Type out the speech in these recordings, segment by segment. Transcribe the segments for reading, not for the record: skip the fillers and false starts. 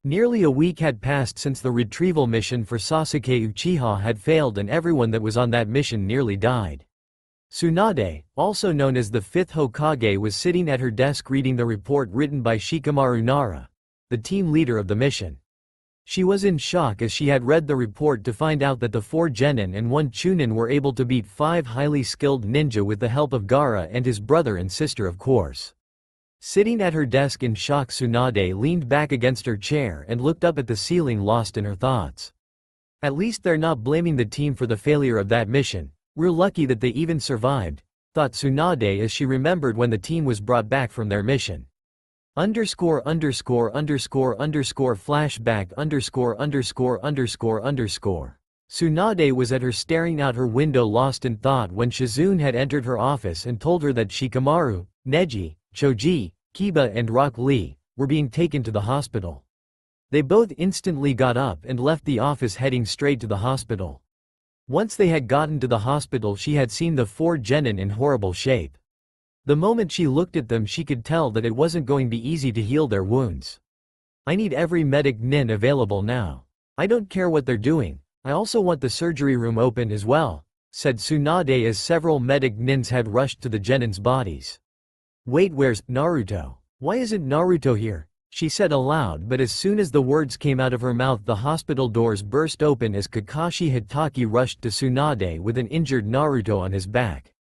Nearly a week had passed since the retrieval mission for Sasuke Uchiha had failed and everyone that was on that mission nearly died. Tsunade, also known as the 5th Hokage, was sitting at her desk reading the report written by Shikamaru Nara, the team leader of the mission. She was in shock as she had read the report to find out that the 4 Genin and 1 Chunin were able to beat 5 highly skilled ninja with the help of Gaara and his brother and sister, of course. Sitting at her desk in shock, Tsunade leaned back against her chair and looked up at the ceiling, lost in her thoughts. At least they're not blaming the team for the failure of that mission. We're lucky that they even survived, thought Tsunade as she remembered when the team was brought back from their mission. ____flashback________________ Tsunade was at her staring out her window lost in thought when Shizune had entered her office and told her that Shikamaru, Neji, Choji, Kiba and Rock Lee were being taken to the hospital. They both instantly got up and left the office, heading straight to the hospital. Once they had gotten to the hospital, she had seen the 4 Genin in horrible shape. The moment she looked at them, she could tell that it wasn't going to be easy to heal their wounds. I need every medic nin available now. I don't care what they're doing, I also want the surgery room open as well, said Tsunade as several medic nins had rushed to the Genin's bodies. Wait, where's Naruto? Why isn't Naruto here? She said aloud, but as soon as the words came out of her mouth, the hospital doors burst open as Kakashi Hitaki rushed to Tsunade with an injured Naruto on his back.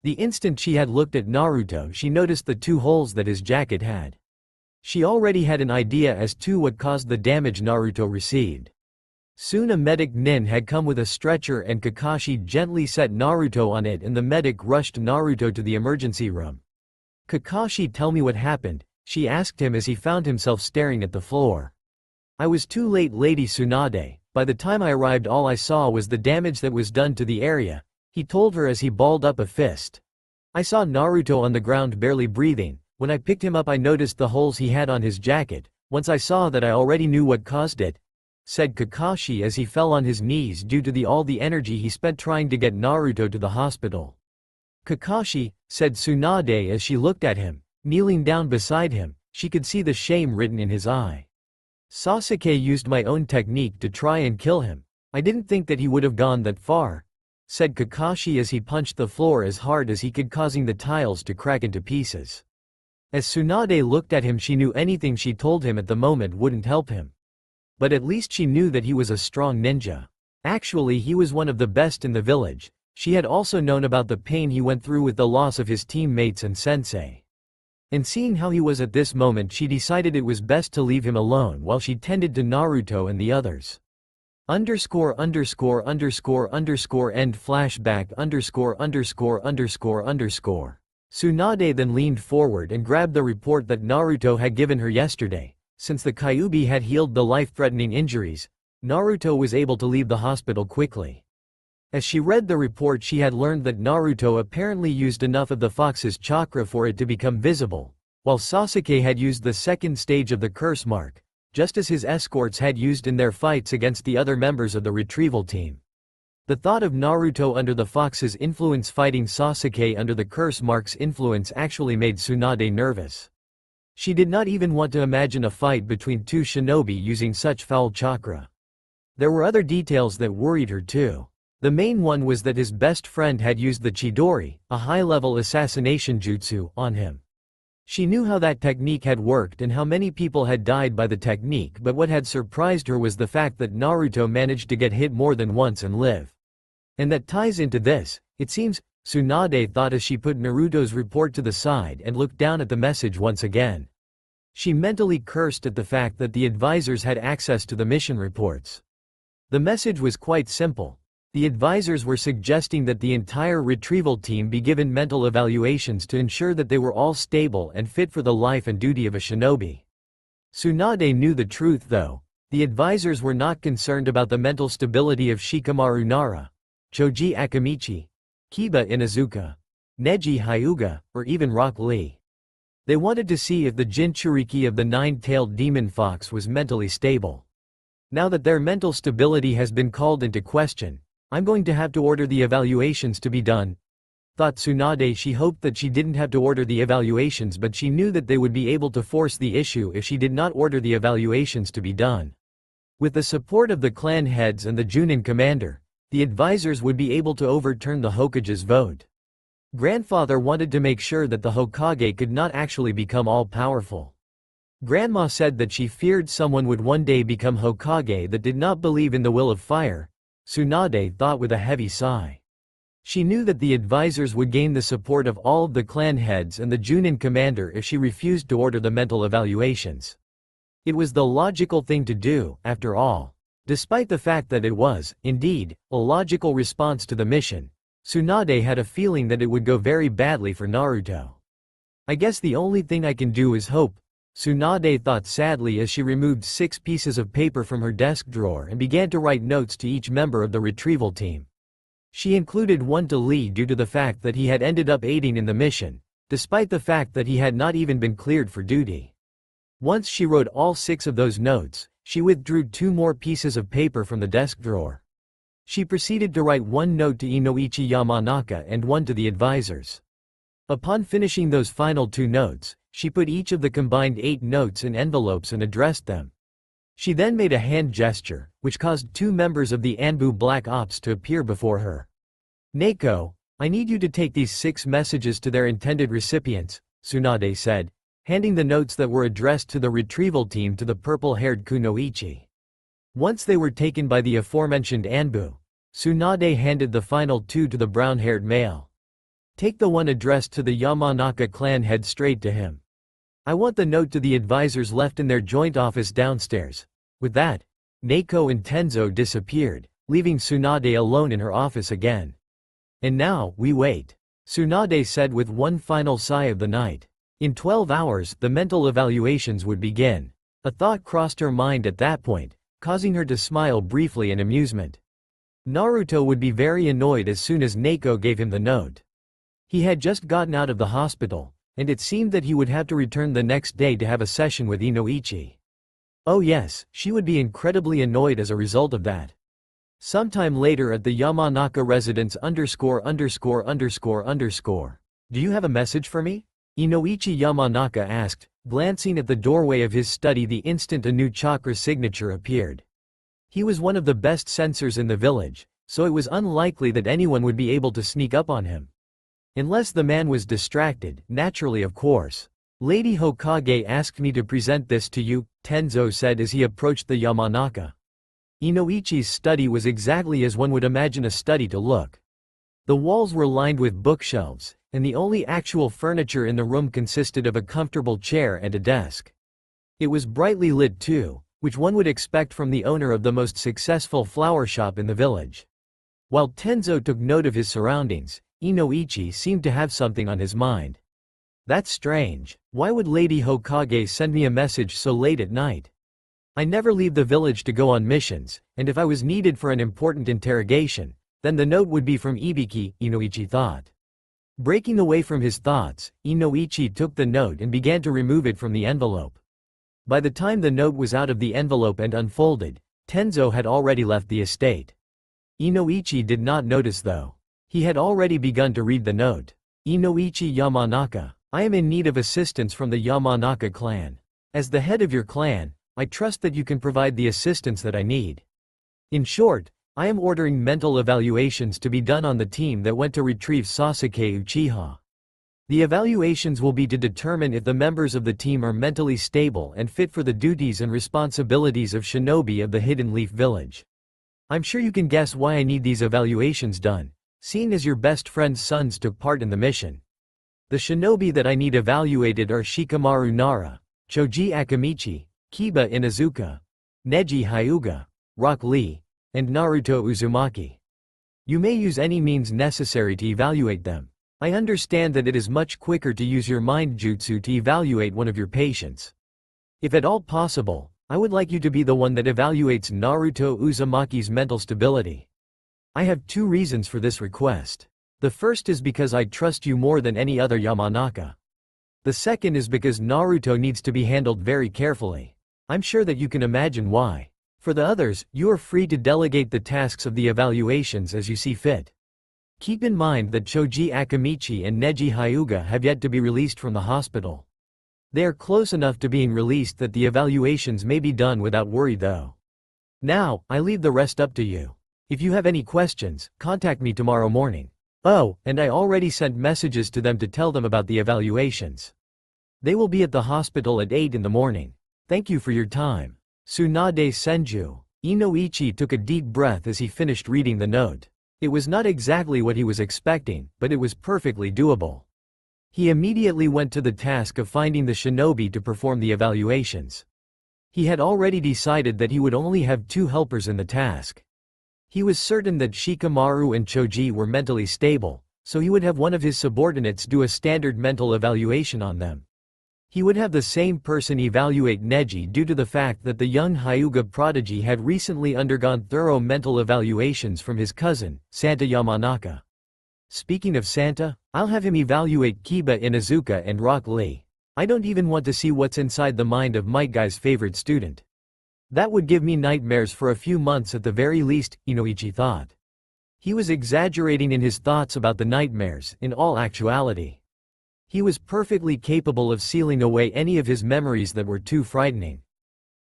The instant she had looked at Naruto, she noticed the 2 holes that his jacket had. She already had an idea as to what caused the damage Naruto received. Soon a medic nin had come with a stretcher and Kakashi gently set Naruto on it and the medic rushed Naruto to the emergency room. Kakashi, tell me what happened, she asked him as he found himself staring at the floor. I was too late, Lady Tsunade. By the time I arrived, all I saw was the damage that was done to the area, he told her as he balled up a fist. I saw Naruto on the ground barely breathing. When I picked him up, I noticed the holes he had on his jacket. Once I saw that, I already knew what caused it, said Kakashi as he fell on his knees due to all the energy he spent trying to get Naruto to the hospital. Kakashi, said Tsunade as she looked at him. Kneeling down beside him, she could see the shame written in his eye. Sasuke used my own technique to try and kill him. I didn't think that he would have gone that far, said Kakashi as he punched the floor as hard as he could, causing the tiles to crack into pieces. As Tsunade looked at him, she knew anything she told him at the moment wouldn't help him. But at least she knew that he was a strong ninja. Actually, he was one of the best in the village. She had also known about the pain he went through with the loss of his teammates and sensei. And seeing how he was at this moment, she decided it was best to leave him alone while she tended to Naruto and the others. __________ end flashback ____________. Tsunade then leaned forward and grabbed the report that Naruto had given her yesterday. Since the Kyuubi had healed the life-threatening injuries, Naruto was able to leave the hospital quickly. As she read the report, she had learned that Naruto apparently used enough of the fox's chakra for it to become visible, while Sasuke had used the 2nd stage of the curse mark, just as his escorts had used in their fights against the other members of the retrieval team. The thought of Naruto under the fox's influence fighting Sasuke under the curse mark's influence actually made Tsunade nervous. She did not even want to imagine a fight between 2 shinobi using such foul chakra. There were other details that worried her too. The main one was that his best friend had used the Chidori, a high-level assassination jutsu, on him. She knew how that technique had worked and how many people had died by the technique, but what had surprised her was the fact that Naruto managed to get hit more than once and live. And that ties into this, it seems, Tsunade thought as she put Naruto's report to the side and looked down at the message once again. She mentally cursed at the fact that the advisors had access to the mission reports. The message was quite simple. The advisors were suggesting that the entire retrieval team be given mental evaluations to ensure that they were all stable and fit for the life and duty of a shinobi. Tsunade knew the truth though. The advisors were not concerned about the mental stability of Shikamaru Nara, Choji Akamichi, Kiba Inuzuka, Neji Hyuga, or even Rock Lee. They wanted to see if the Jinchuriki of the 9-tailed demon fox was mentally stable. Now that their mental stability has been called into question, I'm going to have to order the evaluations to be done, thought Tsunade. She hoped that she didn't have to order the evaluations, but she knew that they would be able to force the issue if she did not order the evaluations to be done. With the support of the clan heads and the Junin commander, the advisors would be able to overturn the Hokage's vote. Grandfather wanted to make sure that the Hokage could not actually become all-powerful. Grandma said that she feared someone would one day become Hokage that did not believe in the will of fire, Tsunade thought with a heavy sigh. She knew that the advisors would gain the support of all of the clan heads and the Junin commander if she refused to order the mental evaluations. It was the logical thing to do, after all. Despite the fact that it was, indeed, a logical response to the mission, Tsunade had a feeling that it would go very badly for Naruto. I guess the only thing I can do is hope, Tsunade thought sadly as she removed 6 pieces of paper from her desk drawer and began to write notes to each member of the retrieval team. She included one to Lee due to the fact that he had ended up aiding in the mission, despite the fact that he had not even been cleared for duty. Once she wrote all 6 of those notes, she withdrew 2 more pieces of paper from the desk drawer. She proceeded to write one note to Inoichi Yamanaka and one to the advisors. Upon finishing those final 2 notes, she put each of the combined 8 notes in envelopes and addressed them. She then made a hand gesture, which caused 2 members of the Anbu Black Ops to appear before her. "Neko, I need you to take these 6 messages to their intended recipients," Tsunade said, handing the notes that were addressed to the retrieval team to the purple-haired Kunoichi. Once they were taken by the aforementioned Anbu, Tsunade handed the final 2 to the brown-haired male. "Take the one addressed to the Yamanaka clan head straight to him. I want the note to the advisors left in their joint office downstairs." With that, Neko and Tenzo disappeared, leaving Tsunade alone in her office again. "And now, we wait," Tsunade said with one final sigh of the night. In 12 hours, the mental evaluations would begin. A thought crossed her mind at that point, causing her to smile briefly in amusement. Naruto would be very annoyed as soon as Neko gave him the note. He had just gotten out of the hospital, and it seemed that he would have to return the next day to have a session with Inoichi. Oh yes, she would be incredibly annoyed as a result of that. Sometime later at the Yamanaka residence ______. "Do you have a message for me?" Inoichi Yamanaka asked, glancing at the doorway of his study the instant a new chakra signature appeared. He was one of the best censors in the village, so it was unlikely that anyone would be able to sneak up on him. Unless the man was distracted, naturally of course. "Lady Hokage asked me to present this to you," Tenzo said as he approached the Yamanaka. Inoichi's study was exactly as one would imagine a study to look. The walls were lined with bookshelves, and the only actual furniture in the room consisted of a comfortable chair and a desk. It was brightly lit too, which one would expect from the owner of the most successful flower shop in the village. While Tenzo took note of his surroundings, Inoichi seemed to have something on his mind. "That's strange. Why would Lady Hokage send me a message so late at night? I never leave the village to go on missions, and if I was needed for an important interrogation, then the note would be from Ibiki," Inoichi thought. Breaking away from his thoughts, Inoichi took the note and began to remove it from the envelope. By the time the note was out of the envelope and unfolded, Tenzo had already left the estate. Inoichi did not notice though. He had already begun to read the note. "Inoichi Yamanaka, I am in need of assistance from the Yamanaka clan. As the head of your clan, I trust that you can provide the assistance that I need. In short, I am ordering mental evaluations to be done on the team that went to retrieve Sasuke Uchiha. The evaluations will be to determine if the members of the team are mentally stable and fit for the duties and responsibilities of shinobi of the Hidden Leaf Village. I'm sure you can guess why I need these evaluations done, seeing as your best friend's sons took part in the mission. The shinobi that I need evaluated are Shikamaru Nara, Choji Akamichi, Kiba Inuzuka, Neji Hyuga, Rock Lee, and Naruto Uzumaki. You may use any means necessary to evaluate them. I understand that it is much quicker to use your mind jutsu to evaluate one of your patients. If at all possible, I would like you to be the one that evaluates Naruto Uzumaki's mental stability. I have 2 reasons for this request. The first is because I trust you more than any other Yamanaka. The second is because Naruto needs to be handled very carefully. I'm sure that you can imagine why. For the others, you are free to delegate the tasks of the evaluations as you see fit." Keep in mind that Choji Akamichi and Neji Hyuga have yet to be released from the hospital. They are close enough to being released that the evaluations may be done without worry though. Now, I leave the rest up to you. If you have any questions, contact me tomorrow morning. Oh, and I already sent messages to them to tell them about the evaluations. They will be at the hospital at 8 in the morning. Thank you for your time. Tsunade Senju. Inoichi took a deep breath as he finished reading the note. It was not exactly what he was expecting, but it was perfectly doable. He immediately went to the task of finding the shinobi to perform the evaluations. He had already decided that he would only have 2 helpers in the task. He was certain that Shikamaru and Choji were mentally stable, so he would have one of his subordinates do a standard mental evaluation on them. He would have the same person evaluate Neji due to the fact that the young Hyuga prodigy had recently undergone thorough mental evaluations from his cousin, Santa Yamanaka. Speaking of Santa, I'll have him evaluate Kiba Inuzuka and Rock Lee. I don't even want to see what's inside the mind of Might Guy's favorite student. That would give me nightmares for a few months at the very least, Inoichi thought. He was exaggerating in his thoughts about the nightmares. In all actuality, he was perfectly capable of sealing away any of his memories that were too frightening.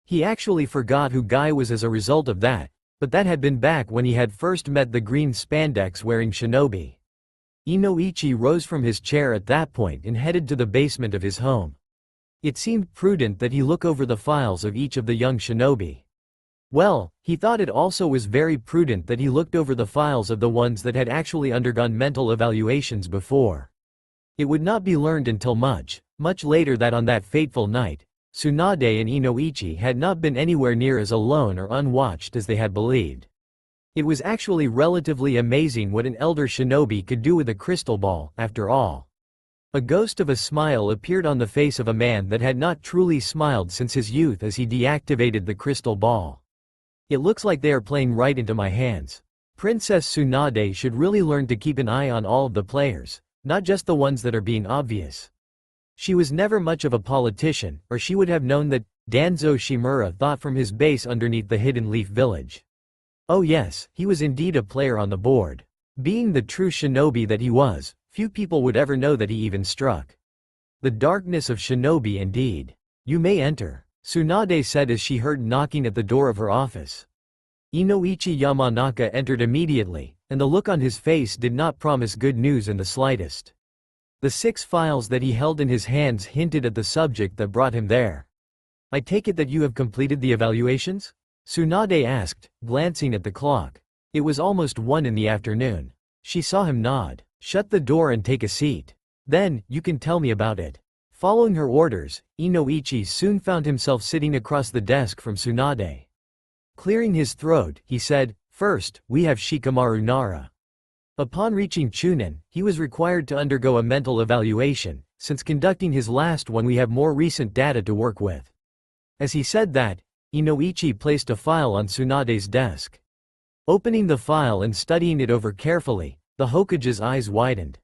He actually forgot who Guy was as a result of that, but that had been back when he had first met the green spandex-wearing shinobi. Inoichi rose from his chair at that point and headed to the basement of his home. It seemed prudent that he look over the files of each of the young shinobi. Well, he thought it also was very prudent that he looked over the files of the ones that had actually undergone mental evaluations before. It would not be learned until much later that on that fateful night, Tsunade and Inoichi had not been anywhere near as alone or unwatched as they had believed. It was actually relatively amazing what an elder shinobi could do with a crystal ball, after all. A ghost of a smile appeared on the face of a man that had not truly smiled since his youth as he deactivated the crystal ball. It looks like they are playing right into my hands. Princess Tsunade should really learn to keep an eye on all of the players, not just the ones that are being obvious. She was never much of a politician, or she would have known that Danzo Shimura thought from his base underneath the Hidden Leaf Village. Oh yes, he was indeed a player on the board. Being the true shinobi that he was, few people would ever know that he even struck. The darkness of shinobi indeed. You may enter, Tsunade said as she heard knocking at the door of her office. Inoichi Yamanaka entered immediately, and the look on his face did not promise good news in the slightest. The 6 files that he held in his hands hinted at the subject that brought him there. I take it that you have completed the evaluations? Tsunade asked, glancing at the clock. It was almost 1 in the afternoon. She saw him nod. Shut the door and take a seat. Then, you can tell me about it. Following her orders, Inoichi soon found himself sitting across the desk from Tsunade. Clearing his throat, he said, "First, we have Shikamaru Nara." Upon reaching Chunin, he was required to undergo a mental evaluation. Since conducting his last one, we have more recent data to work with. As he said that, Inoichi placed a file on Tsunade's desk. Opening the file and studying it over carefully, the Hokage's eyes widened.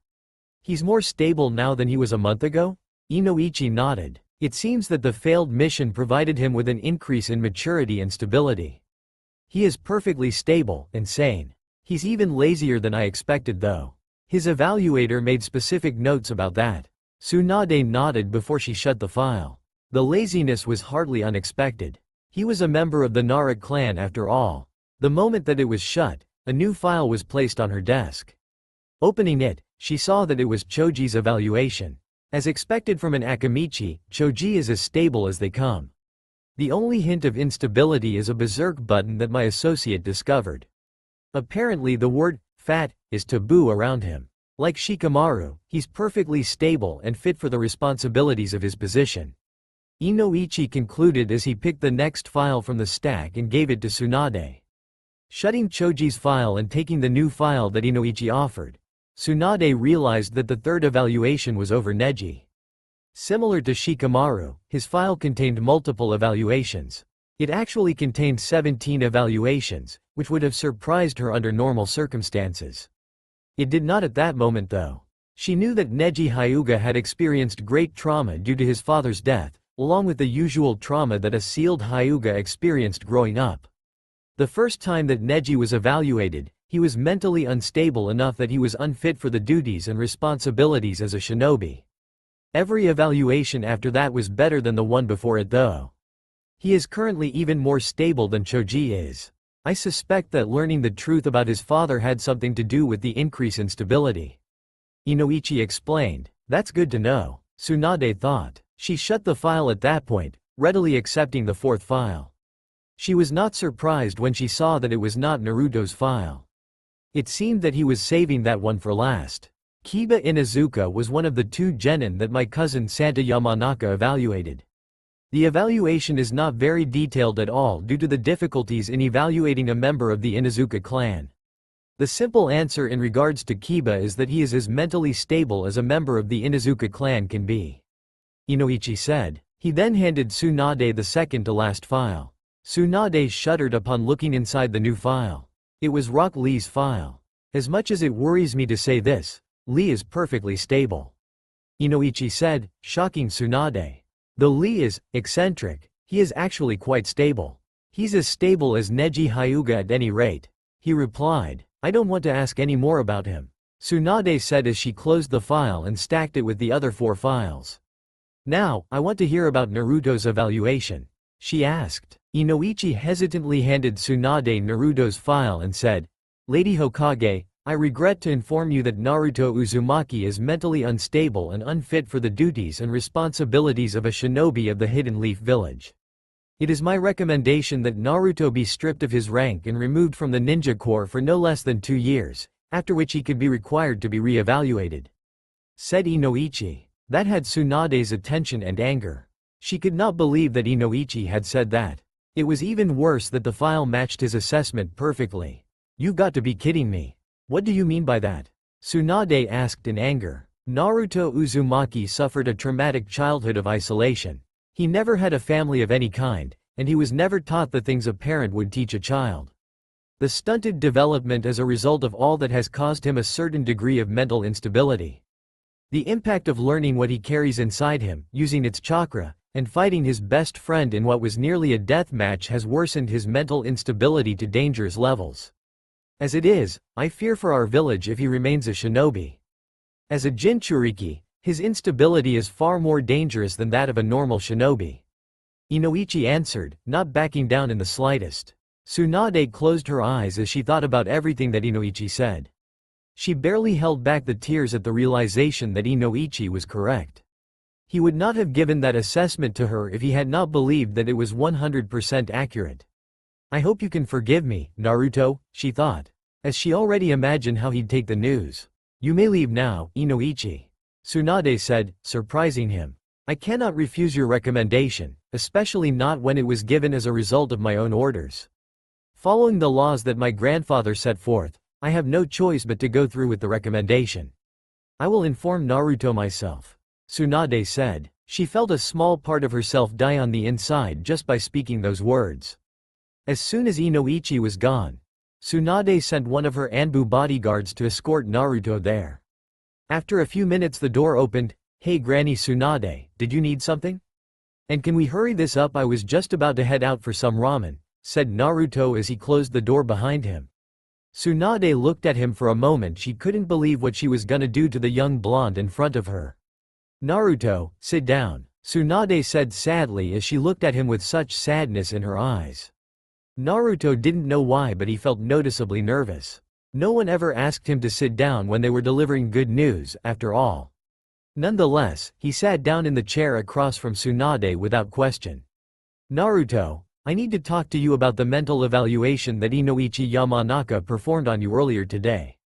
He's more stable now than he was a month ago? Inoichi nodded. It seems that the failed mission provided him with an increase in maturity and stability. He is perfectly stable and sane. He's even lazier than I expected though. His evaluator made specific notes about that. Tsunade nodded before she shut the file. The laziness was hardly unexpected. He was a member of the Nara clan after all. The moment that it was shut, a new file was placed on her desk. Opening it, she saw that it was Choji's evaluation. As expected from an Akamichi, Choji is as stable as they come. The only hint of instability is a berserk button that my associate discovered. Apparently the word, fat, is taboo around him. Like Shikamaru, he's perfectly stable and fit for the responsibilities of his position. Inoichi concluded as he picked the next file from the stack and gave it to Tsunade. Shutting Choji's file and taking the new file that Inoichi offered, Tsunade realized that the 3rd evaluation was over Neji. Similar to Shikamaru, his file contained multiple evaluations. It actually contained 17 evaluations, which would have surprised her under normal circumstances. It did not at that moment though. She knew that Neji Hyuga had experienced great trauma due to his father's death, along with the usual trauma that a sealed Hyuga experienced growing up. The first time that Neji was evaluated, He was mentally unstable enough that he was unfit for the duties and responsibilities as a shinobi. Every evaluation after that was better than the one before it though. He is currently even more stable than Choji is. I suspect that learning the truth about his father had something to do with the increase in stability. Inoichi explained. That's good to know, Tsunade thought. She shut the file at that point, readily accepting the fourth file. She was not surprised when she saw that it was not Naruto's file. It seemed that he was saving that one for last. Kiba Inuzuka was one of the 2 genin that my cousin Santa Yamanaka evaluated. The evaluation is not very detailed at all due to the difficulties in evaluating a member of the Inuzuka clan. The simple answer in regards to Kiba is that he is as mentally stable as a member of the Inuzuka clan can be. Inoichi said. He then handed Tsunade the second to last file. Tsunade shuddered upon looking inside the new file. It was Rock Lee's file. As much as it worries me to say this, Lee is perfectly stable. Inoichi said, shocking Tsunade. Though Lee is eccentric, he is actually quite stable. He's as stable as Neji Hyuga at any rate. He replied. I don't want to ask any more about him. Tsunade said as she closed the file and stacked it with the other 4 files. Now, I want to hear about Naruto's evaluation, she asked. Inoichi hesitantly handed Tsunade Naruto's file and said, Lady Hokage, I regret to inform you that Naruto Uzumaki is mentally unstable and unfit for the duties and responsibilities of a shinobi of the Hidden Leaf Village. It is my recommendation that Naruto be stripped of his rank and removed from the ninja corps for no less than 2 years, after which he could be required to be re-evaluated, said Inoichi. That had Tsunade's attention and anger. She could not believe that Inoichi had said that. It was even worse that the file matched his assessment perfectly. You've got to be kidding me. What do you mean by that? Tsunade asked in anger. Naruto Uzumaki suffered a traumatic childhood of isolation. He never had a family of any kind, and he was never taught the things a parent would teach a child. The stunted development as a result of all that has caused him a certain degree of mental instability. The impact of learning what he carries inside him, using its chakra, and fighting his best friend in what was nearly a death match has worsened his mental instability to dangerous levels. As it is, I fear for our village if he remains a shinobi. As a Jinchuriki, his instability is far more dangerous than that of a normal shinobi. Inoichi answered, not backing down in the slightest. Tsunade closed her eyes as she thought about everything that Inoichi said. She barely held back the tears at the realization that Inoichi was correct. He would not have given that assessment to her if he had not believed that it was 100% accurate. I hope you can forgive me, Naruto, she thought, as she already imagined how he'd take the news. You may leave now, Inoichi, Tsunade said, surprising him. I cannot refuse your recommendation, especially not when it was given as a result of my own orders. Following the laws that my grandfather set forth, I have no choice but to go through with the recommendation. I will inform Naruto myself, Tsunade said. She felt a small part of herself die on the inside just by speaking those words. As soon as Inoichi was gone, Tsunade sent one of her Anbu bodyguards to escort Naruto there. After a few minutes the door opened. Hey Granny Tsunade, did you need something? And can we hurry this up? I was just about to head out for some ramen, said Naruto as he closed the door behind him. Tsunade looked at him for a moment. She couldn't believe what she was gonna do to the young blonde in front of her. Naruto, sit down, Tsunade said sadly as she looked at him with such sadness in her eyes. Naruto didn't know why, but he felt noticeably nervous. No one ever asked him to sit down when they were delivering good news, after all. Nonetheless, he sat down in the chair across from Tsunade without question. Naruto, I need to talk to you about the mental evaluation that Inoichi Yamanaka performed on you earlier today.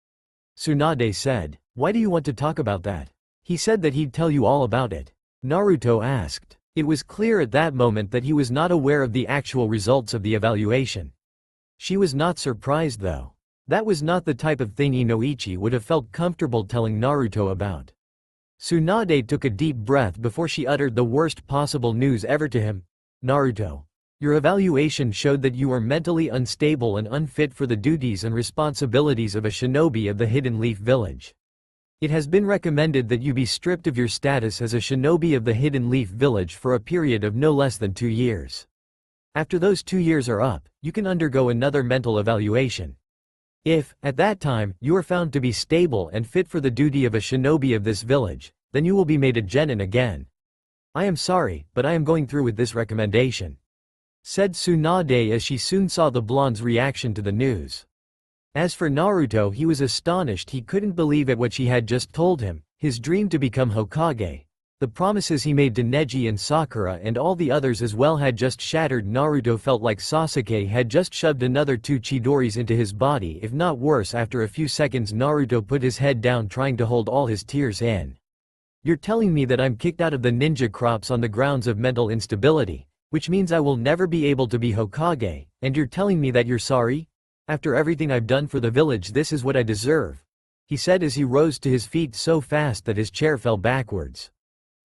Tsunade said. Why do you want to talk about that? He said that he'd tell you all about it. Naruto asked. It was clear at that moment that he was not aware of the actual results of the evaluation. She was not surprised though. That was not the type of thing Inoichi would have felt comfortable telling Naruto about. Tsunade took a deep breath before she uttered the worst possible news ever to him. Naruto, your evaluation showed that you are mentally unstable and unfit for the duties and responsibilities of a shinobi of the Hidden Leaf Village. It has been recommended that you be stripped of your status as a shinobi of the Hidden Leaf Village for a period of no less than 2 years. After those 2 years are up, you can undergo another mental evaluation. If, at that time, you are found to be stable and fit for the duty of a shinobi of this village, then you will be made a genin again. I am sorry, but I am going through with this recommendation," said Tsunade as she soon saw the blonde's reaction to the news. As for Naruto, he was astonished. He couldn't believe at what she had just told him, his dream to become Hokage. The promises he made to Neji and Sakura and all the others as well had just shattered. Naruto felt like Sasuke had just shoved another 2 Chidoris into his body, if not worse. After a few seconds, Naruto put his head down, trying to hold all his tears in. "You're telling me that I'm kicked out of the ninja crops on the grounds of mental instability, which means I will never be able to be Hokage, and you're telling me that you're sorry? After everything I've done for the village, this is what I deserve," he said as he rose to his feet so fast that his chair fell backwards.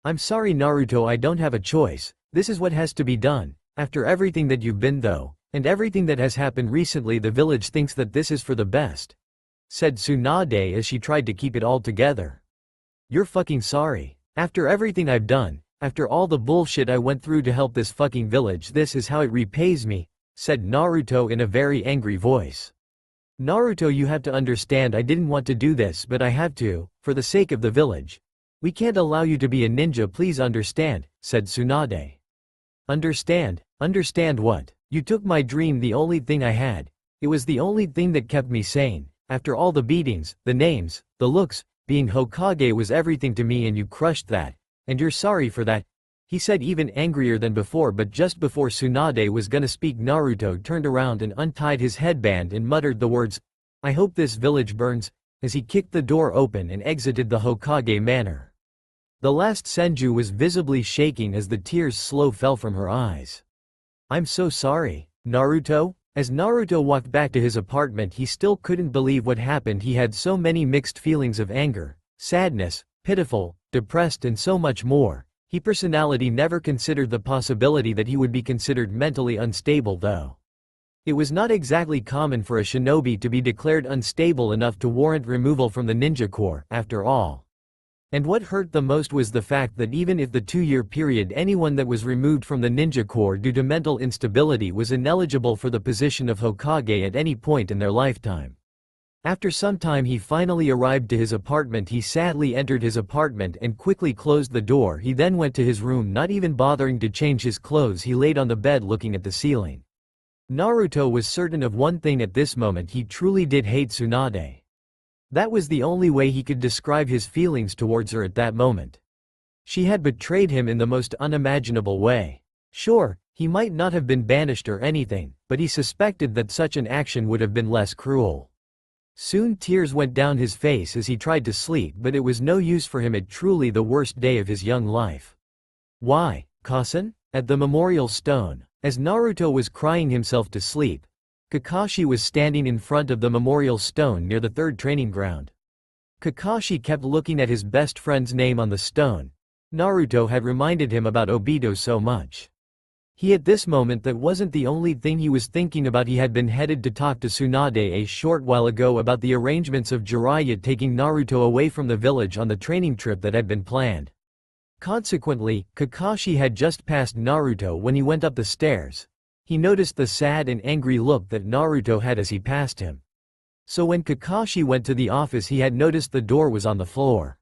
"I'm sorry Naruto, I don't have a choice, this is what has to be done. After everything that you've been through, and everything that has happened recently, the village thinks that this is for the best," said Tsunade as she tried to keep it all together. "You're fucking sorry. After everything I've done, after all the bullshit I went through to help this fucking village, this is how it repays me," said Naruto in a very angry voice. "Naruto, you have to understand, I didn't want to do this, but I have to, for the sake of the village. We can't allow you to be a ninja, please understand," said Tsunade. "Understand? Understand what? You took my dream, the only thing I had. It was the only thing that kept me sane. After all the beatings, the names, the looks, being Hokage was everything to me, and you crushed that. And you're sorry for that," he said, even angrier than before. But just before Tsunade was gonna speak, Naruto turned around and untied his headband and muttered the words, "I hope this village burns," as he kicked the door open and exited the Hokage manor. The last Senju was visibly shaking as the tears slow fell from her eyes. "I'm so sorry, Naruto." As Naruto walked back to his apartment, he still couldn't believe what happened. He had so many mixed feelings of anger, sadness, pitiful, depressed and so much more. He personality never considered the possibility that he would be considered mentally unstable though. It was not exactly common for a shinobi to be declared unstable enough to warrant removal from the ninja corps, after all. And what hurt the most was the fact that even if the 2-year period, anyone that was removed from the ninja corps due to mental instability was ineligible for the position of Hokage at any point in their lifetime. After some time he finally arrived to his apartment. He sadly entered his apartment and quickly closed the door. He then went to his room, not even bothering to change his clothes. He laid on the bed looking at the ceiling. Naruto was certain of one thing at this moment: he truly did hate Tsunade. That was the only way he could describe his feelings towards her at that moment. She had betrayed him in the most unimaginable way. Sure, he might not have been banished or anything, but he suspected that such an action would have been less cruel. Soon tears went down his face as he tried to sleep, but it was no use for him. It truly the worst day of his young life. "Why, Kasen?" At the memorial stone, as Naruto was crying himself to sleep, Kakashi was standing in front of the memorial stone near the 3rd training ground. Kakashi kept looking at his best friend's name on the stone. Naruto had reminded him about Obito so much. He at this moment, that wasn't the only thing he was thinking about. He had been headed to talk to Tsunade a short while ago about the arrangements of Jiraiya taking Naruto away from the village on the training trip that had been planned. Consequently, Kakashi had just passed Naruto when he went up the stairs. He noticed the sad and angry look that Naruto had as he passed him. So when Kakashi went to the office, he had noticed the door was on the floor.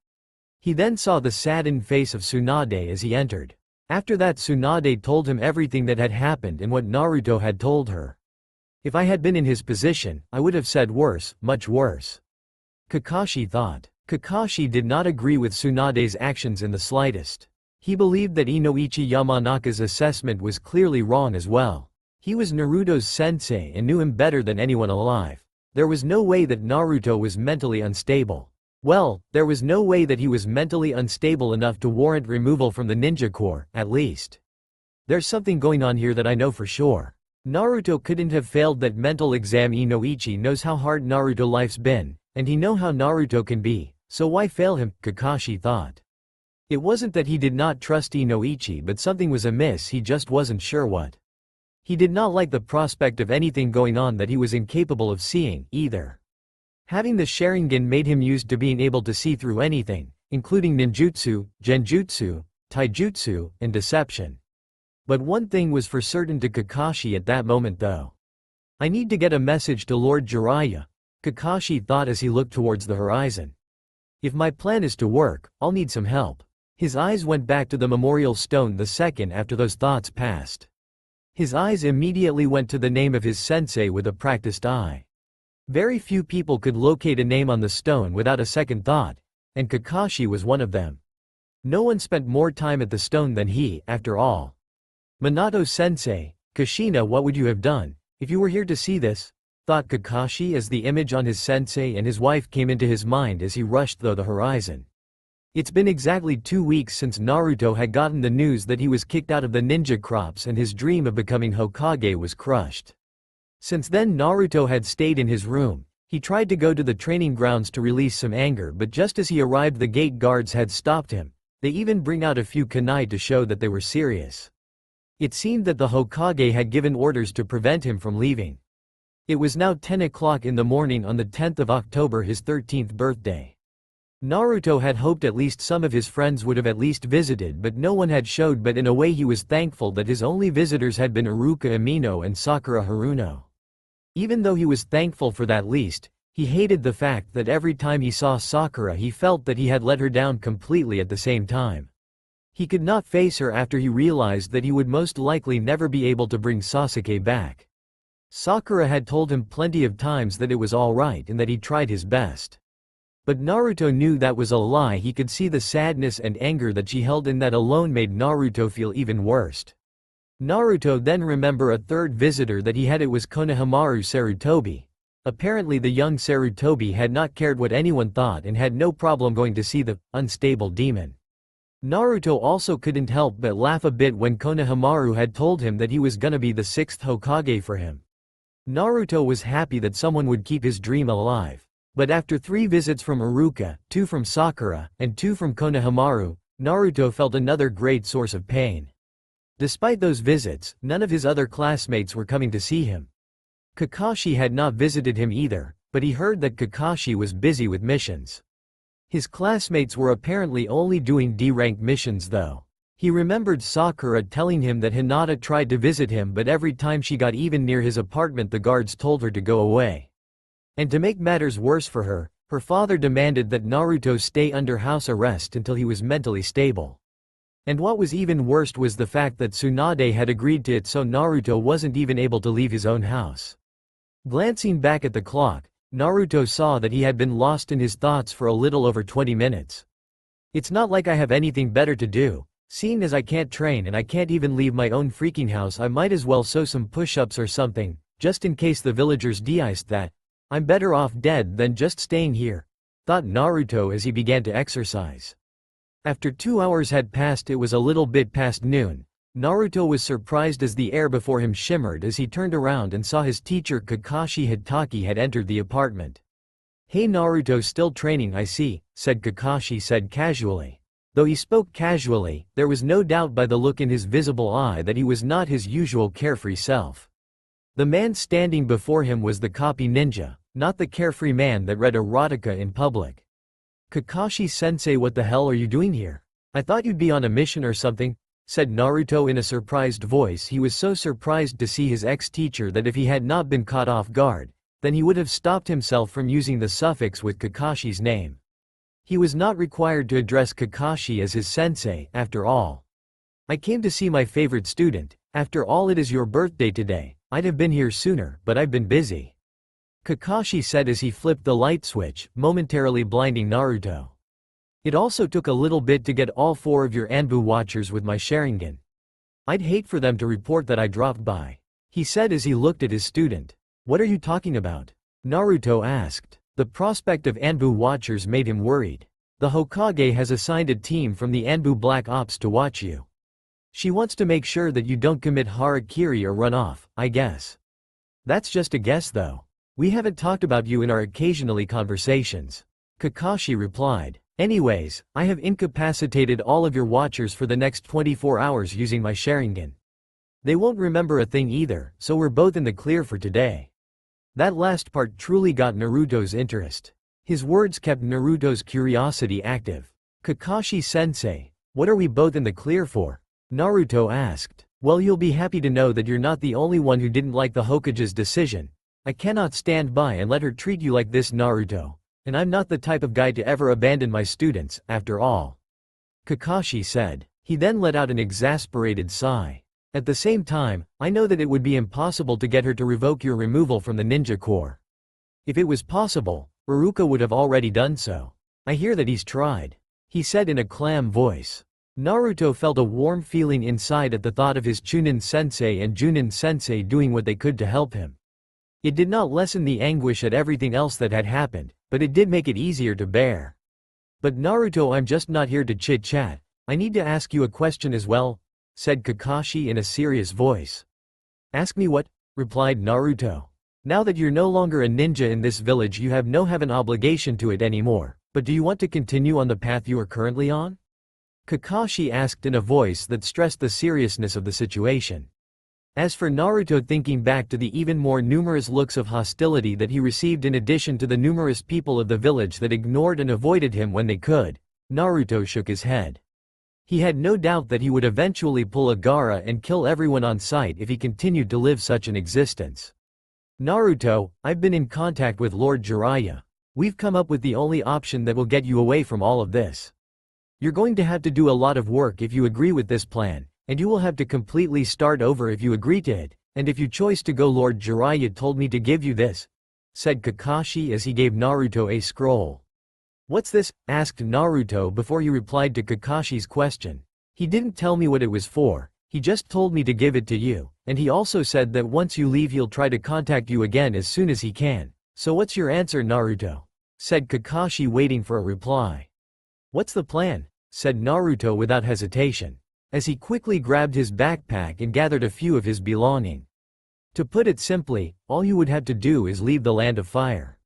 He then saw the saddened face of Tsunade as he entered. After that, Tsunade told him everything that had happened and what Naruto had told her. "If I had been in his position, I would have said worse, much worse," Kakashi thought. Kakashi did not agree with Tsunade's actions in the slightest. He believed that Inoichi Yamanaka's assessment was clearly wrong as well. He was Naruto's sensei and knew him better than anyone alive. There was no way that Naruto was mentally unstable. Well, there was no way that he was mentally unstable enough to warrant removal from the ninja corps, at least. "There's something going on here that I know for sure. Naruto couldn't have failed that mental exam. Inoichi knows how hard Naruto life's been, and he know how Naruto can be, so why fail him?" Kakashi thought. It wasn't that he did not trust Inoichi, but something was amiss. He just wasn't sure what. He did not like the prospect of anything going on that he was incapable of seeing, either. Having the Sharingan made him used to being able to see through anything, including ninjutsu, genjutsu, taijutsu, and deception. But one thing was for certain to Kakashi at that moment though. "I need to get a message to Lord Jiraiya," Kakashi thought as he looked towards the horizon. If my plan is to work, I'll need some help. His eyes went back to the memorial stone the second after those thoughts passed. His eyes immediately went to the name of his sensei with a practiced eye. Very few people could locate a name on the stone without a second thought, and Kakashi was one of them. No one spent more time at the stone than he, after all. Minato-sensei, Kushina, what would you have done if you were here to see this? Thought Kakashi as the image on his sensei and his wife came into his mind as he rushed through the horizon. It's been exactly 2 weeks since Naruto had gotten the news that he was kicked out of the ninja crops and his dream of becoming Hokage was crushed. Since then Naruto had stayed in his room. He tried to go to the training grounds to release some anger, but just as he arrived the gate guards had stopped him. They even bring out a few kunai to show that they were serious. It seemed that the Hokage had given orders to prevent him from leaving. It was now 10 o'clock in the morning on the 10th of October, his 13th birthday. Naruto had hoped at least some of his friends would have at least visited, but no one had showed, but in a way he was thankful that his only visitors had been Iruka Amino and Sakura Haruno. Even though he was thankful for that least, he hated the fact that every time he saw Sakura he felt that he had let her down completely at the same time. He could not face her after he realized that he would most likely never be able to bring Sasuke back. Sakura had told him plenty of times that it was alright and that he tried his best. But Naruto knew that was a lie. He could see the sadness and anger that she held, and that alone made Naruto feel even worse. Naruto then remembered a third visitor that he had. It was Konohamaru Sarutobi. Apparently the young Sarutobi had not cared what anyone thought and had no problem going to see the unstable demon. Naruto also couldn't help but laugh a bit when Konohamaru had told him that he was gonna be the 6th Hokage for him. Naruto was happy that someone would keep his dream alive. But after 3 visits from Iruka, 2 from Sakura, and 2 from Konohamaru, Naruto felt another great source of pain. Despite those visits, none of his other classmates were coming to see him. Kakashi had not visited him either, but he heard that Kakashi was busy with missions. His classmates were apparently only doing D-rank missions though. He remembered Sakura telling him that Hinata tried to visit him, but every time she got even near his apartment the guards told her to go away. And to make matters worse for her, her father demanded that Naruto stay under house arrest until he was mentally stable. And what was even worse was the fact that Tsunade had agreed to it, so Naruto wasn't even able to leave his own house. Glancing back at the clock, Naruto saw that he had been lost in his thoughts for a little over 20 minutes. It's not like I have anything better to do. Seeing as I can't train and I can't even leave my own freaking house, I might as well sew some push-ups or something, just in case the villagers de-iced that. I'm better off dead than just staying here, thought Naruto as he began to exercise. After 2 hours had passed, it was a little bit past noon. Naruto was surprised as the air before him shimmered as he turned around and saw his teacher Kakashi Hitaki had entered the apartment. Hey Naruto, still training I see, said Kakashi casually. Though he spoke casually, there was no doubt by the look in his visible eye that he was not his usual carefree self. The man standing before him was the copy ninja, not the carefree man that read erotica in public. Kakashi-sensei, what the hell are you doing here? I thought you'd be on a mission or something, said Naruto in a surprised voice. He was so surprised to see his ex-teacher that if he had not been caught off guard, then he would have stopped himself from using the suffix with Kakashi's name. He was not required to address Kakashi as his sensei, after all. I came to see my favorite student. After all, it is your birthday today. I'd have been here sooner, but I've been busy, Kakashi said as he flipped the light switch, momentarily blinding Naruto. It also took a little bit to get all 4 of your Anbu watchers with my Sharingan. I'd hate for them to report that I dropped by, he said as he looked at his student. What are you talking about? Naruto asked. The prospect of Anbu watchers made him worried. The Hokage has assigned a team from the Anbu Black Ops to watch you. She wants to make sure that you don't commit harakiri or run off, I guess. That's just a guess though. We haven't talked about you in our occasionally conversations, Kakashi replied. Anyways, I have incapacitated all of your watchers for the next 24 hours using my Sharingan. They won't remember a thing either, so we're both in the clear for today. That last part truly got Naruto's interest. His words kept Naruto's curiosity active. Kakashi-sensei, what are we both in the clear for? Naruto asked. Well, you'll be happy to know that you're not the only one who didn't like the Hokage's decision. I cannot stand by and let her treat you like this, Naruto. And I'm not the type of guy to ever abandon my students, after all," Kakashi said. He then let out an exasperated sigh. "At the same time, I know that it would be impossible to get her to revoke your removal from the ninja corps. If it was possible, Iruka would have already done so. I hear that he's tried," he said in a calm voice. Naruto felt a warm feeling inside at the thought of his Chunin-sensei and Junin-sensei doing what they could to help him. It did not lessen the anguish at everything else that had happened, but it did make it easier to bear. "But Naruto, I'm just not here to chit-chat. I need to ask you a question as well," said Kakashi in a serious voice. "Ask me what?" replied Naruto. "Now that you're no longer a ninja in this village, you have an obligation to it anymore, but do you want to continue on the path you are currently on?" Kakashi asked in a voice that stressed the seriousness of the situation. As for Naruto, thinking back to the even more numerous looks of hostility that he received in addition to the numerous people of the village that ignored and avoided him when they could, Naruto shook his head. He had no doubt that he would eventually pull a Gaara and kill everyone on sight if he continued to live such an existence. "Naruto, I've been in contact with Lord Jiraiya. We've come up with the only option that will get you away from all of this. You're going to have to do a lot of work if you agree with this plan, and you will have to completely start over if you agree to it, and if you choose to go, Lord Jiraiya told me to give you this," said Kakashi as he gave Naruto a scroll. "What's this?" asked Naruto before he replied to Kakashi's question. "He didn't tell me what it was for, he just told me to give it to you, and he also said that once you leave he'll try to contact you again as soon as he can. So what's your answer, Naruto?" said Kakashi, waiting for a reply. "What's the plan?" said Naruto without hesitation, as he quickly grabbed his backpack and gathered a few of his belongings. "To put it simply, all you would have to do is leave the Land of Fire.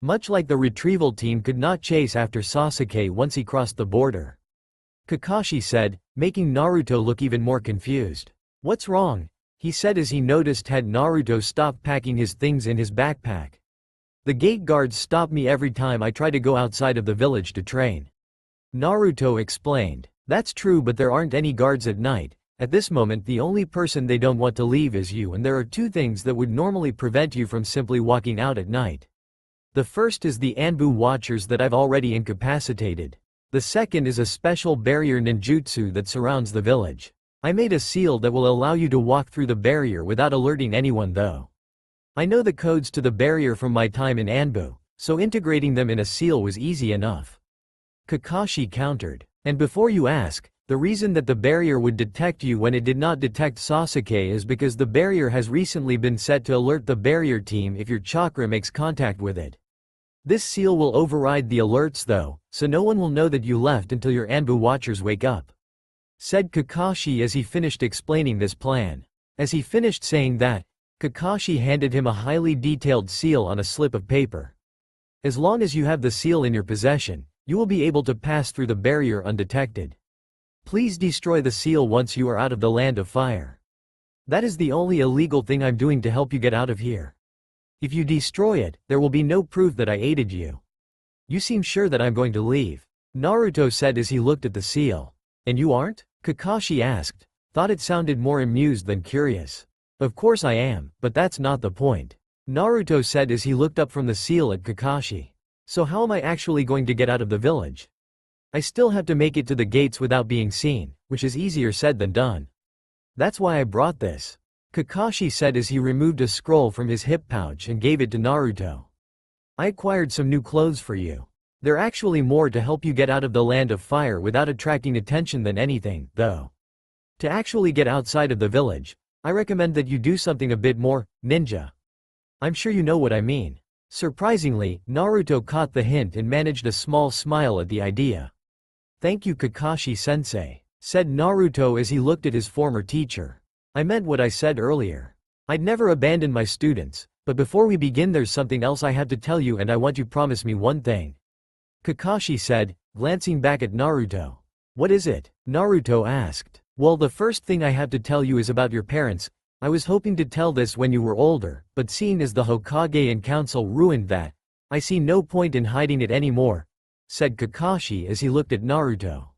Much like the retrieval team could not chase after Sasuke once he crossed the border," Kakashi said, making Naruto look even more confused. "What's wrong?" he said as he noticed had Naruto stopped packing his things in his backpack. "The gate guards stop me every time I try to go outside of the village to train," Naruto explained. "That's true, but there aren't any guards at night. At this moment the only person they don't want to leave is you, and there are two things that would normally prevent you from simply walking out at night. The first is the Anbu Watchers that I've already incapacitated. The second is a special barrier ninjutsu that surrounds the village. I made a seal that will allow you to walk through the barrier without alerting anyone though. I know the codes to the barrier from my time in Anbu, so integrating them in a seal was easy enough," Kakashi countered. "And before you ask, the reason that the barrier would detect you when it did not detect Sasuke is because the barrier has recently been set to alert the barrier team if your chakra makes contact with it. This seal will override the alerts though, so no one will know that you left until your Anbu Watchers wake up," said Kakashi as he finished explaining this plan. As he finished saying that, Kakashi handed him a highly detailed seal on a slip of paper. "As long as you have the seal in your possession, you will be able to pass through the barrier undetected. Please destroy the seal once you are out of the Land of Fire. That is the only illegal thing I'm doing to help you get out of here. If you destroy it, there will be no proof that I aided you. You seem sure that I'm going to leave," Naruto said as he looked at the seal. "And you aren't?" Kakashi asked. Thought it sounded more amused than curious. "Of course I am, but that's not the point," Naruto said as he looked up from the seal at Kakashi. "So how am I actually going to get out of the village? I still have to make it to the gates without being seen, which is easier said than done. That's why I brought this," Kakashi said as he removed a scroll from his hip pouch and gave it to Naruto. "I acquired some new clothes for you. They're actually more to help you get out of the Land of Fire without attracting attention than anything, though. To actually get outside of the village, I recommend that you do something a bit more ninja. I'm sure you know what I mean." Surprisingly, Naruto caught the hint and managed a small smile at the idea. "Thank you, Kakashi-sensei," said Naruto as he looked at his former teacher. "I meant what I said earlier. I'd never abandon my students, but before we begin there's something else I have to tell you and I want you to promise me one thing," Kakashi said, glancing back at Naruto. "What is it?" Naruto asked. "Well, the first thing I have to tell you is about your parents. I was hoping to tell this when you were older, but seeing as the Hokage and Council ruined that, I see no point in hiding it anymore," said Kakashi as he looked at Naruto.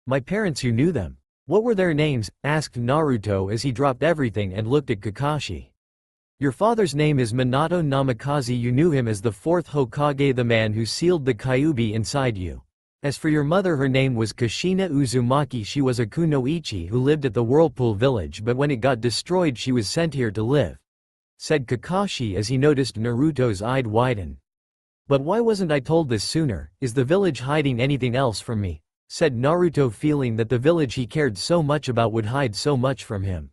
"My parents, you knew them. What were their names?" asked Naruto as he dropped everything and looked at Kakashi. Your father's name is Minato Namikaze. You knew him as the fourth Hokage, the man who sealed the Kyuubi inside you. As for your mother, her name was Kushina Uzumaki. She was a kunoichi who lived at the Whirlpool village, but when it got destroyed she was sent here to live," said Kakashi as he noticed Naruto's eyes widen. "But why wasn't I told this sooner? Is the village hiding anything else from me?" said Naruto, feeling that the village he cared so much about would hide so much from him.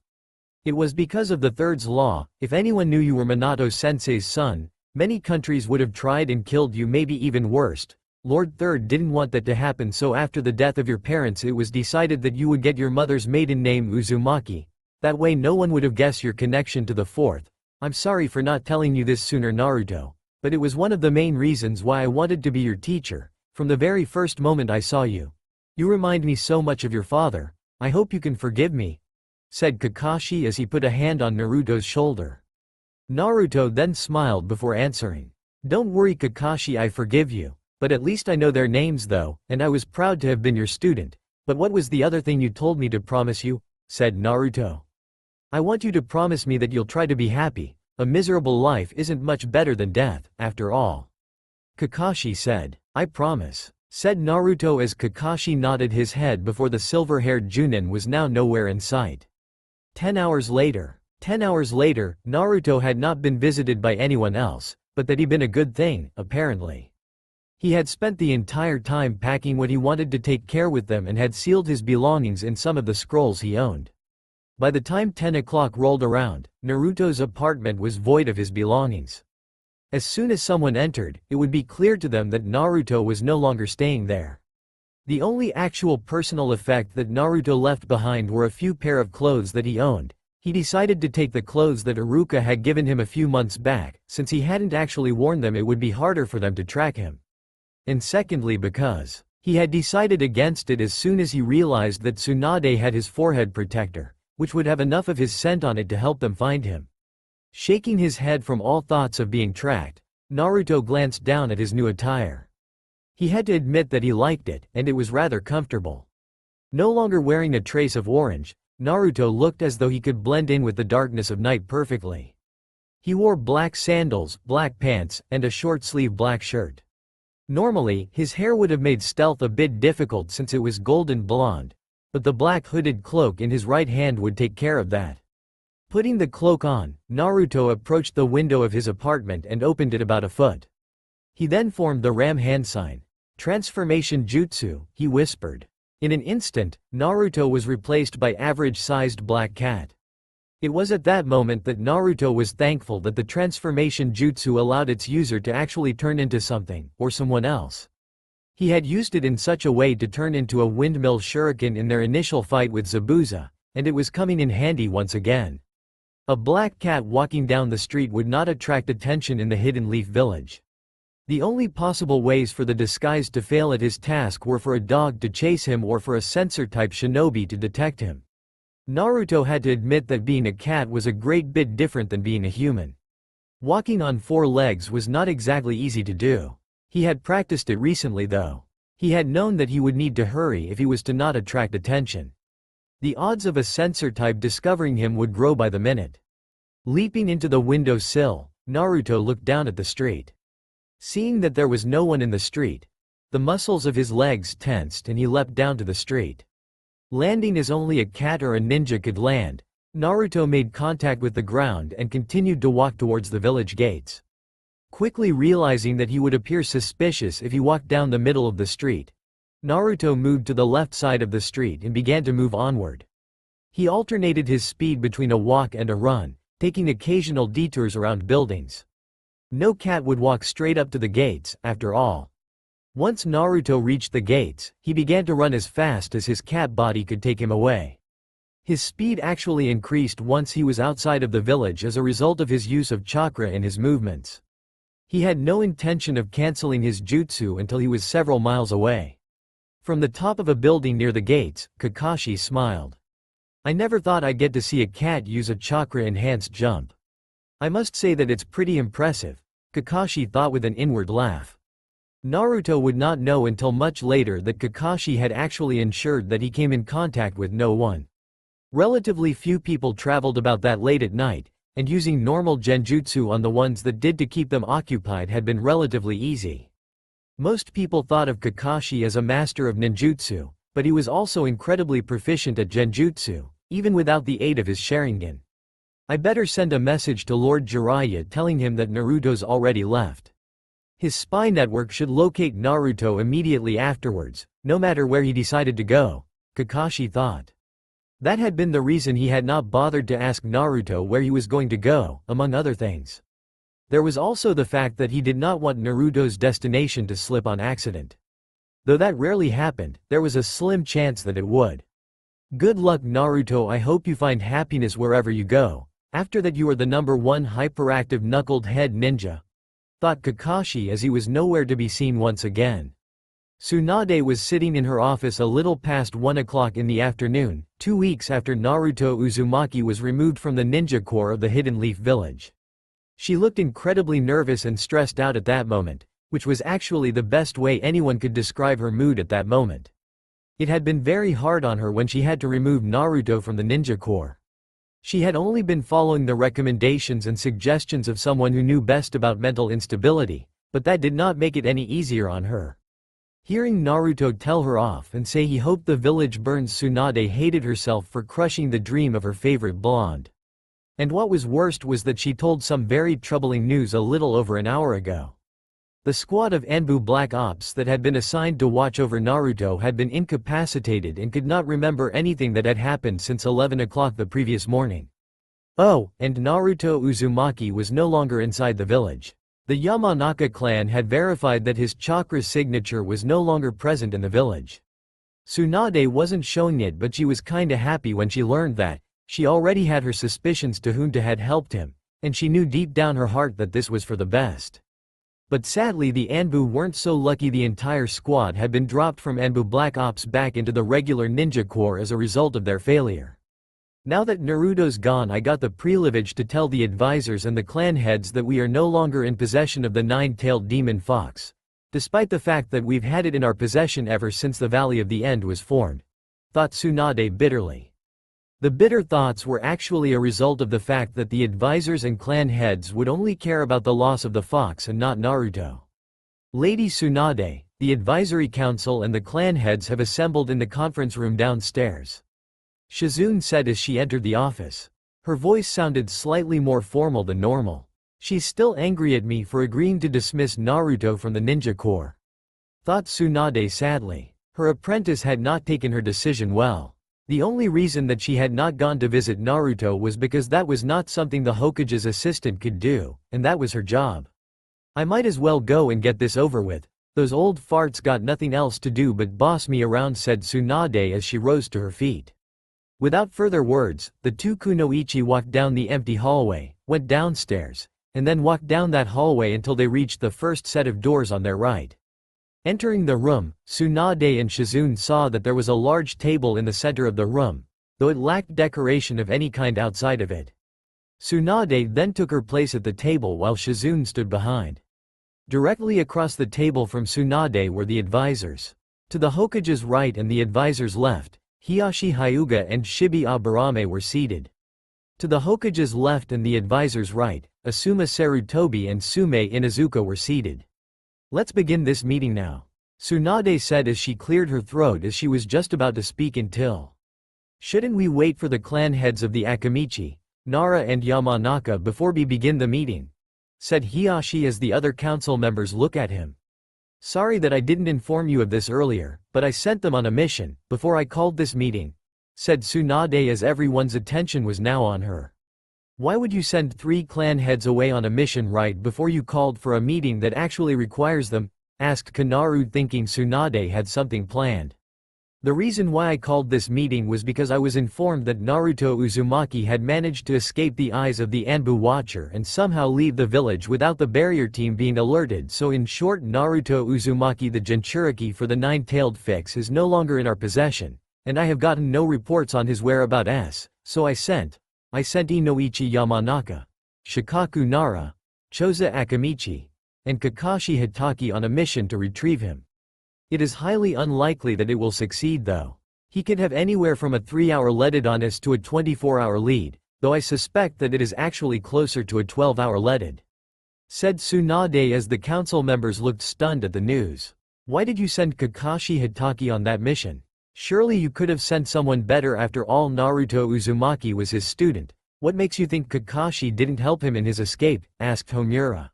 "It was because of the Third's law. If anyone knew you were Minato-sensei's son, many countries would have tried and killed you, maybe even worse. Lord Third didn't want that to happen, so after the death of your parents it was decided that you would get your mother's maiden name Uzumaki. That way no one would have guessed your connection to the fourth. I'm sorry for not telling you this sooner, Naruto, but it was one of the main reasons why I wanted to be your teacher, from the very first moment I saw you. You remind me so much of your father. I hope you can forgive me," said Kakashi as he put a hand on Naruto's shoulder. Naruto then smiled before answering. "Don't worry Kakashi, I forgive you. But at least I know their names though, and I was proud to have been your student. But what was the other thing you told me to promise you?" said Naruto. "I want you to promise me that you'll try to be happy. A miserable life isn't much better than death, after all," Kakashi said. "I promise," said Naruto as Kakashi nodded his head before the silver-haired Junin was now nowhere in sight. 10 hours later. 10 hours later, Naruto had not been visited by anyone else, but that had been a good thing, apparently. He had spent the entire time packing what he wanted to take care with them and had sealed his belongings in some of the scrolls he owned. By the time 10 o'clock rolled around, Naruto's apartment was void of his belongings. As soon as someone entered, it would be clear to them that Naruto was no longer staying there. The only actual personal effect that Naruto left behind were a few pair of clothes that he owned. He decided to take the clothes that Iruka had given him a few months back. Since he hadn't actually worn them, it would be harder for them to track him. And secondly, because he had decided against it as soon as he realized that Tsunade had his forehead protector, which would have enough of his scent on it to help them find him. Shaking his head from all thoughts of being tracked, Naruto glanced down at his new attire. He had to admit that he liked it, and it was rather comfortable. No longer wearing a trace of orange, Naruto looked as though he could blend in with the darkness of night perfectly. He wore black sandals, black pants, and a short-sleeved black shirt. Normally, his hair would have made stealth a bit difficult since it was golden blonde, but the black hooded cloak in his right hand would take care of that. Putting the cloak on, Naruto approached the window of his apartment and opened it about a foot. He then formed the ram hand sign. "Transformation jutsu," he whispered. In an instant, Naruto was replaced by average-sized black cat. It was at that moment that Naruto was thankful that the transformation jutsu allowed its user to actually turn into something, or someone else. He had used it in such a way to turn into a windmill shuriken in their initial fight with Zabuza, and it was coming in handy once again. A black cat walking down the street would not attract attention in the Hidden Leaf Village. The only possible ways for the disguise to fail at his task were for a dog to chase him or for a sensor-type shinobi to detect him. Naruto had to admit that being a cat was a great bit different than being a human. Walking on 4 legs was not exactly easy to do. He had practiced it recently though. He had known that he would need to hurry if he was to not attract attention. The odds of a sensor type discovering him would grow by the minute. Leaping into the window sill, Naruto looked down at the street. Seeing that there was no one in the street, the muscles of his legs tensed and he leapt down to the street. Landing as only a cat or a ninja could land, Naruto made contact with the ground and continued to walk towards the village gates. Quickly realizing that he would appear suspicious if he walked down the middle of the street, Naruto moved to the left side of the street and began to move onward. He alternated his speed between a walk and a run, taking occasional detours around buildings. No cat would walk straight up to the gates, after all. Once Naruto reached the gates, he began to run as fast as his cat body could take him away. His speed actually increased once he was outside of the village as a result of his use of chakra in his movements. He had no intention of canceling his jutsu until he was several miles away. From the top of a building near the gates, Kakashi smiled. "I never thought I'd get to see a cat use a chakra-enhanced jump. I must say that it's pretty impressive," Kakashi thought with an inward laugh. Naruto would not know until much later that Kakashi had actually ensured that he came in contact with no one. Relatively few people traveled about that late at night, and using normal genjutsu on the ones that did to keep them occupied had been relatively easy. Most people thought of Kakashi as a master of ninjutsu, but he was also incredibly proficient at genjutsu, even without the aid of his Sharingan. I better send a message to Lord Jiraiya telling him that Naruto's already left. His spy network should locate Naruto immediately afterwards, no matter where he decided to go, Kakashi thought. That had been the reason he had not bothered to ask Naruto where he was going to go, among other things. There was also the fact that he did not want Naruto's destination to slip on accident. Though that rarely happened, there was a slim chance that it would. Good luck, Naruto. I hope you find happiness wherever you go. After that, you are the #1 hyperactive knuckled head ninja, thought Kakashi as he was nowhere to be seen once again. Tsunade was sitting in her office a little past 1 o'clock in the afternoon, 2 weeks after Naruto Uzumaki was removed from the ninja corps of the Hidden Leaf Village. She looked incredibly nervous and stressed out at that moment, which was actually the best way anyone could describe her mood at that moment. It had been very hard on her when she had to remove Naruto from the ninja corps. She had only been following the recommendations and suggestions of someone who knew best about mental instability, but that did not make it any easier on her. Hearing Naruto tell her off and say he hoped the village burns, Tsunade hated herself for crushing the dream of her favorite blonde. And what was worst was that she told some very troubling news a little over an hour ago. The squad of Anbu Black Ops that had been assigned to watch over Naruto had been incapacitated and could not remember anything that had happened since 11 o'clock the previous morning. Oh, and Naruto Uzumaki was no longer inside the village. The Yamanaka clan had verified that his chakra signature was no longer present in the village. Tsunade wasn't showing it, but she was kinda happy when she learned that. She already had her suspicions to Junta had helped him, and she knew deep down her heart that this was for the best. But sadly, the Anbu weren't so lucky. The entire squad had been dropped from Anbu Black Ops back into the regular ninja corps as a result of their failure. Now that Naruto's gone, I got the privilege to tell the advisors and the clan heads that we are no longer in possession of the nine-tailed demon fox, despite the fact that we've had it in our possession ever since the Valley of the End was formed, thought Tsunade bitterly. The bitter thoughts were actually a result of the fact that the advisors and clan heads would only care about the loss of the fox and not Naruto. Lady Tsunade, the advisory council and the clan heads have assembled in the conference room downstairs, Shizune said as she entered the office. Her voice sounded slightly more formal than normal. She's still angry at me for agreeing to dismiss Naruto from the ninja corps, thought Tsunade sadly. Her apprentice had not taken her decision well. The only reason that she had not gone to visit Naruto was because that was not something the Hokage's assistant could do, and that was her job. I might as well go and get this over with. Those old farts got nothing else to do but boss me around, said Tsunade as she rose to her feet. Without further words, the two kunoichi walked down the empty hallway, went downstairs, and then walked down that hallway until they reached the first set of doors on their right. Entering the room, Tsunade and Shizune saw that there was a large table in the center of the room, though it lacked decoration of any kind outside of it. Tsunade then took her place at the table while Shizune stood behind. Directly across the table from Tsunade were the advisors. To the Hokage's right and the advisors' left, Hiyashi Hyuga and Shibi Aburame were seated. To the Hokage's left and the advisors' right, Asuma Sarutobi and Sume Inuzuka were seated. Let's begin this meeting now, Tsunade said as she cleared her throat as she was just about to speak until. Shouldn't we wait for the clan heads of the Akamichi, Nara and Yamanaka before we begin the meeting? Said Hiyashi as the other council members look at him. Sorry that I didn't inform you of this earlier, but I sent them on a mission before I called this meeting, said Tsunade as everyone's attention was now on her. Why would you send 3 clan heads away on a mission right before you called for a meeting that actually requires them? Asked Kanaru, thinking Tsunade had something planned. The reason why I called this meeting was because I was informed that Naruto Uzumaki had managed to escape the eyes of the Anbu Watcher and somehow leave the village without the barrier team being alerted. So in short, Naruto Uzumaki, the Jinchuriki for the nine-tailed fix, is no longer in our possession, and I have gotten no reports on his whereabouts, so I sent Inoichi Yamanaka, Shikaku Nara, Choza Akamichi, and Kakashi Hitaki on a mission to retrieve him. It is highly unlikely that it will succeed though. He can have anywhere from a 3-hour lead on us to a 24-hour lead, though I suspect that it is actually closer to a 12-hour leaded," said Tsunade as the council members looked stunned at the news. "Why did you send Kakashi Hatake on that mission? Surely you could have sent someone better. After all, Naruto Uzumaki was his student. What makes you think Kakashi didn't help him in his escape?" asked Homura.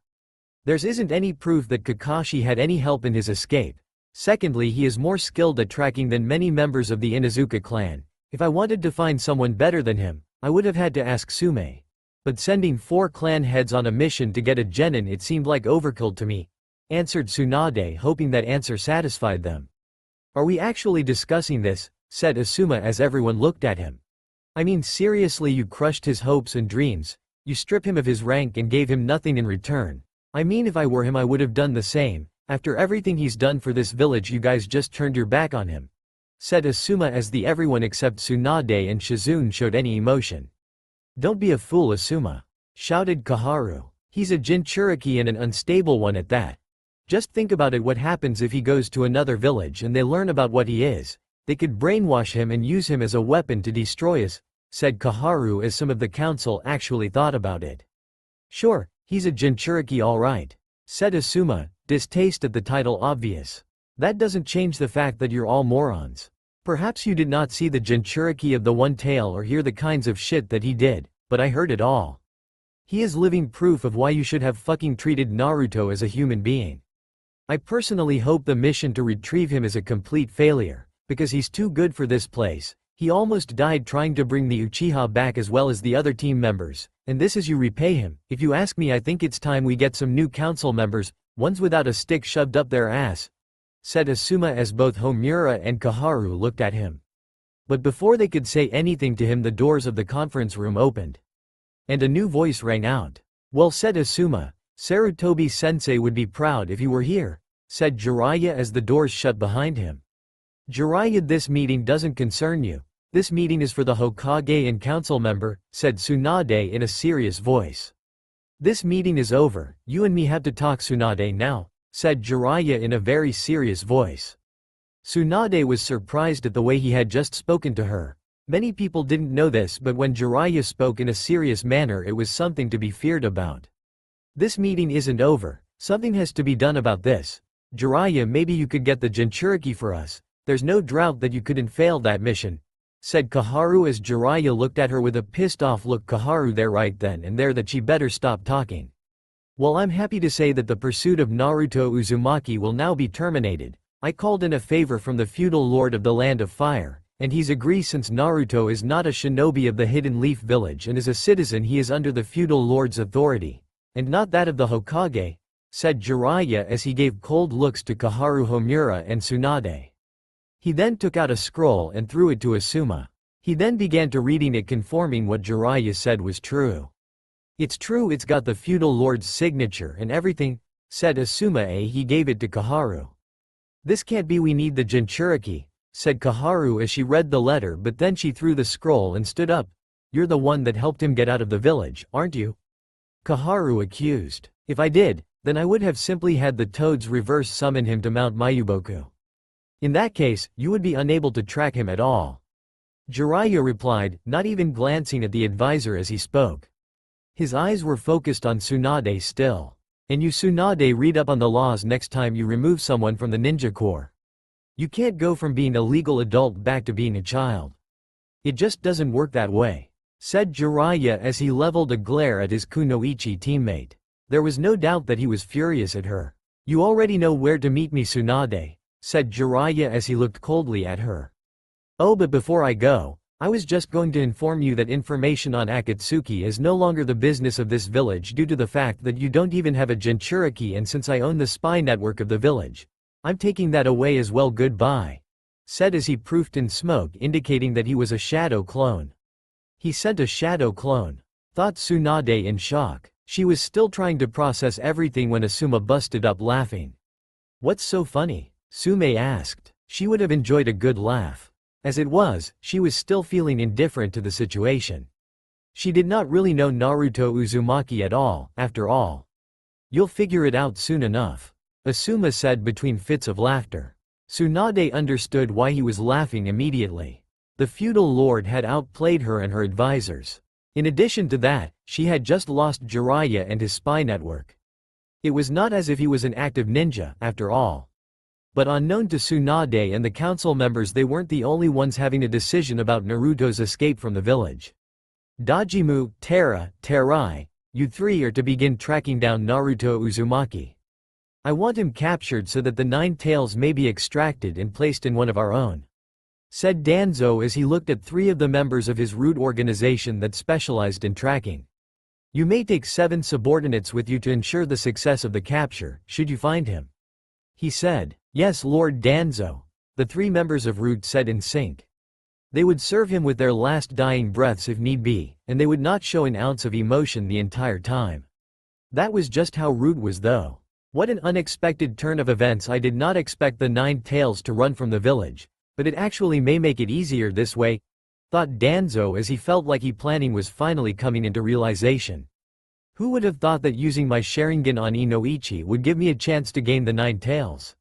"There isn't any proof that Kakashi had any help in his escape. Secondly, he is more skilled at tracking than many members of the Inuzuka clan. If I wanted to find someone better than him, I would have had to ask Sume. But sending 4 clan heads on a mission to get a genin, it seemed like overkill to me," answered Tsunade, hoping that answer satisfied them. "Are we actually discussing this?" said Asuma as everyone looked at him. "I mean, seriously, you crushed his hopes and dreams, you stripped him of his rank and gave him nothing in return. I mean, if I were him I would have done the same. After everything he's done for this village, you guys just turned your back on him," said Asuma as everyone except Tsunade and Shizune showed any emotion. "Don't be a fool, Asuma," shouted Koharu. "He's a Jinchuriki and an unstable one at that. Just think about it, what happens if he goes to another village and they learn about what he is? They could brainwash him and use him as a weapon to destroy us," said Koharu as some of the council actually thought about it. "Sure, he's a Jinchuriki all right," said Asuma, distaste at the title obvious. "That doesn't change the fact that you're all morons. Perhaps you did not see the Jinchuriki of the One Tail or hear the kinds of shit that he did, but I heard it all. He is living proof of why you should have fucking treated Naruto as a human being. I personally hope the mission to retrieve him is a complete failure, because he's too good for this place. He almost died trying to bring the Uchiha back as well as the other team members, and this is you repay him. If you ask me, I think it's time we get some new council members, ones without a stick shoved up their ass," said Asuma as both Homura and Koharu looked at him. But before they could say anything to him, the doors of the conference room opened. And a new voice rang out. "Well said, Asuma. Sarutobi-sensei would be proud if you were here," said Jiraiya as the doors shut behind him. "Jiraiya, this meeting doesn't concern you. This meeting is for the Hokage and council member," said Tsunade in a serious voice. "This meeting is over, you and me have to talk, Tsunade, now," said Jiraiya in a very serious voice. Tsunade was surprised at the way he had just spoken to her. Many people didn't know this, but when Jiraiya spoke in a serious manner, it was something to be feared about. "This meeting isn't over, something has to be done about this. Jiraiya, maybe you could get the Jinchuriki for us. There's no doubt that you couldn't fail that mission," said Koharu as Jiraiya looked at her with a pissed-off look. Koharu there right then and there that she better stop talking. "Well, I'm happy to say that the pursuit of Naruto Uzumaki will now be terminated. I called in a favor from the feudal lord of the Land of Fire, and he's agreed. Since Naruto is not a shinobi of the Hidden Leaf Village and is a citizen, he is under the feudal lord's authority, and not that of the Hokage," said Jiraiya as he gave cold looks to Koharu, Homura and Tsunade. He then took out a scroll and threw it to Asuma. He then began to reading it, confirming what Jiraiya said was true. "It's true, it's got the feudal lord's signature and everything," said Asuma. He gave it to Koharu. "This can't be, we need the Jinchuriki," said Koharu as she read the letter, but then she threw the scroll and stood up. "You're the one that helped him get out of the village, aren't you?" Koharu accused. "If I did, then I would have simply had the toads reverse summon him to Mount Mayuboku. In that case, you would be unable to track him at all." Jiraiya replied, not even glancing at the advisor as he spoke. His eyes were focused on Tsunade still. "And you, Tsunade, read up on the laws next time you remove someone from the ninja corps. You can't go from being a legal adult back to being a child. It just doesn't work that way," said Jiraiya as he leveled a glare at his Kunoichi teammate. There was no doubt that he was furious at her. "You already know where to meet me, Tsunade," said Jiraiya as he looked coldly at her. "Oh, but before I go, I was just going to inform you that information on Akatsuki is no longer the business of this village due to the fact that you don't even have a Jinchuriki, and since I own the spy network of the village, I'm taking that away as well. Goodbye," said as he proofed in smoke, indicating that he was a shadow clone. "He sent a shadow clone," thought Tsunade in shock. She was still trying to process everything when Asuma busted up laughing. "What's so funny?" Sume asked. She would have enjoyed a good laugh. As it was, she was still feeling indifferent to the situation. She did not really know Naruto Uzumaki at all, after all. "You'll figure it out soon enough," Asuma said between fits of laughter. Tsunade understood why he was laughing immediately. The feudal lord had outplayed her and her advisors. In addition to that, she had just lost Jiraiya and his spy network. It was not as if he was an active ninja, after all. But unknown to Tsunade and the council members, they weren't the only ones having a decision about Naruto's escape from the village. Dajimu, Tera, Terai, you three are to begin tracking down Naruto Uzumaki. I want him captured so that the 9 tails may be extracted and placed in one of our own," said Danzo as he looked at 3 of the members of his root organization that specialized in tracking. "You may take 7 subordinates with you to ensure the success of the capture, should you find him," he said. "Yes, Lord Danzo," the 3 members of Root said in sync. They would serve him with their last dying breaths if need be, and they would not show an ounce of emotion the entire time. That was just how Root was though. What an unexpected turn of events. I did not expect the 9 tails to run from the village, but it actually may make it easier this way, thought Danzo as he felt like his planning was finally coming into realization. Who would have thought that using my Sharingan on Inoichi would give me a chance to gain the 9 tails?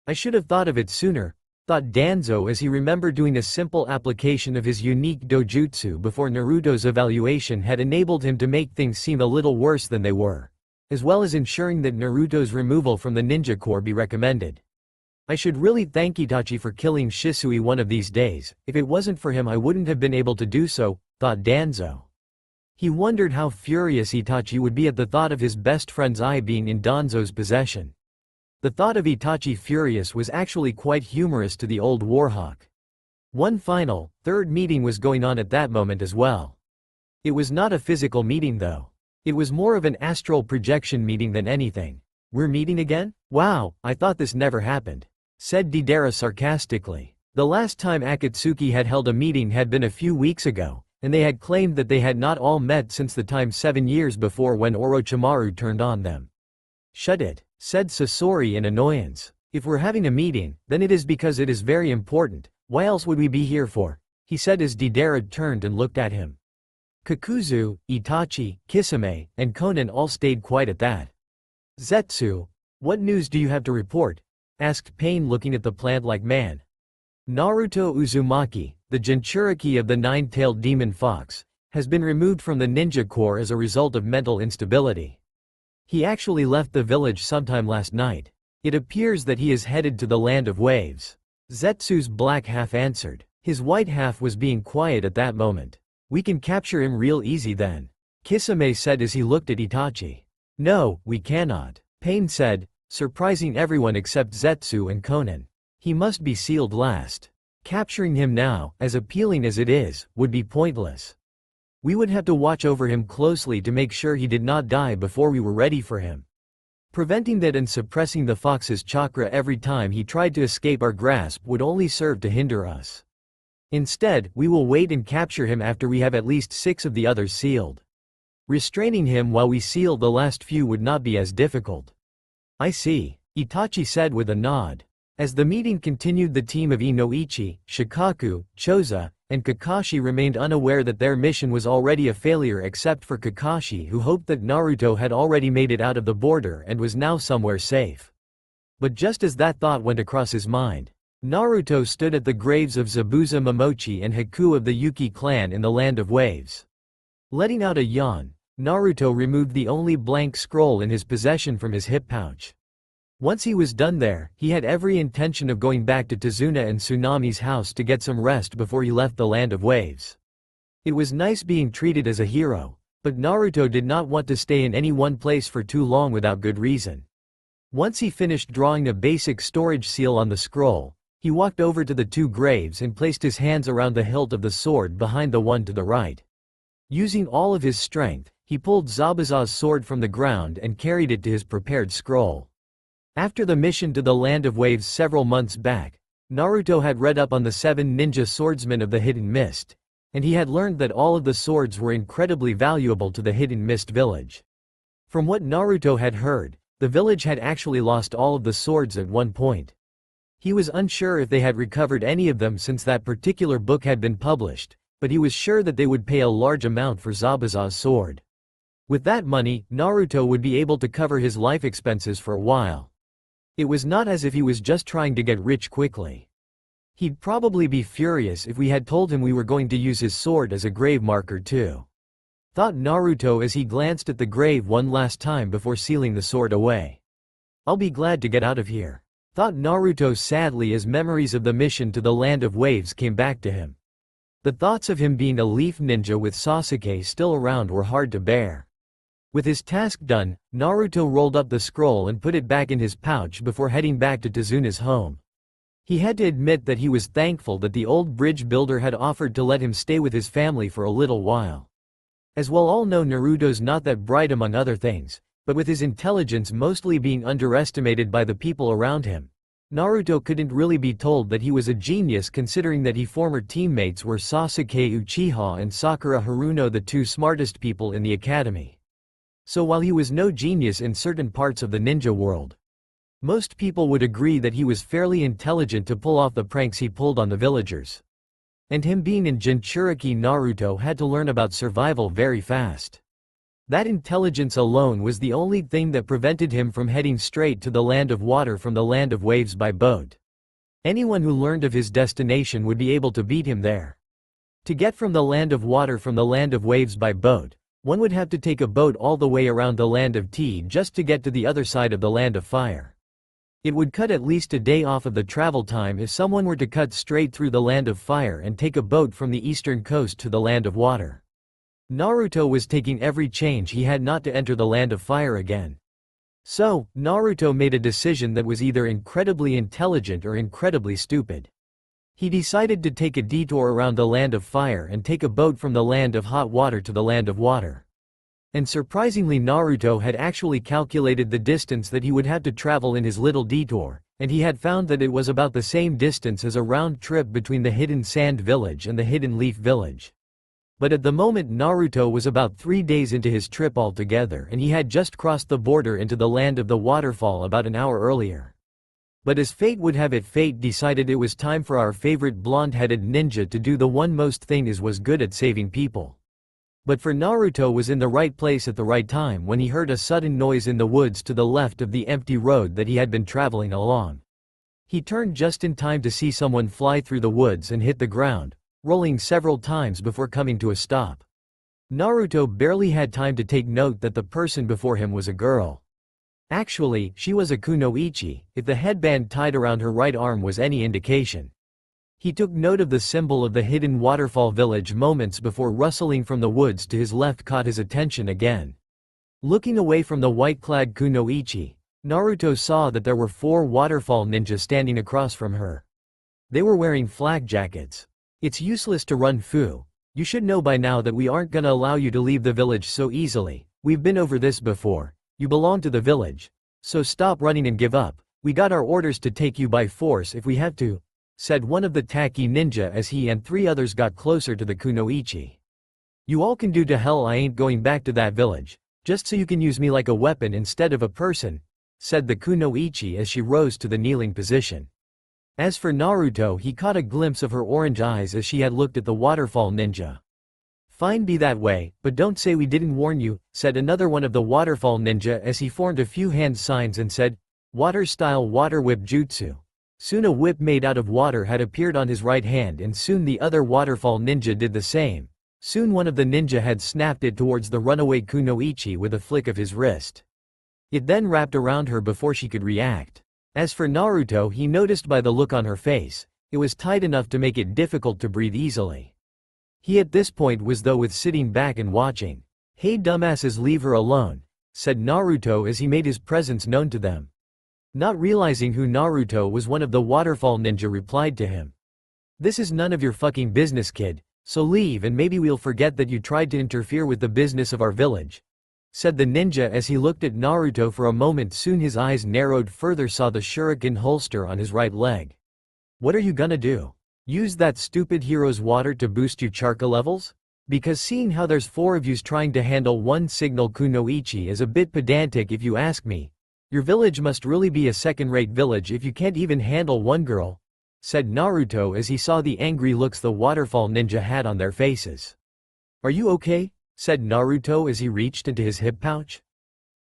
I should have thought of it sooner, thought Danzo as he remembered doing a simple application of his unique dojutsu before Naruto's evaluation had enabled him to make things seem a little worse than they were, as well as ensuring that Naruto's removal from the ninja corps be recommended. I should really thank Itachi for killing Shisui one of these days. If it wasn't for him I wouldn't have been able to do so, thought Danzo. He wondered how furious Itachi would be at the thought of his best friend's eye being in Danzo's possession. The thought of Itachi furious was actually quite humorous to the old warhawk. One final, 3rd meeting was going on at that moment as well. It was not a physical meeting though. It was more of an astral projection meeting than anything. "We're meeting again? Wow, I thought this never happened," said Deidara sarcastically. The last time Akatsuki had held a meeting had been a few weeks ago, and they had claimed that they had not all met since the time 7 years before when Orochimaru turned on them. "Shut it," said Sasori in annoyance. "If we're having a meeting, then it is because it is very important. Why else would we be here for?" he said as Deidara turned and looked at him. Kakuzu, Itachi, Kisame, and Konan all stayed quiet at that. "Zetsu, what news do you have to report?" asked Pain looking at the plant-like man. "Naruto Uzumaki, the Jinchuriki of the 9-tailed demon fox, has been removed from the ninja corps as a result of mental instability. He actually left the village sometime last night. It appears that he is headed to the land of waves." Zetsu's black half answered. His white half was being quiet at that moment. "We can capture him real easy then," Kisame said as he looked at Itachi. "No, we cannot," Pain said, surprising everyone except Zetsu and Konan. "He must be sealed last. Capturing him now, as appealing as it is, would be pointless. We would have to watch over him closely to make sure he did not die before we were ready for him. Preventing that and suppressing the fox's chakra every time he tried to escape our grasp would only serve to hinder us. Instead, we will wait and capture him after we have at least 6 of the others sealed. Restraining him while we seal the last few would not be as difficult." "I see," Itachi said with a nod. As the meeting continued, the team of Inoichi, Shikaku, Choza, and Kakashi remained unaware that their mission was already a failure except for Kakashi, who hoped that Naruto had already made it out of the border and was now somewhere safe. But just as that thought went across his mind, Naruto stood at the graves of Zabuza Momochi and Haku of the Yuki clan in the Land of Waves. Letting out a yawn, Naruto removed the only blank scroll in his possession from his hip pouch. Once he was done there, he had every intention of going back to Tazuna and Tsunami's house to get some rest before he left the Land of Waves. It was nice being treated as a hero, but Naruto did not want to stay in any one place for too long without good reason. Once he finished drawing a basic storage seal on the scroll, he walked over to the 2 graves and placed his hands around the hilt of the sword behind the one to the right. Using all of his strength, he pulled Zabuza's sword from the ground and carried it to his prepared scroll. After the mission to the Land of Waves several months back, Naruto had read up on the 7 ninja swordsmen of the Hidden Mist, and he had learned that all of the swords were incredibly valuable to the Hidden Mist village. From what Naruto had heard, the village had actually lost all of the swords at one point. He was unsure if they had recovered any of them since that particular book had been published, but he was sure that they would pay a large amount for Zabuza's sword. With that money, Naruto would be able to cover his life expenses for a while. It was not as if he was just trying to get rich quickly. He'd probably be furious if we had told him we were going to use his sword as a grave marker too. thought Naruto as he glanced at the grave one last time before sealing the sword away. I'll be glad to get out of here, thought Naruto sadly as memories of the mission to the Land of Waves came back to him. The thoughts of him being a leaf ninja with Sasuke still around were hard to bear. With his task done, Naruto rolled up the scroll and put it back in his pouch before heading back to Tsunade's home. He had to admit that he was thankful that the old bridge builder had offered to let him stay with his family for a little while. As we'll all know, Naruto's not that bright among other things, but with his intelligence mostly being underestimated by the people around him, Naruto couldn't really be told that he was a genius considering that his former teammates were Sasuke Uchiha and Sakura Haruno, the two smartest people in the academy. So while he was no genius in certain parts of the ninja world, most people would agree that he was fairly intelligent to pull off the pranks he pulled on the villagers. And him being in Jinchuriki, Naruto had to learn about survival very fast. That intelligence alone was the only thing that prevented him from heading straight to the Land of Water from the Land of Waves by boat. Anyone who learned of his destination would be able to beat him there. To get from the Land of Water from the Land of Waves by boat, one would have to take a boat all the way around the Land of Tea just to get to the other side of the Land of Fire. It would cut at least a day off of the travel time if someone were to cut straight through the Land of Fire and take a boat from the eastern coast to the Land of Water. Naruto was taking every change he had not to enter the Land of Fire again. So, Naruto made a decision that was either incredibly intelligent or incredibly stupid. He decided to take a detour around the Land of Fire and take a boat from the Land of Hot Water to the Land of Water. And surprisingly, Naruto had actually calculated the distance that he would have to travel in his little detour, and he had found that it was about the same distance as a round trip between the Hidden Sand Village and the Hidden Leaf Village. But at the moment, Naruto was about 3 days into his trip altogether, and he had just crossed the border into the Land of the Waterfall about an hour earlier. But as fate would have it, fate decided it was time for our favorite blonde-headed ninja to do the one most thing is was good at saving people. But for Naruto was in the right place at the right time when he heard a sudden noise in the woods to the left of the empty road that he had been traveling along. He turned just in time to see someone fly through the woods and hit the ground, rolling several times before coming to a stop. Naruto barely had time to take note that the person before him was a girl. Actually, she was a kunoichi, if the headband tied around her right arm was any indication. He took note of the symbol of the Hidden Waterfall Village moments before rustling from the woods to his left caught his attention again. Looking away from the white-clad kunoichi, Naruto saw that there were 4 waterfall ninjas standing across from her. They were wearing flak jackets. It's useless to run, Fu. You should know by now that we aren't gonna allow you to leave the village so easily. We've been over this before. You belong to the village. So stop running and give up. We got our orders to take you by force if we have to, said one of the tacky ninja as he and 3 others got closer to the kunoichi. You all can do to hell, I ain't going back to that village, just so you can use me like a weapon instead of a person, said the kunoichi as she rose to the kneeling position. As for Naruto, he caught a glimpse of her orange eyes as she had looked at the waterfall ninja. Fine, be that way, but don't say we didn't warn you, said another one of the waterfall ninja as he formed a few hand signs and said, water-style water whip jutsu. Soon a whip made out of water had appeared on his right hand and soon the other waterfall ninja did the same. Soon one of the ninja had snapped it towards the runaway kunoichi with a flick of his wrist. It then wrapped around her before she could react. As for Naruto, he noticed by the look on her face, it was tight enough to make it difficult to breathe easily. He at this point was though with sitting back and watching. Hey dumbasses, leave her alone, said Naruto as he made his presence known to them. Not realizing who Naruto was, one of the waterfall ninja replied to him. This is none of your fucking business, kid, so leave and maybe we'll forget that you tried to interfere with the business of our village, said the ninja as he looked at Naruto for a moment. Soon his eyes narrowed further, saw the shuriken holster on his right leg. What are you gonna do? Use that stupid hero's water to boost your charka levels? Because seeing how there's 4 of yous trying to handle one signal kunoichi is a bit pedantic if you ask me. Your village must really be a second-rate village if you can't even handle one girl, said Naruto as he saw the angry looks the waterfall ninja had on their faces. Are you okay? Said Naruto as he reached into his hip pouch.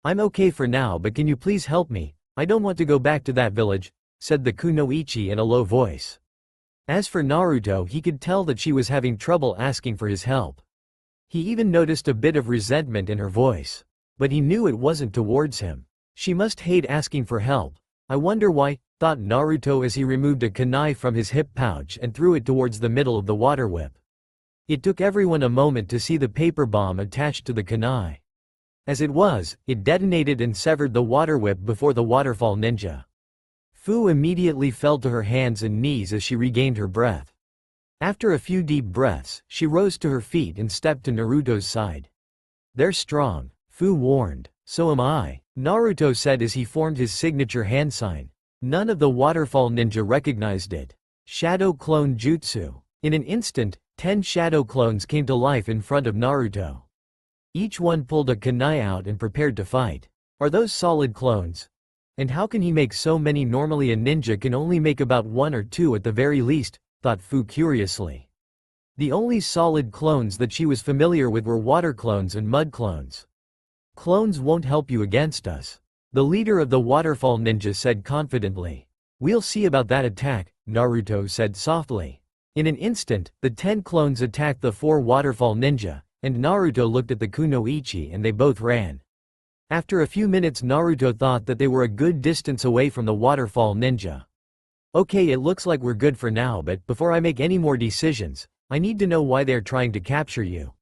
I'm okay for now, but can you please help me? I don't want to go back to that village, said the kunoichi in a low voice. As for Naruto, he could tell that she was having trouble asking for his help. He even noticed a bit of resentment in her voice. But he knew it wasn't towards him. She must hate asking for help. I wonder why, thought Naruto as he removed a kunai from his hip pouch and threw it towards the middle of the water whip. It took everyone a moment to see the paper bomb attached to the kunai. As it was, it detonated and severed the water whip before the waterfall ninja. Fu immediately fell to her hands and knees as she regained her breath. After a few deep breaths, she rose to her feet and stepped to Naruto's side. "They're strong," Fu warned. "So am I," Naruto said as he formed his signature hand sign. None of the waterfall ninja recognized it. Shadow Clone Jutsu. In an instant, 10 shadow clones came to life in front of Naruto. Each one pulled a kunai out and prepared to fight. Are those solid clones? And how can he make so many? Normally a ninja can only make about 1 or 2 at the very least, thought Fu curiously. The only solid clones that she was familiar with were water clones and mud clones. Clones won't help you against us, the leader of the waterfall ninja said confidently. We'll see about that attack, Naruto said softly. In an instant, the 10 clones attacked the 4 waterfall ninja, and Naruto looked at the kunoichi and they both ran. After a few minutes Naruto thought that they were a good distance away from the waterfall ninja. Okay, it looks like we're good for now, but before I make any more decisions, I need to know why they're trying to capture you,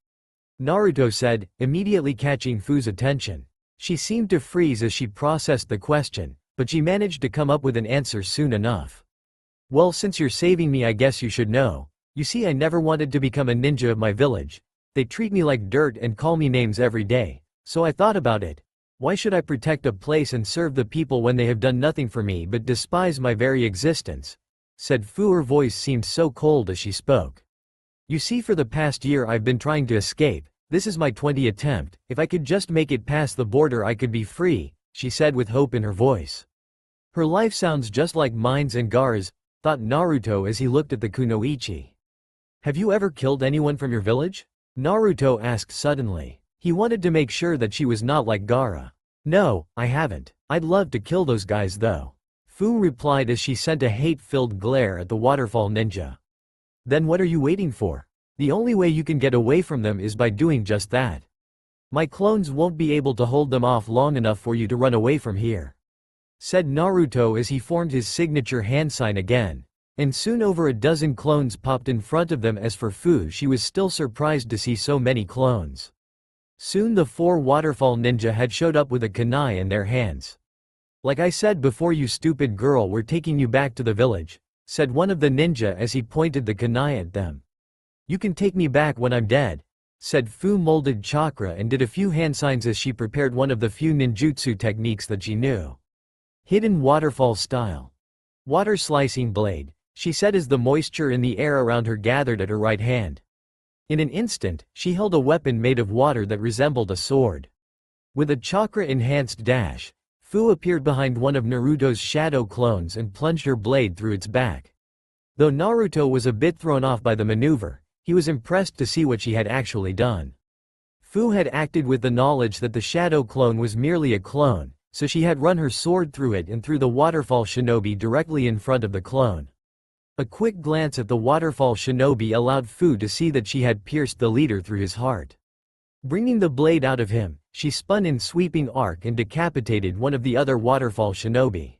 Naruto said, immediately catching Fu's attention. She seemed to freeze as she processed the question, but she managed to come up with an answer soon enough. Well, since you're saving me, I guess you should know. You see, I never wanted to become a ninja of my village. They treat me like dirt and call me names every day, so I thought about it. Why should I protect a place and serve the people when they have done nothing for me but despise my very existence? Said Fu. Her voice seemed so cold as she spoke. You see, for the past year I've been trying to escape. This is my 20th attempt. If I could just make it past the border I could be free, she said with hope in her voice. Her life sounds just like mine's and Gaara's, thought Naruto as he looked at the kunoichi. Have you ever killed anyone from your village? Naruto asked suddenly. He wanted to make sure that she was not like Gaara. No, I haven't. I'd love to kill those guys though, Fu replied as she sent a hate-filled glare at the waterfall ninja. Then what are you waiting for? The only way you can get away from them is by doing just that. My clones won't be able to hold them off long enough for you to run away from here, said Naruto as he formed his signature hand sign again. And soon over a dozen clones popped in front of them. As for Fu, she was still surprised to see so many clones. Soon the 4 waterfall ninja had showed up with a kunai in their hands. Like I said before, you stupid girl, we're taking you back to the village, said one of the ninja as he pointed the kunai at them. You can take me back when I'm dead, said Fu. Molded chakra and did a few hand signs as she prepared one of the few ninjutsu techniques that she knew. Hidden waterfall style. Water slicing blade, she said as the moisture in the air around her gathered at her right hand. In an instant, she held a weapon made of water that resembled a sword. With a chakra-enhanced dash, Fu appeared behind one of Naruto's shadow clones and plunged her blade through its back. Though Naruto was a bit thrown off by the maneuver, he was impressed to see what she had actually done. Fu had acted with the knowledge that the shadow clone was merely a clone, so she had run her sword through it and threw the waterfall shinobi directly in front of the clone. A quick glance at the waterfall shinobi allowed Fu to see that she had pierced the leader through his heart. Bringing the blade out of him, she spun in sweeping arc and decapitated one of the other waterfall shinobi.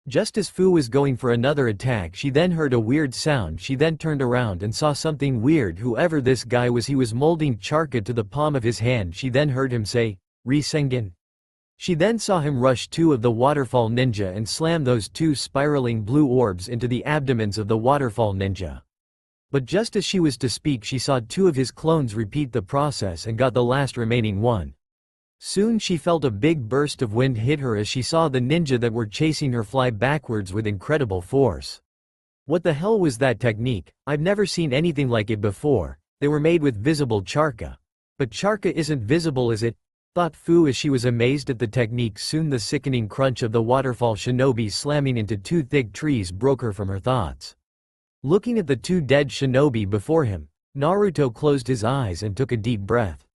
Just as Fu was going for another attack, she then heard a weird sound. She then turned around and saw something weird. Whoever this guy was, he was molding charka to the palm of his hand. She then heard him say, "Rasengan." She then saw him rush 2 of the waterfall ninja and slam those 2 spiraling blue orbs into the abdomens of the waterfall ninja. But just as she was to speak, she saw 2 of his clones repeat the process and got the last remaining one. Soon she felt a big burst of wind hit her as she saw the ninja that were chasing her fly backwards with incredible force. What the hell was that technique? I've never seen anything like it before. They were made with visible charka. But charka isn't visible, is it? Thought Fu as she was amazed at the technique. Soon the sickening crunch of the waterfall shinobi slamming into 2 thick trees broke her from her thoughts. Looking at the 2 dead shinobi before him, Naruto closed his eyes and took a deep breath.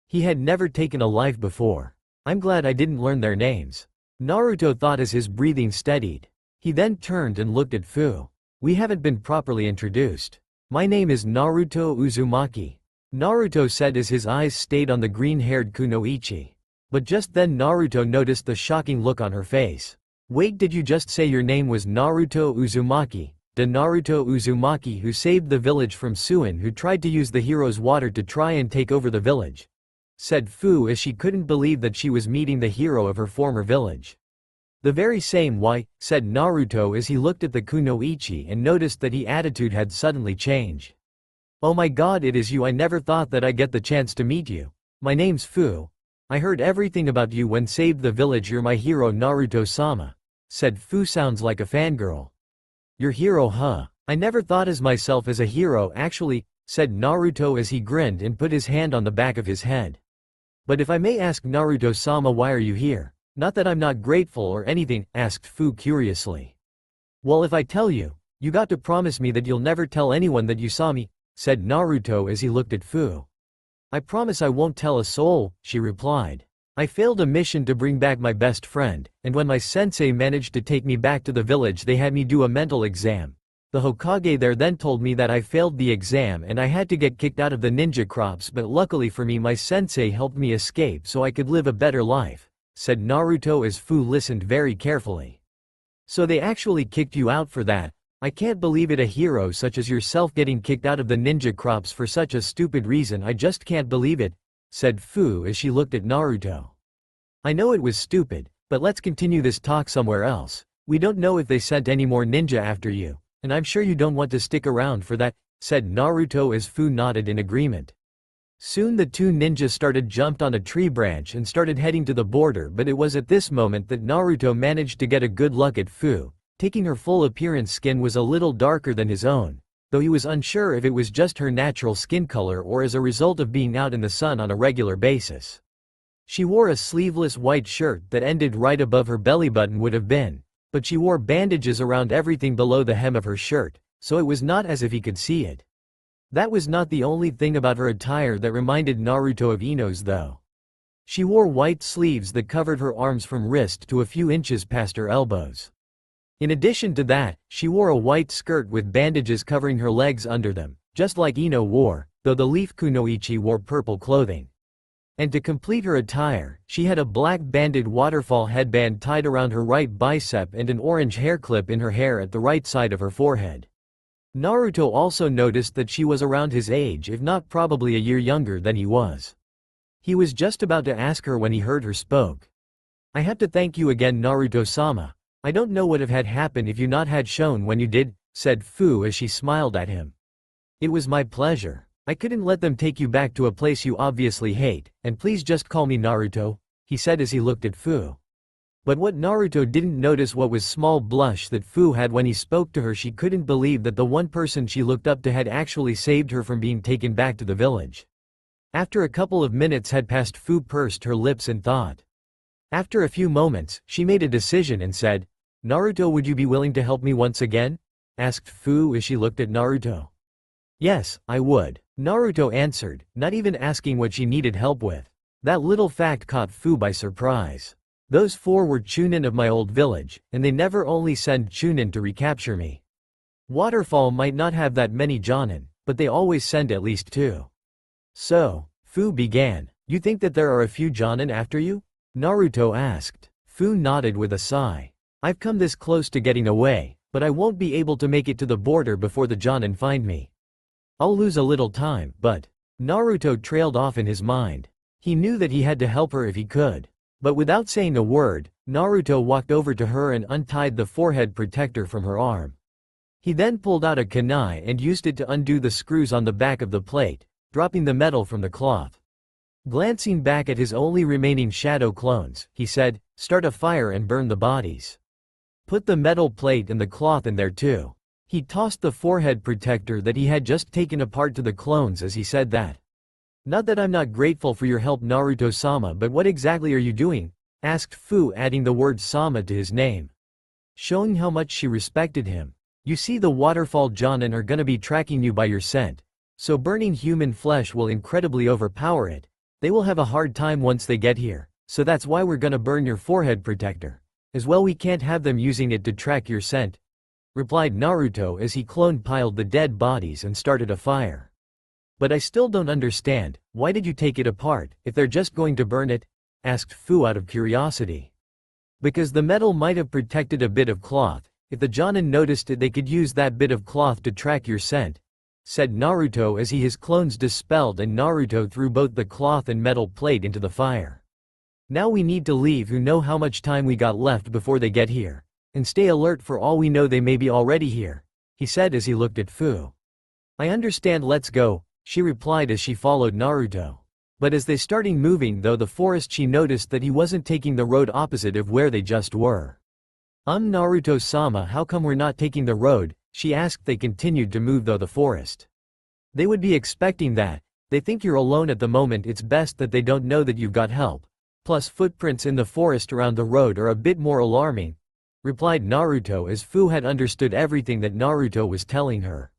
He had never taken a life before. I'm glad I didn't learn their names, Naruto thought as his breathing steadied. He then turned and looked at Fu. We haven't been properly introduced. My name is Naruto Uzumaki. Naruto said as his eyes stayed on the green-haired Kunoichi. But just then Naruto noticed the shocking look on her face. Wait, did you just say your name was Naruto Uzumaki? The Naruto Uzumaki who saved the village from Suin, who tried to use the hero's water to try and take over the village, said Fu as she couldn't believe that she was meeting the hero of her former village. The very same. Why, said Naruto as he looked at the Kunoichi and noticed that his attitude had suddenly changed. Oh my god, it is you. I never thought that I'd get the chance to meet you. My name's Fu. I heard everything about you when saved the village. You're my hero, Naruto-sama, said Fu. Sounds like a fangirl. Your hero, huh? I never thought as myself as a hero actually, said Naruto as he grinned and put his hand on the back of his head. But if I may ask, Naruto-sama, why are you here? Not that I'm not grateful or anything, asked Fu curiously. Well, if I tell you, you got to promise me that you'll never tell anyone that you saw me, said Naruto as he looked at Fu. I promise I won't tell a soul, she replied. I failed a mission to bring back my best friend, and when my sensei managed to take me back to the village they had me do a mental exam. The Hokage there then told me that I failed the exam and I had to get kicked out of the ninja crops, but luckily for me my sensei helped me escape so I could live a better life, said Naruto as Fu listened very carefully. So they actually kicked you out for that? I can't believe it, a hero such as yourself getting kicked out of the ninja crops for such a stupid reason. I just can't believe it, said Fu as she looked at Naruto. I know it was stupid, but let's continue this talk somewhere else. We don't know if they sent any more ninja after you, and I'm sure you don't want to stick around for that, said Naruto as Fu nodded in agreement. Soon the two ninjas jumped on a tree branch and started heading to the border, but it was at this moment that Naruto managed to get a good look at Fu. Taking her full appearance, skin was a little darker than his own, though he was unsure if it was just her natural skin color or as a result of being out in the sun on a regular basis. She wore a sleeveless white shirt that ended right above her belly button would have been, but she wore bandages around everything below the hem of her shirt, so it was not as if he could see it. That was not the only thing about her attire that reminded Naruto of Ino's though. She wore white sleeves that covered her arms from wrist to a few inches past her elbows. In addition to that, she wore a white skirt with bandages covering her legs under them, just like Ino wore, though the leaf Kunoichi wore purple clothing. And to complete her attire, she had a black banded waterfall headband tied around her right bicep and an orange hair clip in her hair at the right side of her forehead. Naruto also noticed that she was around his age, if not probably a year younger than he was. He was just about to ask her when he heard her spoke. I have to thank you again, Naruto-sama. I don't know what had happened if you not had shown when you did, said Fu as she smiled at him. It was my pleasure. I couldn't let them take you back to a place you obviously hate, and please just call me Naruto, he said as he looked at Fu. But what Naruto didn't notice was small blush that Fu had when he spoke to her. She couldn't believe that the one person she looked up to had actually saved her from being taken back to the village. After a couple of minutes had passed, Fu pursed her lips in thought. After a few moments, she made a decision and said, Naruto, would you be willing to help me once again? Asked Fu as she looked at Naruto. Yes, I would, Naruto answered, not even asking what she needed help with. That little fact caught Fu by surprise. Those four were Chunin of my old village, and they never only send Chunin to recapture me. Waterfall might not have that many Jonin, but they always send at least two. So, Fu began, you think that there are a few Jonin after you? Naruto asked. Fu nodded with a sigh. I've come this close to getting away, but I won't be able to make it to the border before the Jonin find me. I'll lose a little time, but… Naruto trailed off in his mind. He knew that he had to help her if he could. But without saying a word, Naruto walked over to her and untied the forehead protector from her arm. He then pulled out a kunai and used it to undo the screws on the back of the plate, dropping the metal from the cloth. Glancing back at his only remaining shadow clones, he said, start a fire and burn the bodies. Put the metal plate and the cloth in there too. He tossed the forehead protector that he had just taken apart to the clones as he said that. Not that I'm not grateful for your help, Naruto-sama, but what exactly are you doing? Asked Fu, adding the word sama to his name, showing how much she respected him. You see, the waterfall Jonin are gonna be tracking you by your scent, so burning human flesh will incredibly overpower it. They will have a hard time once they get here, so that's why we're gonna burn your forehead protector. As well, we can't have them using it to track your scent, replied Naruto as he piled the dead bodies and started a fire. But I still don't understand, why did you take it apart, if they're just going to burn it? Asked Fu out of curiosity. Because the metal might have protected a bit of cloth, if the Jonin noticed it they could use that bit of cloth to track your scent, said Naruto as his clones dispelled and Naruto threw both the cloth and metal plate into the fire. Now we need to leave. Who know how much time we got left before they get here? And stay alert, for all we know they may be already here, he said as he looked at Fu. I understand, let's go, she replied as she followed Naruto. But as they started moving though the forest, she noticed that he wasn't taking the road opposite of where they just were. Naruto-sama, how come we're not taking the road? She asked. They continued to move though the forest. They would be expecting that. They think you're alone at the moment. It's best that they don't know that you've got help. Plus footprints in the forest around the road are a bit more alarming, replied Naruto as Fu had understood everything that Naruto was telling her.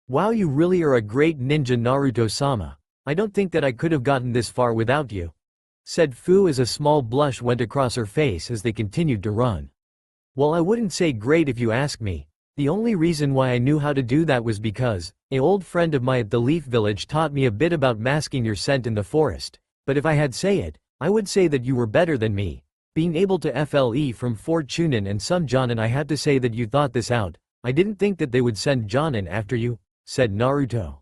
Wow, you really are a great ninja, Naruto-sama. I don't think that I could have gotten this far without you, said Fu as a small blush went across her face as they continued to run. Well, I wouldn't say great if you ask me. The only reason why I knew how to do that was because an old friend of mine at the Leaf Village taught me a bit about masking your scent in the forest. But if I had say it, I would say that you were better than me. Being able to FLE from Fort Chunin and some Jonin, I had to say that you thought this out. I didn't think that they would send Jonin after you, said Naruto.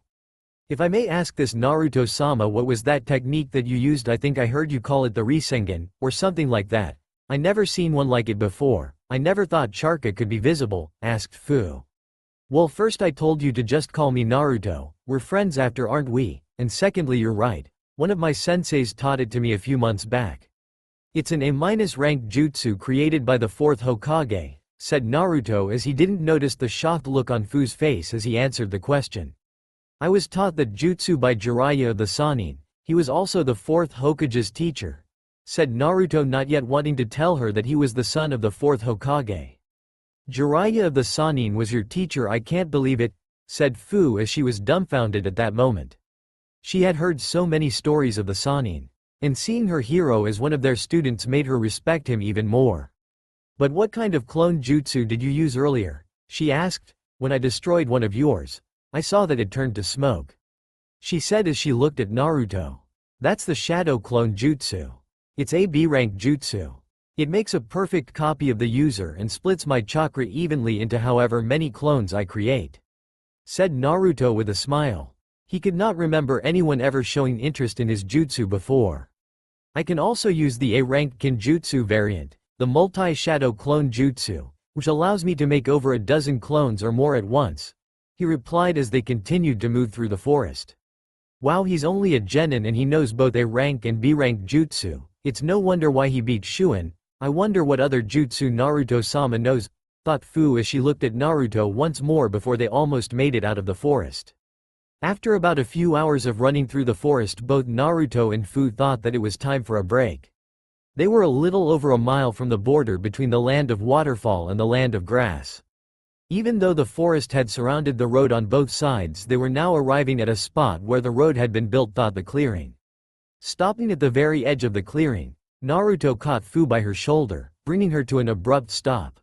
If I may ask this, Naruto-sama, what was that technique that you used? I think I heard you call it the Rasengan, or something like that. I never seen one like it before. I never thought chakra could be visible, asked Fu. Well, first I told you to just call me Naruto. We're friends after, aren't we? And secondly, you're right. One of my senseis taught it to me a few months back. It's an A-ranked jutsu created by the 4th Hokage, said Naruto as he didn't notice the shocked look on Fu's face as he answered the question. I was taught that jutsu by Jiraiya of the Sannin. He was also the 4th Hokage's teacher, said Naruto, not yet wanting to tell her that he was the son of the 4th Hokage. Jiraiya of the Sannin was your teacher? I can't believe it, said Fu as she was dumbfounded at that moment. She had heard so many stories of the Sannin, and seeing her hero as one of their students made her respect him even more. But what kind of clone jutsu did you use earlier? She asked. When I destroyed one of yours, I saw that it turned to smoke, she said as she looked at Naruto. That's the shadow clone jutsu. It's a B-rank jutsu. It makes a perfect copy of the user and splits my chakra evenly into however many clones I create, said Naruto with a smile. He could not remember anyone ever showing interest in his jutsu before. I can also use the A-ranked Kinjutsu variant, the multi-shadow clone jutsu, which allows me to make over a dozen clones or more at once, he replied as they continued to move through the forest. Wow, he's only a genin and he knows both A-rank and B-rank jutsu. It's no wonder why he beat Shuin. I wonder what other jutsu Naruto-sama knows, thought Fu as she looked at Naruto once more before they almost made it out of the forest. After about a few hours of running through the forest, both Naruto and Fu thought that it was time for a break. They were a little over a mile from the border between the land of waterfall and the land of grass. Even though the forest had surrounded the road on both sides, they were now arriving at a spot where the road had been built, thought the clearing. Stopping at the very edge of the clearing, Naruto caught Fu by her shoulder, bringing her to an abrupt stop.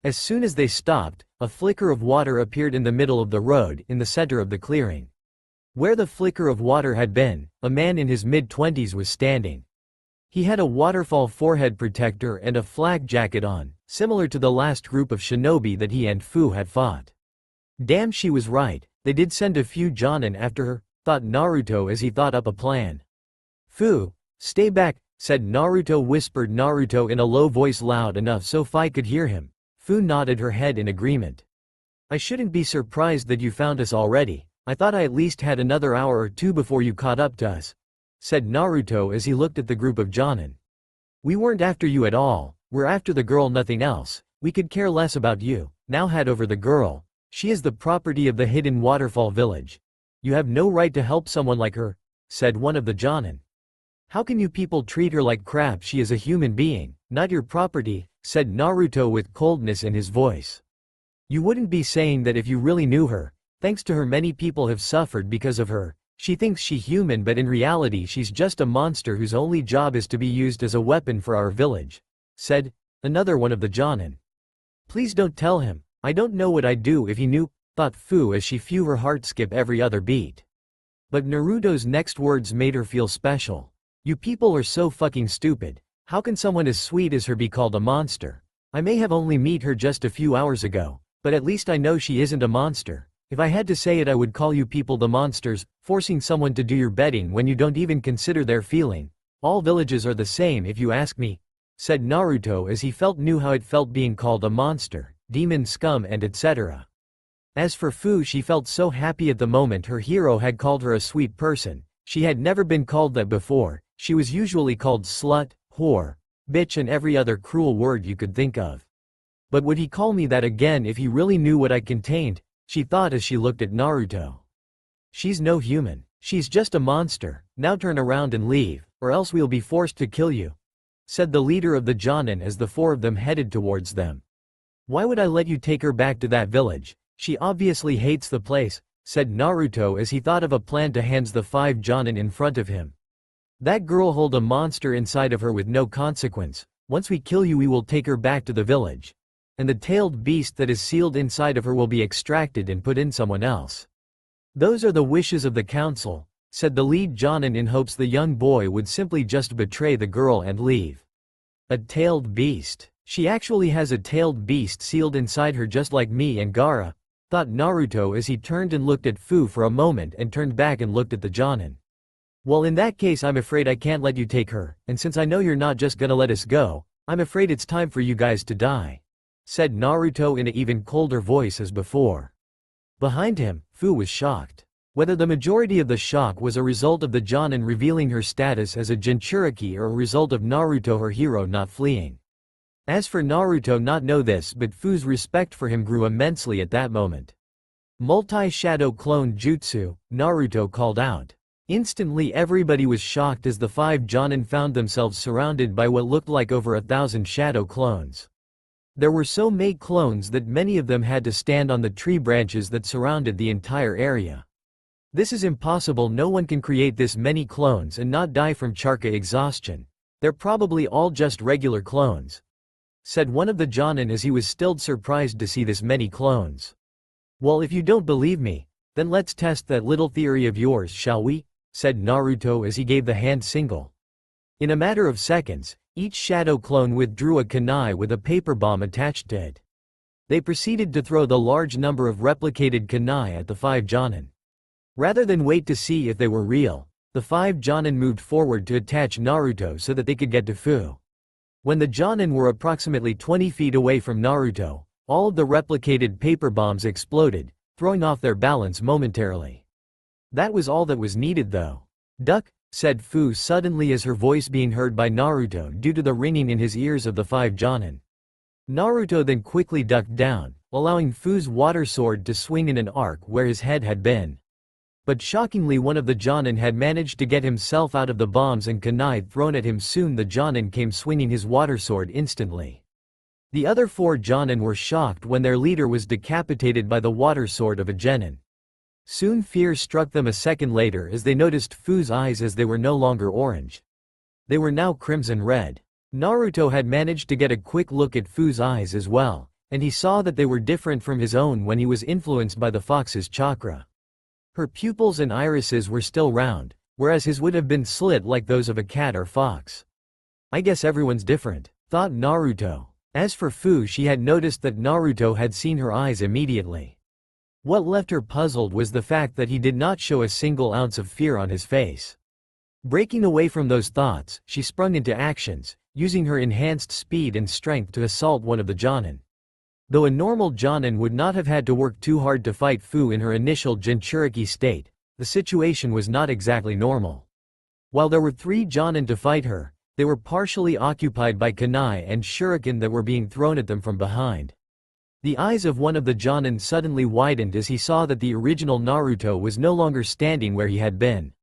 As soon as they stopped, a flicker of water appeared in the middle of the road in the center of the clearing. Where the flicker of water had been, a man in his mid-20s was standing. He had a waterfall forehead protector and a flak jacket on, similar to the last group of shinobi that he and Fu had fought. Damn, she was right, they did send a few Jonin after her, thought Naruto as he thought up a plan. Fu, stay back, said Naruto, whispered Naruto in a low voice loud enough so Fi could hear him. Fu nodded her head in agreement. I shouldn't be surprised that you found us already. I thought I at least had another hour or two before you caught up to us, said Naruto as he looked at the group of Jonin. We weren't after you at all, we're after the girl, nothing else. We could care less about you. Now head over the girl. She is the property of the hidden waterfall village. You have no right to help someone like her, said one of the Jonin. How can you people treat her like crap? She is a human being, not your property, said Naruto with coldness in his voice. You wouldn't be saying that if you really knew her. Thanks to her, many people have suffered because of her. She thinks she's human, but in reality she's just a monster whose only job is to be used as a weapon for our village, said another one of the Jonin. Please don't tell him. I don't know what I'd do if he knew, thought Fu as she felt her heart skip every other beat. But Naruto's next words made her feel special. You people are so fucking stupid. How can someone as sweet as her be called a monster? I may have only met her just a few hours ago, but at least I know she isn't a monster. If I had to say it, I would call you people the monsters, forcing someone to do your bedding when you don't even consider their feeling. All villages are the same if you ask me, said Naruto as he knew how it felt being called a monster, demon scum and etc. As for Fu, she felt so happy at the moment her hero had called her a sweet person. She had never been called that before. She was usually called slut, whore, bitch and every other cruel word you could think of. But would he call me that again if he really knew what I contained? She thought as she looked at Naruto. She's no human. She's just a monster. Now turn around and leave, or else we'll be forced to kill you, said the leader of the Jonin as the four of them headed towards them. Why would I let you take her back to that village? She obviously hates the place, said Naruto as he thought of a plan to hand the 5 Jonin in front of him. That girl hold a monster inside of her with no consequence. Once we kill you we will take her back to the village. And the tailed beast that is sealed inside of her will be extracted and put in someone else. Those are the wishes of the council, said the lead Jonin in hopes the young boy would simply just betray the girl and leave. A tailed beast. She actually has a tailed beast sealed inside her just like me and Gaara, thought Naruto as he turned and looked at Fu for a moment and turned back and looked at the Jonin. Well, in that case I'm afraid I can't let you take her, and since I know you're not just gonna let us go, I'm afraid it's time for you guys to die, said Naruto in an even colder voice as before. Behind him, Fu was shocked. Whether the majority of the shock was a result of the Jonin revealing her status as a Jinchuriki or a result of Naruto her hero not fleeing. As for Naruto not know this, but Fu's respect for him grew immensely at that moment. Multi-shadow clone jutsu, Naruto called out. Instantly everybody was shocked as the 5 Jonin found themselves surrounded by what looked like over 1,000 shadow clones. There were so many clones that many of them had to stand on the tree branches that surrounded the entire area. This is impossible, no one can create this many clones and not die from chakra exhaustion. They're probably all just regular clones, said one of the Jonin as he was still surprised to see this many clones. Well, if you don't believe me, then let's test that little theory of yours, shall we? Said Naruto as he gave the hand signal. In a matter of seconds, each shadow clone withdrew a kunai with a paper bomb attached to it. They proceeded to throw the large number of replicated kunai at the 5 Jonin. Rather than wait to see if they were real, the 5 Jonin moved forward to attach Naruto so that they could get to Fu. When the Jonin were approximately 20 feet away from Naruto, all of the replicated paper bombs exploded, throwing off their balance momentarily. That was all that was needed though. Duck, said Fu suddenly as her voice being heard by Naruto due to the ringing in his ears of the 5 Jonin. Naruto then quickly ducked down, allowing Fu's water sword to swing in an arc where his head had been. But shockingly one of the Jonin had managed to get himself out of the bombs and kunai thrown at him. Soon the Jonin came swinging his water sword instantly. The other 4 Jonin were shocked when their leader was decapitated by the water sword of a genin. Soon fear struck them a second later as they noticed Fu's eyes as they were no longer orange. They were now crimson red. Naruto had managed to get a quick look at Fu's eyes as well, and he saw that they were different from his own when he was influenced by the fox's chakra. Her pupils and irises were still round, whereas his would have been slit like those of a cat or fox. I guess everyone's different, thought Naruto. As for Fu, she had noticed that Naruto had seen her eyes immediately. What left her puzzled was the fact that he did not show a single ounce of fear on his face. Breaking away from those thoughts, she sprung into actions, using her enhanced speed and strength to assault one of the Jonin. Though a normal Jonin would not have had to work too hard to fight Fu in her initial Jinchuriki state, the situation was not exactly normal. While there were 3 Jonin to fight her, they were partially occupied by kunai and shuriken that were being thrown at them from behind. The eyes of one of the Jonin suddenly widened as he saw that the original Naruto was no longer standing where he had been.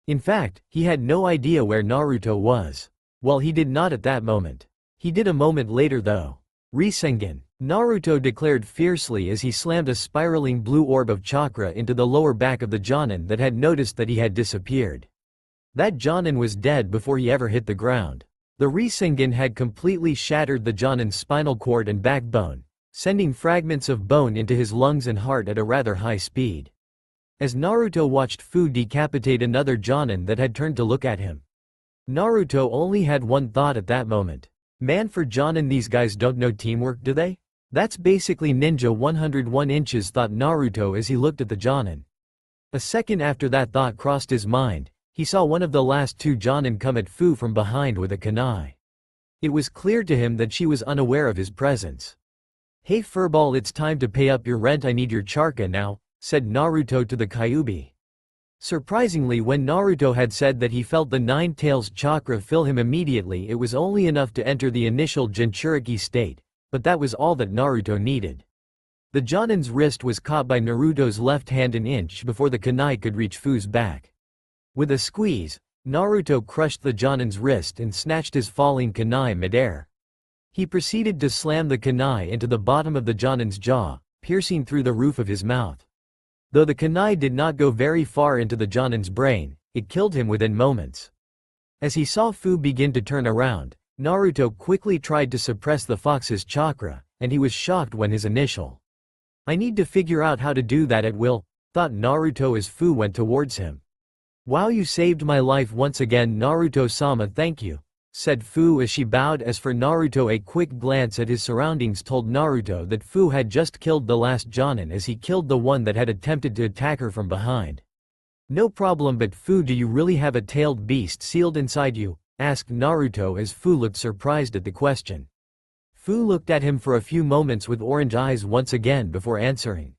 In fact, he had no idea where Naruto was. Well, he did not at that moment. He did a moment later though. Rasengan, Naruto declared fiercely as he slammed a spiraling blue orb of chakra into the lower back of the Jonin that had noticed that he had disappeared. That Jonin was dead before he ever hit the ground. The Rasengan had completely shattered the Jonin's spinal cord and backbone, sending fragments of bone into his lungs and heart at a rather high speed. as Naruto watched Fu decapitate another Jonin that had turned to look at him. Naruto only had one thought at that moment. Man, for Jonin, these guys don't know teamwork, do they? That's basically Ninja 101 inches, thought Naruto as he looked at the Jonin. A second after that thought crossed his mind, he saw one of the last two Jonin come at Fu from behind with a kunai. It was clear to him that she was unaware of his presence. "Hey furball, it's time to pay up your rent, I need your charka now," said Naruto to the Kyuubi. Surprisingly, when Naruto had said that he felt the Nine Tails chakra fill him immediately, it was only enough to enter the initial Jinchuriki state, but that was all that Naruto needed. The Jonin's wrist was caught by Naruto's left hand an inch before the kunai could reach Fu's back. With a squeeze, Naruto crushed the Jonin's wrist and snatched his falling kunai midair. He proceeded to slam the kunai into the bottom of the Jonin's jaw, piercing through the roof of his mouth. Though the kunai did not go very far into the Jonin's brain, it killed him within moments. As he saw Fu begin to turn around, Naruto quickly tried to suppress the fox's chakra, and he was shocked when his initial "I need to figure out how to do that at will," thought Naruto as Fu went towards him. "Wow, you saved my life once again, Naruto-sama, thank you," said Fu as she bowed. As for Naruto, a quick glance at his surroundings told Naruto that Fu had just killed the last Jonin as he killed the one that had attempted to attack her from behind. "No problem, but Fu, do you really have a tailed beast sealed inside you?" asked Naruto as Fu looked surprised at the question. Fu looked at him for a few moments with orange eyes once again before answering.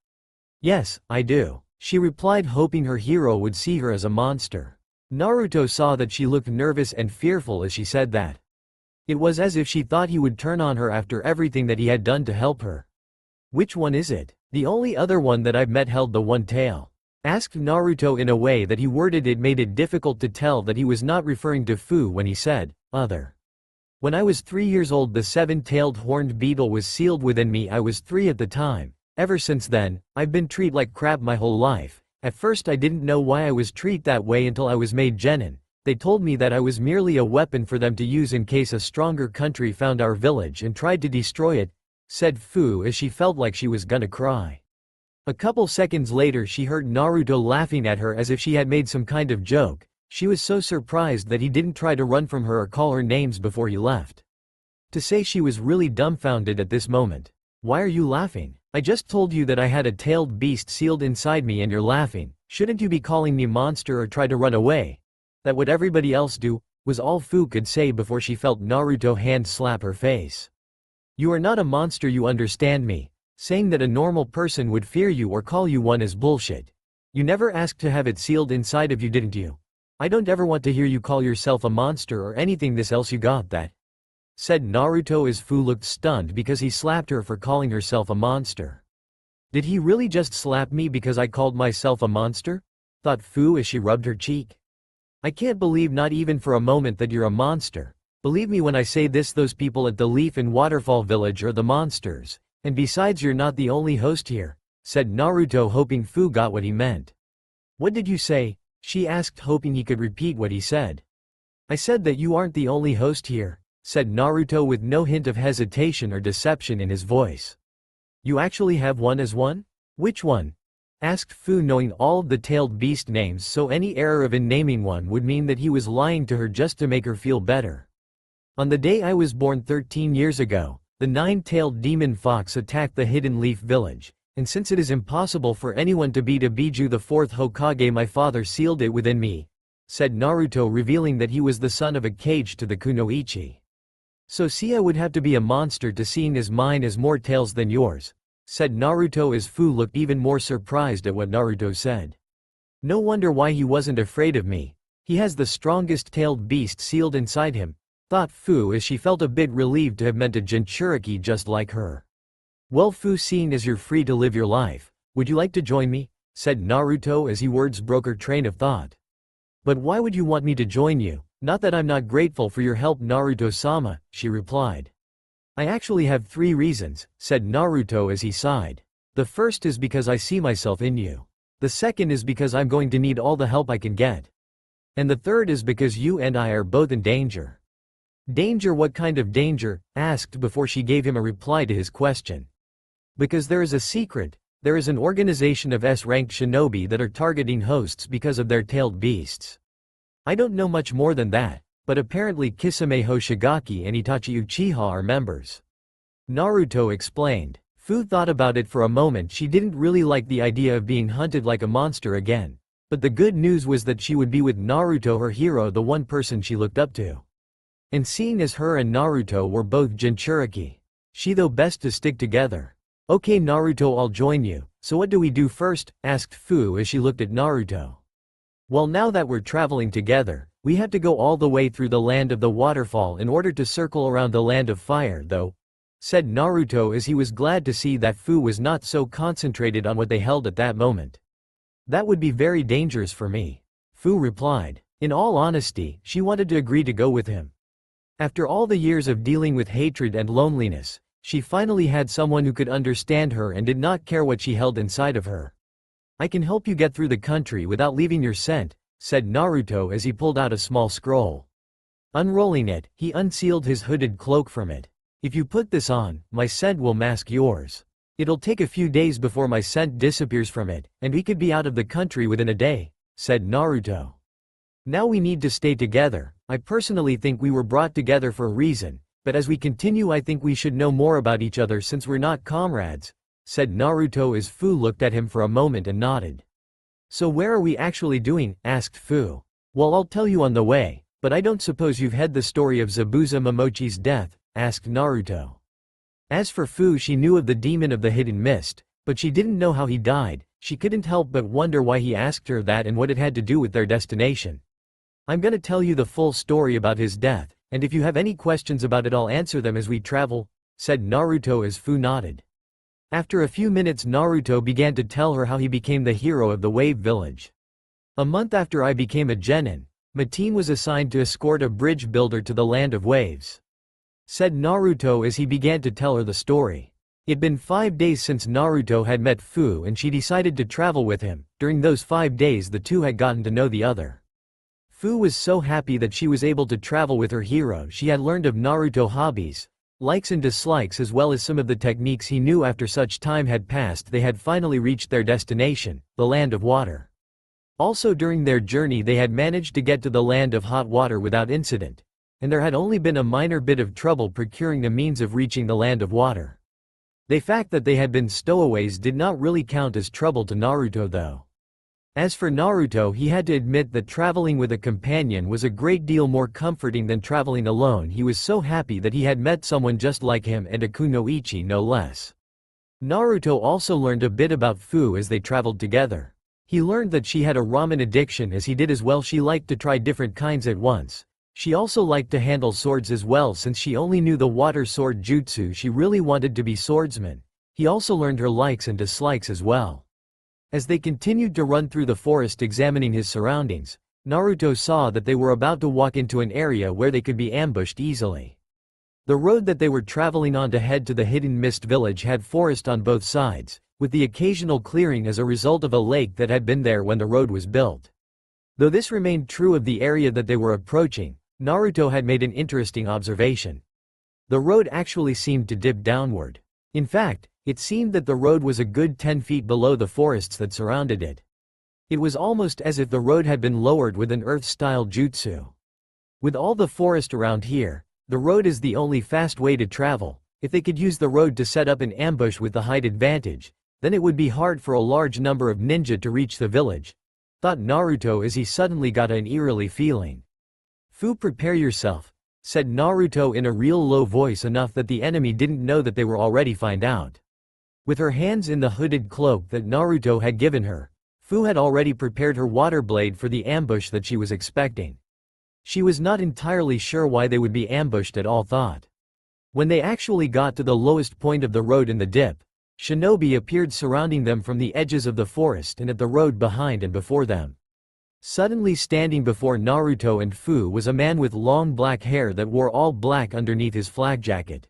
"Yes, I do," she replied, hoping her hero would see her as a monster. Naruto saw that she looked nervous and fearful as she said that. It was as if she thought he would turn on her after everything that he had done to help her. "Which one is it? The only other one that I've met held the one tail?" asked Naruto in a way that he worded it made it difficult to tell that he was not referring to Fu when he said, "other." "When I was 3 years old, the seven-tailed horned beetle was sealed within me. I was 3 at the time. Ever since then, I've been treated like crap my whole life. At first I didn't know why I was treated that way until I was made genin. They told me that I was merely a weapon for them to use in case a stronger country found our village and tried to destroy it," said Fu as she felt like she was gonna cry. A couple seconds later she heard Naruto laughing at her as if she had made some kind of joke. She was so surprised that he didn't try to run from her or call her names before he left. To say she was really dumbfounded at this moment. "Why are you laughing? I just told you that I had a tailed beast sealed inside me and you're laughing. Shouldn't you be calling me monster or try to run away? That what everybody else do," was all Fu could say before she felt Naruto hand slap her face. "You are not a monster, you understand me? Saying that a normal person would fear you or call you one is bullshit. You never asked to have it sealed inside of you, didn't you? I don't ever want to hear you call yourself a monster or anything this else, you got that?" said Naruto as Fu looked stunned because he slapped her for calling herself a monster. "Did he really just slap me because I called myself a monster?" thought Fu as she rubbed her cheek. "I can't believe not even for a moment that you're a monster. Believe me when I say this, those people at the Leaf and Waterfall Village are the monsters, and besides you're not the only host here," said Naruto, hoping Fu got what he meant. "What did you say?" she asked, hoping he could repeat what he said. "I said that you aren't the only host here," said Naruto with no hint of hesitation or deception in his voice. "You actually have one as one? Which one?" asked Fu, knowing all of the tailed beast names, so any error of in naming one would mean that he was lying to her just to make her feel better. "On the day I was born 13 years ago, the nine-tailed demon fox attacked the Hidden Leaf Village, and since it is impossible for anyone to beat Ibiju the fourth Hokage, my father sealed it within me," said Naruto, revealing that he was the son of a Kage to the Kunoichi. "So see, I would have to be a monster to seeing as mine has more tails than yours," said Naruto as Fu looked even more surprised at what Naruto said. "No wonder why he wasn't afraid of me. He has the strongest tailed beast sealed inside him," thought Fu as she felt a bit relieved to have met a Jinchuriki just like her. "Well Fu, seeing as you're free to live your life, would you like to join me?" said Naruto as he words broke her train of thought. "But why would you want me to join you? Not that I'm not grateful for your help, Naruto-sama," she replied. "I actually have 3 reasons," said Naruto as he sighed. "The first is because I see myself in you. The second is because I'm going to need all the help I can get. And the third is because you and I are both in danger." "Danger? What kind of danger?" asked before she gave him a reply to his question. "Because there is a secret There is an organization of S-ranked shinobi that are targeting hosts because of their tailed beasts. I don't know much more than that, but apparently Kisame Hoshigaki and Itachi Uchiha are members. Naruto explained. Fu thought about it for a moment. She didn't really like the idea of being hunted like a monster again. But the good news was that she would be with Naruto, her hero, the one person she looked up to. And seeing as her and Naruto were both Jinchuriki, she thought best to stick together. Okay Naruto, I'll join you, so what do we do first? Asked Fu as she looked at Naruto. Well, now that we're traveling together, we have to go all the way through the land of the waterfall in order to circle around the land of fire though, said Naruto as he was glad to see that Fu was not so concentrated on what they held at that moment. That would be very dangerous for me, Fu replied. In all honesty, she wanted to agree to go with him. After all the years of dealing with hatred and loneliness, she finally had someone who could understand her and did not care what she held inside of her. I can help you get through the country without leaving your scent, said Naruto as he pulled out a small scroll. Unrolling it, he unsealed his hooded cloak from it. If you put this on, my scent will mask yours. It'll take a few days before my scent disappears from it, and we could be out of the country within a day, said Naruto. Now we need to stay together. I personally think we were brought together for a reason, but as we continue I think we should know more about each other since we're not comrades, said Naruto as Fu looked at him for a moment and nodded. So where are we actually doing? Asked Fu. Well, I'll tell you on the way, but I don't suppose you've heard the story of Zabuza Momochi's death, asked Naruto. As for Fu, she knew of the demon of the hidden mist, but she didn't know how he died. She couldn't help but wonder why he asked her that and what it had to do with their destination. I'm gonna tell you the full story about his death, and if you have any questions about it I'll answer them as we travel, said Naruto as Fu nodded. After a few minutes Naruto began to tell her how he became the hero of the Wave Village. A month after I became a genin, Mateen was assigned to escort a bridge builder to the land of waves, said Naruto as he began to tell her the story. It'd been 5 days since Naruto had met Fu and she decided to travel with him. During those 5 days the two had gotten to know the other. Fu was so happy that she was able to travel with her hero. She had learned of Naruto hobbies, likes and dislikes, as well as some of the techniques he knew. After such time had passed they had finally reached their destination, the land of water. Also during their journey they had managed to get to the land of hot water without incident, and there had only been a minor bit of trouble procuring the means of reaching the land of water. The fact that they had been stowaways did not really count as trouble to Naruto though. As for Naruto, he had to admit that traveling with a companion was a great deal more comforting than traveling alone. He was so happy that he had met someone just like him, and a kunoichi no less. Naruto also learned a bit about Fu as they traveled together. He learned that she had a ramen addiction as he did as well. She liked to try different kinds at once. She also liked to handle swords as well. Since she only knew the water sword jutsu, she really wanted to be swordsman. He also learned her likes and dislikes as well. As they continued to run through the forest examining his surroundings, Naruto saw that they were about to walk into an area where they could be ambushed easily. The road that they were traveling on to head to the Hidden Mist village had forest on both sides, with the occasional clearing as a result of a lake that had been there when the road was built. Though this remained true of the area that they were approaching, Naruto had made an interesting observation. The road actually seemed to dip downward. In fact, it seemed that the road was a good 10 feet below the forests that surrounded it. It was almost as if the road had been lowered with an earth-style jutsu. With all the forest around here, the road is the only fast way to travel. If they could use the road to set up an ambush with the height advantage, then it would be hard for a large number of ninja to reach the village, thought Naruto as he suddenly got an eerily feeling. Fu, prepare yourself, said Naruto in a real low voice, enough that the enemy didn't know that they were already find out. With her hands in the hooded cloak that Naruto had given her, Fu had already prepared her water blade for the ambush that she was expecting. She was not entirely sure why they would be ambushed at all. Thought. When they actually got to the lowest point of the road in the dip, shinobi appeared surrounding them from the edges of the forest and at the road behind and before them. Suddenly standing before Naruto and Fu was a man with long black hair that wore all black underneath his flak jacket.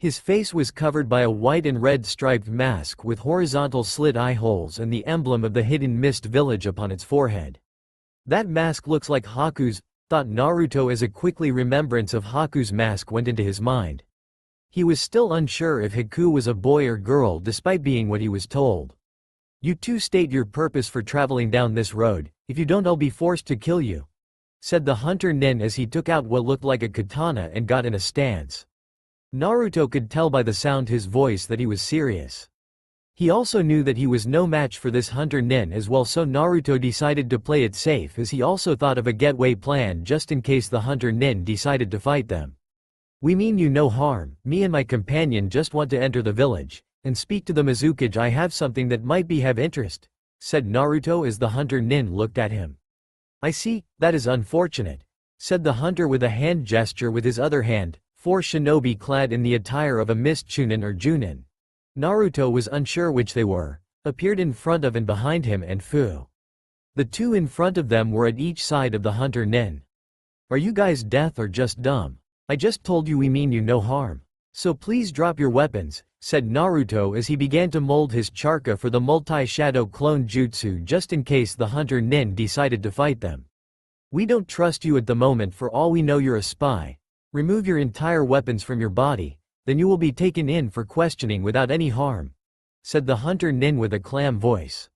His face was covered by a white and red striped mask with horizontal slit eye holes and the emblem of the Hidden Mist village upon its forehead. That mask looks like Haku's, thought Naruto as a quickly remembrance of Haku's mask went into his mind. He was still unsure if Haku was a boy or girl despite being what he was told. You two state your purpose for traveling down this road. If you don't, I'll be forced to kill you," said the hunter nin as he took out what looked like a katana and got in a stance. Naruto could tell by the sound his voice that he was serious. He also knew that he was no match for this hunter nin as well, so Naruto decided to play it safe as he also thought of a getaway plan just in case the hunter nin decided to fight them. "We mean you no harm. Me and my companion just want to enter the village and speak to the Mizukage. I have something that might be have interest," said Naruto as the hunter nin looked at him. "I see, that is unfortunate," said the hunter with a hand gesture with his other hand. Four shinobi clad in the attire of a mist chunin or junin. Naruto was unsure which they were, appeared in front of and behind him and Fu. The two in front of them were at each side of the hunter nin. "Are you guys deaf or just dumb? I just told you we mean you no harm. So please drop your weapons," said Naruto as he began to mold his charka for the multi-shadow clone jutsu just in case the hunter nin decided to fight them. "We don't trust you at the moment. For all we know you're a spy. Remove your entire weapons from your body, then you will be taken in for questioning without any harm," said the hunter nin with a calm voice.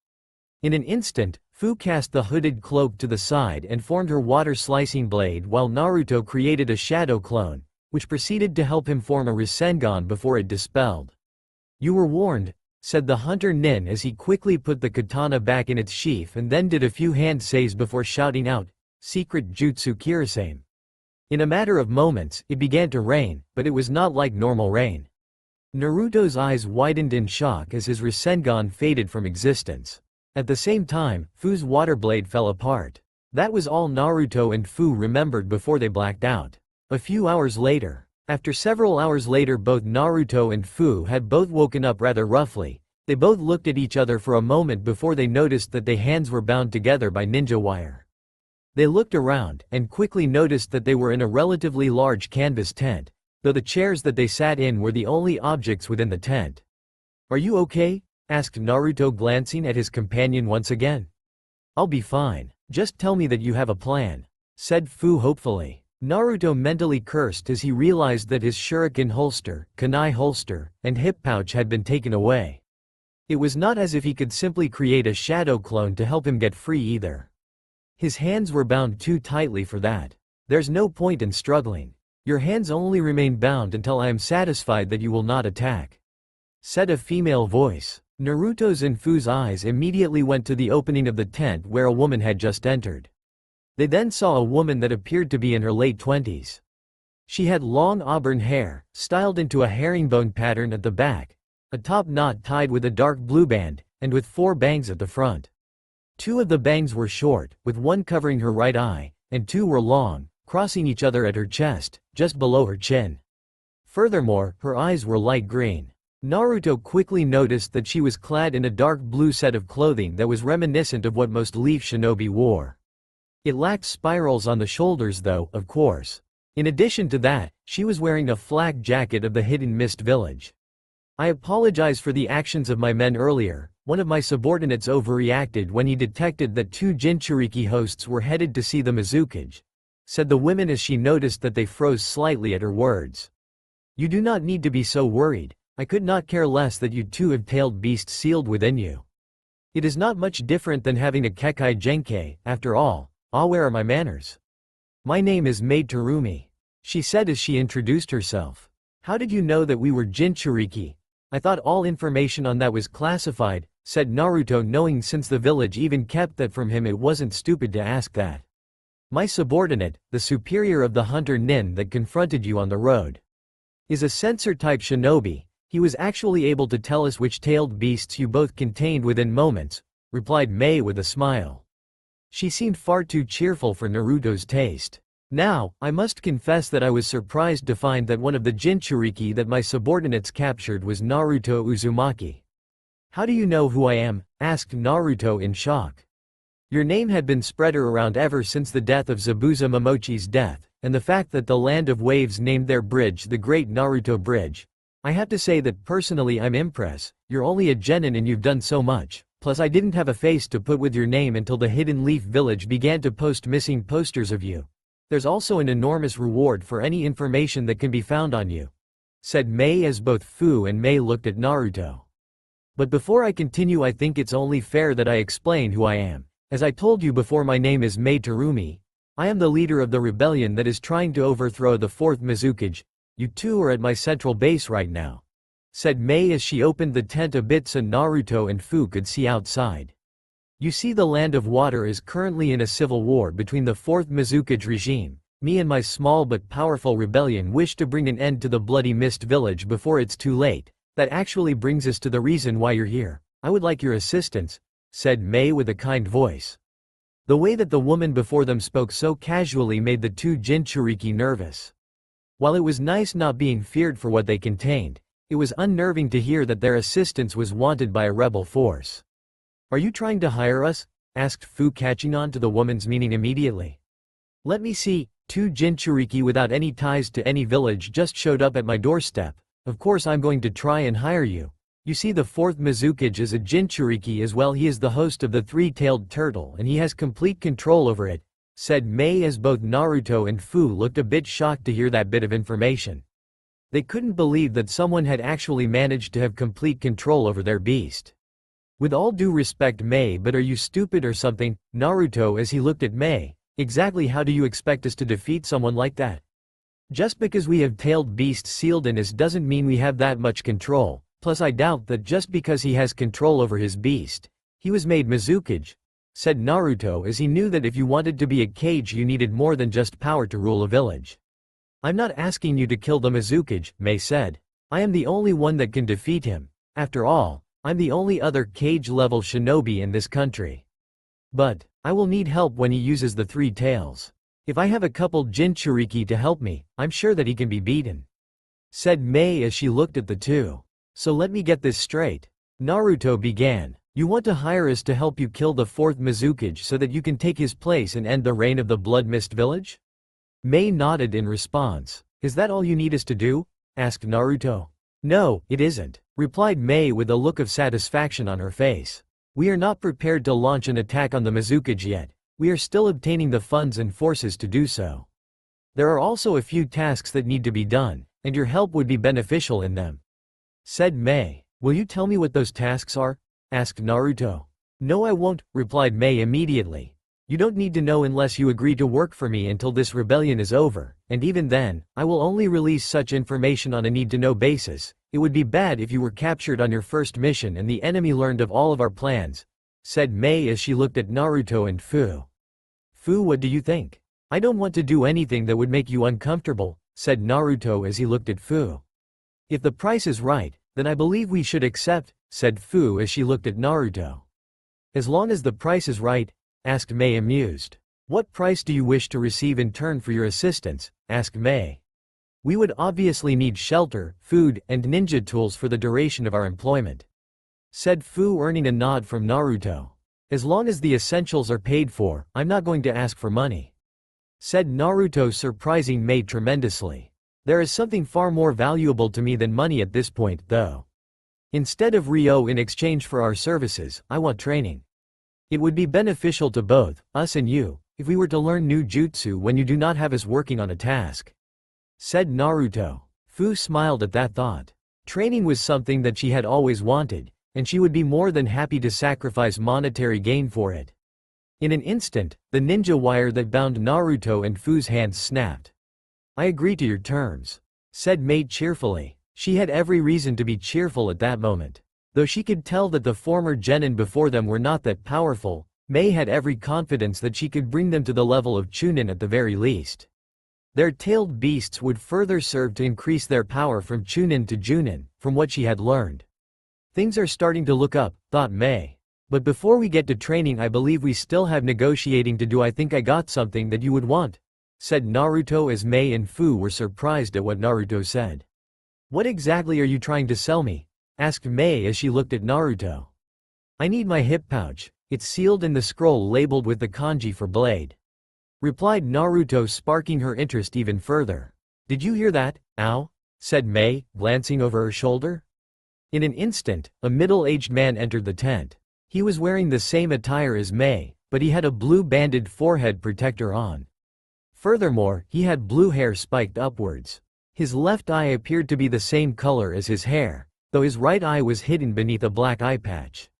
In an instant, Fu cast the hooded cloak to the side and formed her water-slicing blade while Naruto created a shadow clone, which proceeded to help him form a Rasengan before it dispelled. "You were warned," said the hunter nin as he quickly put the katana back in its sheath and then did a few hand saves before shouting out, "Secret Jutsu Kirasame." In a matter of moments, it began to rain, but it was not like normal rain. Naruto's eyes widened in shock as his Rasengan faded from existence. At the same time, Fu's water blade fell apart. That was all Naruto and Fu remembered before they blacked out. A few hours later. After several hours later, both Naruto and Fu had both woken up rather roughly. They both looked at each other for a moment before they noticed that their hands were bound together by ninja wire. They looked around, and quickly noticed that they were in a relatively large canvas tent, though the chairs that they sat in were the only objects within the tent. "Are you okay?" asked Naruto glancing at his companion once again. "I'll be fine. Just tell me that you have a plan," said Fu hopefully. Naruto mentally cursed as he realized that his shuriken holster, kunai holster, and hip pouch had been taken away. It was not as if he could simply create a shadow clone to help him get free either. His hands were bound too tightly for that. "There's no point in struggling. Your hands only remain bound until I am satisfied that you will not attack," said a female voice. Naruto's and Fu's eyes immediately went to the opening of the tent where a woman had just entered. They then saw a woman that appeared to be in her late 20s. She had long auburn hair, styled into a herringbone pattern at the back, a top knot tied with a dark blue band, and with 4 bangs at the front. 2 of the bangs were short, with one covering her right eye, and 2 were long, crossing each other at her chest, just below her chin. Furthermore, her eyes were light green. Naruto quickly noticed that she was clad in a dark blue set of clothing that was reminiscent of what most leaf shinobi wore. It lacked spirals on the shoulders though, of course. In addition to that, she was wearing a flak jacket of the Hidden Mist Village. "I apologize for the actions of my men earlier. One of my subordinates overreacted when he detected that 2 Jinchuriki hosts were headed to see the Mizukage," said the woman as she noticed that they froze slightly at her words. "You do not need to be so worried. I could not care less that you 2 have tailed beasts sealed within you. It is not much different than having a Kekai Genkei, after all. Where are my manners? My name is Maid Terumi," she said as she introduced herself. "How did you know that we were Jinchuriki? I thought all information on that was classified," said Naruto, knowing since the village even kept that from him it wasn't stupid to ask that. "My subordinate, the superior of the hunter nin that confronted you on the road, is a censor-type shinobi. He was actually able to tell us which tailed beasts you both contained within moments," replied Mei with a smile. She seemed far too cheerful for Naruto's taste. "Now, I must confess that I was surprised to find that one of the Jinchuriki that my subordinates captured was Naruto Uzumaki." "How do you know who I am?" asked Naruto in shock. "Your name had been spread around ever since the death of Zabuza Momochi's death, and the fact that the Land of Waves named their bridge the Great Naruto Bridge. I have to say that personally I'm impressed. You're only a genin and you've done so much. Plus I didn't have a face to put with your name until the Hidden Leaf Village began to post missing posters of you. There's also an enormous reward for any information that can be found on you," said Mei as both Fu and Mei looked at Naruto. But before I continue, I think it's only fair that I explain who I am. As I told you before, my name is Mei Terumi. I am the leader of the rebellion that is trying to overthrow the 4th Mizukage. You two are at my central base right now," said Mei as she opened the tent a bit so Naruto and Fu could see outside. "You see, the Land of Water is currently in a civil war between the 4th Mizukage regime. Me and my small but powerful rebellion wish to bring an end to the Bloody Mist Village before it's too late. That actually brings us to the reason why you're here. I would like your assistance," said Mei with a kind voice. The way that the woman before them spoke so casually made the two Jinchuriki nervous. While it was nice not being feared for what they contained, it was unnerving to hear that their assistance was wanted by a rebel force. "Are you trying to hire us?" asked Fu, catching on to the woman's meaning immediately. "Let me see." Two Jinchuriki without any ties to any village just showed up at my doorstep. "Of course I'm going to try and hire you. You see, the 4th Mizukage is a Jinchuriki as well. He is the host of the three-tailed turtle and he has complete control over it," said Mei as both Naruto and Fu looked a bit shocked to hear that bit of information. They couldn't believe that someone had actually managed to have complete control over their beast. "With all due respect, Mei, but are you stupid or something?" Naruto as he looked at Mei. "Exactly how do you expect us to defeat someone like that? Just because we have tailed beasts sealed in us doesn't mean we have that much control. Plus I doubt that just because he has control over his beast, he was made Mizukage," said Naruto as he knew that if you wanted to be a Kage you needed more than just power to rule a village. "I'm not asking you to kill the Mizukage," Mei said. "I am the only one that can defeat him. After all, I'm the only other Kage-level shinobi in this country. But I will need help when he uses the 3 tails. If I have a couple Jinchuriki to help me, I'm sure that he can be beaten," said Mei as she looked at the two. "So let me get this straight," Naruto began. "You want to hire us to help you kill the 4th Mizukage so that you can take his place and end the reign of the Blood Mist Village?" Mei nodded in response. "Is that all you need us to do?" asked Naruto. "No, it isn't," replied Mei with a look of satisfaction on her face. "We are not prepared to launch an attack on the Mizukage yet. We are still obtaining the funds and forces to do so. There are also a few tasks that need to be done, and your help would be beneficial in them," said Mei. "Will you tell me what those tasks are?" asked Naruto. "No, I won't," replied Mei immediately. "You don't need to know unless you agree to work for me until this rebellion is over, and even then, I will only release such information on a need-to-know basis. It would be bad if you were captured on your first mission and the enemy learned of all of our plans," said Mei as she looked at Naruto and Fu. "Fu, what do you think?" "I don't want to do anything that would make you uncomfortable," said Naruto as he looked at Fu. "If the price is right, then I believe we should accept," said Fu as she looked at Naruto. "As long as the price is right?" asked Mei amused. "What price do you wish to receive in turn for your assistance?" asked Mei. "We would obviously need shelter, food, and ninja tools for the duration of our employment," said Fu, earning a nod from Naruto. "As long as the essentials are paid for, I'm not going to ask for money," said Naruto, surprising Mei tremendously. "There is something far more valuable to me than money at this point, though. Instead of Ryo in exchange for our services, I want training. It would be beneficial to both, us and you, if we were to learn new jutsu when you do not have us working on a task," said Naruto. Fu smiled at that thought. Training was something that she had always wanted, and she would be more than happy to sacrifice monetary gain for it. In an instant, the ninja wire that bound Naruto and Fu's hands snapped. "I agree to your terms," said Mei cheerfully. She had every reason to be cheerful at that moment. Though she could tell that the former genin before them were not that powerful, Mei had every confidence that she could bring them to the level of Chunin at the very least. Their tailed beasts would further serve to increase their power from Chunin to Junin, from what she had learned. "Things are starting to look up," thought Mei. "But before we get to training, I believe we still have negotiating to do. I think I got something that you would want," said Naruto as Mei and Fu were surprised at what Naruto said. "What exactly are you trying to sell me?" asked Mei as she looked at Naruto. "I need my hip pouch. It's sealed in the scroll labeled with the kanji for blade," replied Naruto, sparking her interest even further. "Did you hear that? Ow?" said Mei, glancing over her shoulder. In an instant, a middle-aged man entered the tent. He was wearing the same attire as Mei, but he had a blue banded forehead protector on. Furthermore, he had blue hair spiked upwards. His left eye appeared to be the same color as his hair, though his right eye was hidden beneath a black eye patch.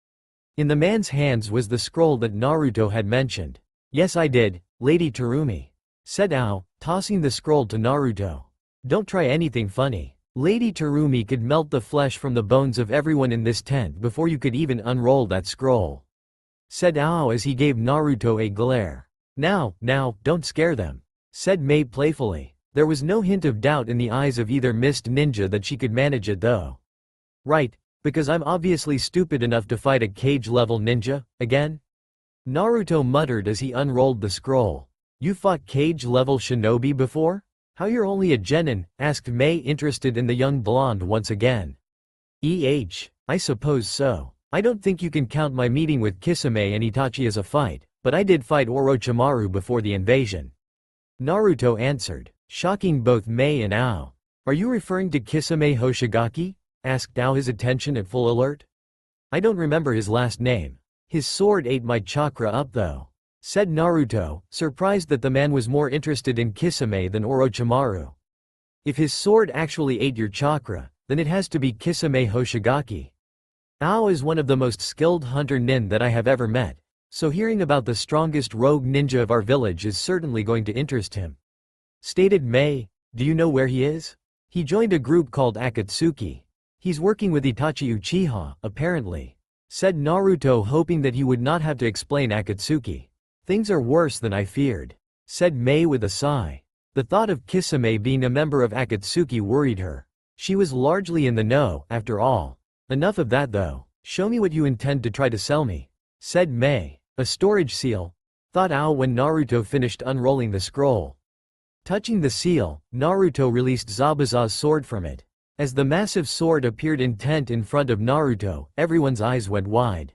In the man's hands was the scroll that Naruto had mentioned. "Yes, I did, Lady Terumi," said Ao, tossing the scroll to Naruto. "Don't try anything funny. Lady Terumi could melt the flesh from the bones of everyone in this tent before you could even unroll that scroll," said Ao as he gave Naruto a glare. Now, don't scare them," said Mei playfully. There was no hint of doubt in the eyes of either Mist Ninja that she could manage it though. "Right, because I'm obviously stupid enough to fight a cage-level ninja, again?" Naruto muttered as he unrolled the scroll. "You fought cage-level shinobi before? How you're only a genin?" asked Mei, interested in the young blonde once again. I suppose so. I don't think you can count my meeting with Kisame and Itachi as a fight, but I did fight Orochimaru before the invasion," Naruto answered, shocking both Mei and Ao. "Are you referring to Kisame Hoshigaki?" asked Ao, his attention at full alert. "I don't remember his last name. His sword ate my chakra up though," said Naruto, surprised that the man was more interested in Kisame than Orochimaru. "If his sword actually ate your chakra, then it has to be Kisame Hoshigaki. Ao is one of the most skilled hunter nin that I have ever met, so hearing about the strongest rogue ninja of our village is certainly going to interest him," stated Mei. "Do you know where he is?" "He joined a group called Akatsuki. He's working with Itachi Uchiha, apparently," said Naruto, hoping that he would not have to explain Akatsuki. "Things are worse than I feared," said Mei with a sigh. The thought of Kisame being a member of Akatsuki worried her. She was largely in the know, after all. "Enough of that though. Show me what you intend to try to sell me," said Mei. "A storage seal," thought Ao when Naruto finished unrolling the scroll. Touching the seal, Naruto released Zabuza's sword from it. As the massive sword appeared intent in front of Naruto, everyone's eyes went wide.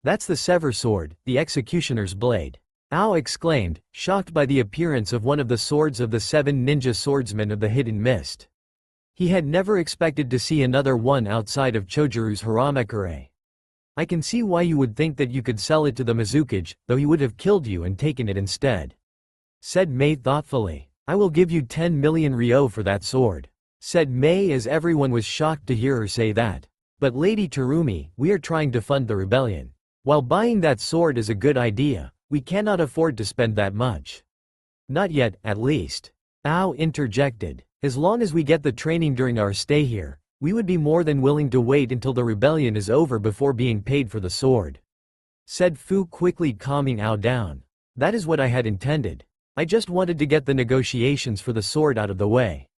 "That's the Sever Sword, the executioner's blade," Ao exclaimed, shocked by the appearance of one of the swords of the 7 ninja swordsmen of the Hidden Mist. He had never expected to see another one outside of Chojiru's Haramekure. "I can see why you would think that you could sell it to the Mizukage, though he would have killed you and taken it instead," said Mei thoughtfully. "I will give you 10 million ryo for that sword," said Mei as everyone was shocked to hear her say that. "But Lady Terumi, we are trying to fund the rebellion. While buying that sword is a good idea, we cannot afford to spend that much." "Not yet, at least," Ao interjected. "As long as we get the training during our stay here, we would be more than willing to wait until the rebellion is over before being paid for the sword," said Fu, quickly calming Ao down. "That is what I had intended. I just wanted to get the negotiations for the sword out of the way,"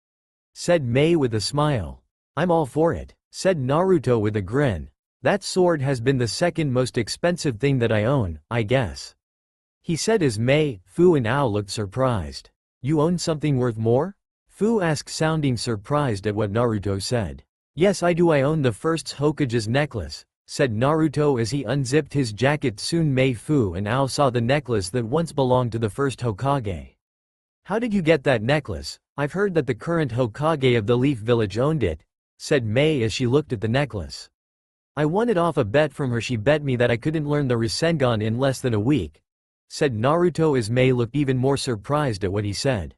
said Mei with a smile. "I'm all for it," said Naruto with a grin. "That sword has been the second most expensive thing that I own, I guess," he said as Mei, Fu and Ao looked surprised. "You own something worth more?" Fu asked, sounding surprised at what Naruto said. "Yes, I do. I own the first Hokage's necklace," said Naruto as he unzipped his jacket. Soon Mei, Fu and Ao saw the necklace that once belonged to the first Hokage. "How did you get that necklace? I've heard that the current Hokage of the Leaf Village owned it," said Mei as she looked at the necklace. "I won it off a bet from her. She bet me that I couldn't learn the Rasengan in less than a week," said Naruto as Mei looked even more surprised at what he said.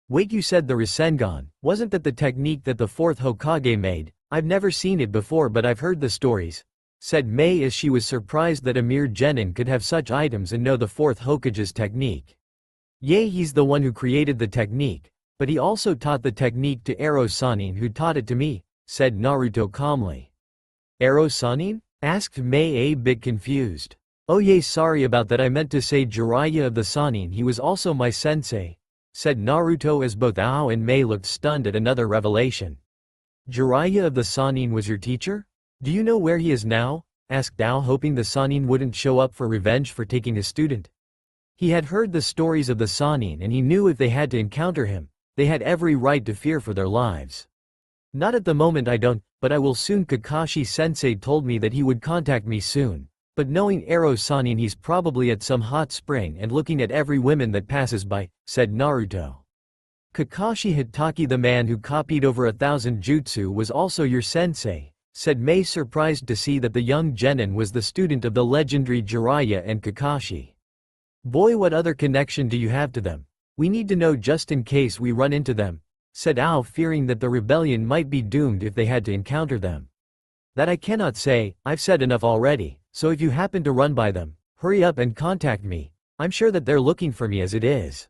"Wait, you said the Rasengan? Wasn't that the technique that the 4th Hokage made? I've never seen it before, but I've heard the stories," said Mei as she was surprised that a mere genin could have such items and know the 4th Hokage's technique. "Yay, he's the one who created the technique, but he also taught the technique to Ero Sanin, who taught it to me," said Naruto calmly. "Ero Sanin?" asked Mei, a bit confused. "Oh yay, sorry about that, I meant to say Jiraiya of the Sanin, he was also my sensei," said Naruto as both Ao and Mei looked stunned at another revelation. "Jiraiya of the Sanin was your teacher? Do you know where he is now?" asked Ao, hoping the Sanin wouldn't show up for revenge for taking his student. He had heard the stories of the Sanin and he knew if they had to encounter him, they had every right to fear for their lives. "Not at the moment, I don't, but I will soon. Kakashi-sensei told me that he would contact me soon. But knowing Ero Sanin, he's probably at some hot spring and looking at every woman that passes by," said Naruto. "Kakashi Hitaki, the man who copied over 1,000 jutsu, was also your sensei," said Mei, surprised to see that the young genin was the student of the legendary Jiraiya and Kakashi. "Boy, what other connection do you have to them? We need to know just in case we run into them," said Ao, fearing that the rebellion might be doomed if they had to encounter them. That I cannot say, I've said enough already, so if you happen to run by them, hurry up and contact me. I'm sure that they're looking for me as it is.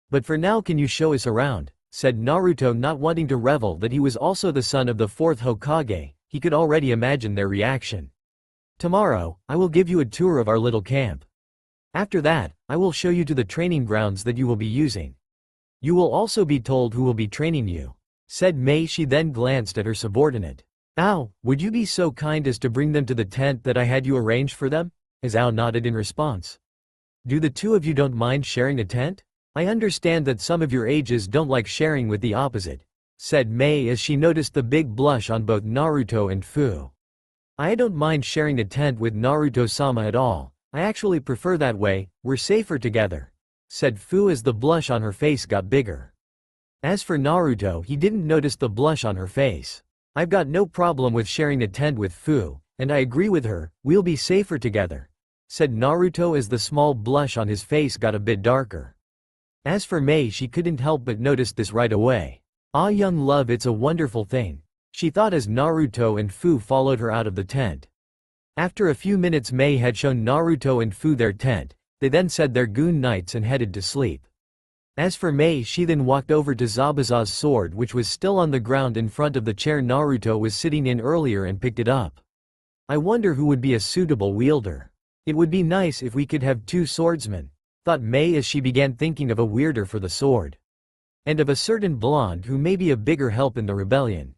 But for now, can you show us around? Said Naruto, not wanting to reveal that he was also the son of the fourth Hokage. He could already imagine their reaction. Tomorrow, I will give you a tour of our little camp. After that, I will show you to the training grounds that you will be using. You will also be told who will be training you, said Mei. She then glanced at her subordinate. Ao, would you be so kind as to bring them to the tent that I had you arrange for them? As Ao nodded in response. Do the two of you don't mind sharing a tent? I understand that some of your ages don't like sharing with the opposite, said Mei as she noticed the big blush on both Naruto and Fu. I don't mind sharing a tent with Naruto-sama at all. I actually prefer that way, we're safer together, said Fu as the blush on her face got bigger. As for Naruto, he didn't notice the blush on her face. I've got no problem with sharing a tent with Fu, and I agree with her, we'll be safer together, said Naruto as the small blush on his face got a bit darker. As for Mei, she couldn't help but notice this right away. Ah, young love, it's a wonderful thing, she thought as Naruto and Fu followed her out of the tent. After a few minutes, Mei had shown Naruto and Fu their tent. They then said their goon nights and headed to sleep. As for Mei, she then walked over to Zabuza's sword, which was still on the ground in front of the chair Naruto was sitting in earlier, and picked it up. I wonder who would be a suitable wielder. It would be nice if we could have two swordsmen, thought Mei as she began thinking of a wielder for the sword. And of a certain blonde who may be a bigger help in the rebellion.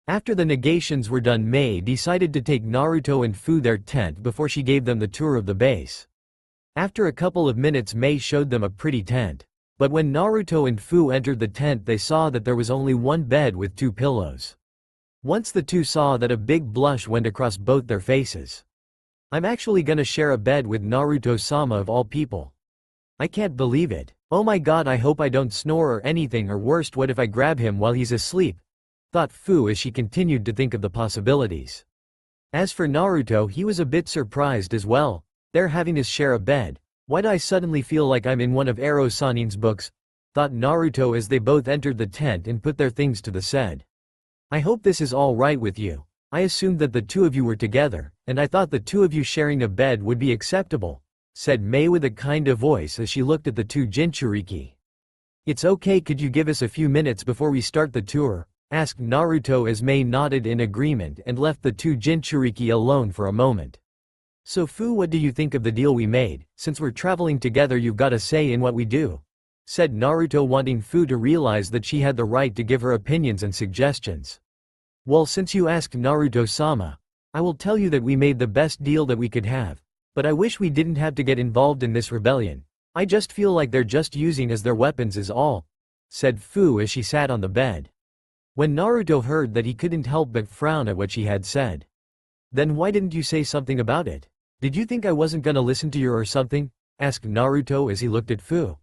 After the negations were done, Mei decided to take Naruto and Fu their tent before she gave them the tour of the base. After a couple of minutes, Mei showed them a pretty tent. But when Naruto and Fu entered the tent, they saw that there was only one bed with two pillows. Once the two saw that, a big blush went across both their faces. I'm actually gonna share a bed with Naruto-sama of all people. I can't believe it. Oh my god, I hope I don't snore or anything, or worst, what if I grab him while he's asleep? Thought Fu as she continued to think of the possibilities. As for Naruto, he was a bit surprised as well. They're having us share a bed. Why'd I suddenly feel like I'm in one of Ero Sanin's books? Thought Naruto as they both entered the tent and put their things to the side. I hope this is all right with you. I assumed that the two of you were together, and I thought the two of you sharing a bed would be acceptable, said Mei with a kind of voice as she looked at the two Jinchuriki. It's okay, could you give us a few minutes before we start the tour? Asked Naruto as Mei nodded in agreement and left the two Jinchuriki alone for a moment. So Fu, what do you think of the deal we made? Since we're traveling together, you've got a say in what we do, said Naruto, wanting Fu to realize that she had the right to give her opinions and suggestions. Well, since you asked, Naruto-sama, I will tell you that we made the best deal that we could have, but I wish we didn't have to get involved in this rebellion. I just feel like they're just using as their weapons is all, said Fu as she sat on the bed. When Naruto heard that, he couldn't help but frown at what she had said. Then why didn't you say something about it? Did you think I wasn't gonna listen to you or something? Asked Naruto as he looked at Fu.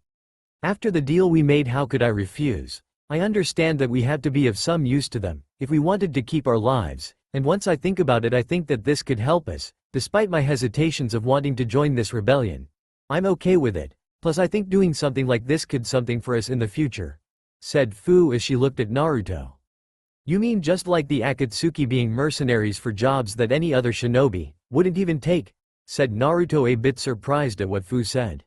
After the deal we made, how could I refuse? I understand that we have to be of some use to them, if we wanted to keep our lives, and once I think about it, I think that this could help us, despite my hesitations of wanting to join this rebellion. I'm okay with it, plus I think doing something like this could something for us in the future, said Fu as she looked at Naruto. You mean just like the Akatsuki being mercenaries for jobs that any other shinobi wouldn't even take? Said Naruto, a bit surprised at what Fu said.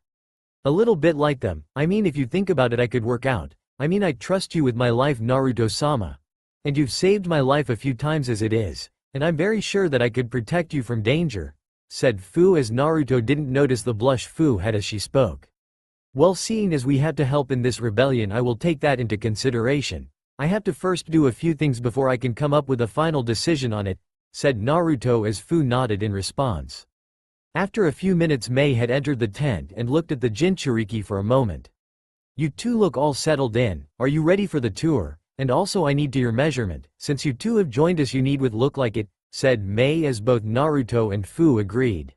A little bit like them. I mean, if you think about it, I could work out. I mean, I trust you with my life, Naruto-sama. And you've saved my life a few times as it is, and I'm very sure that I could protect you from danger, said Fu as Naruto didn't notice the blush Fu had as she spoke. Well, seeing as we have to help in this rebellion, I will take that into consideration. I have to first do a few things before I can come up with a final decision on it, said Naruto as Fu nodded in response. After a few minutes, Mei had entered the tent and looked at the Jinchuriki for a moment. You two look all settled in. Are you ready for the tour? And also I need to your measurement. Since you two have joined us, you need with look like it, said Mei as both Naruto and Fu agreed.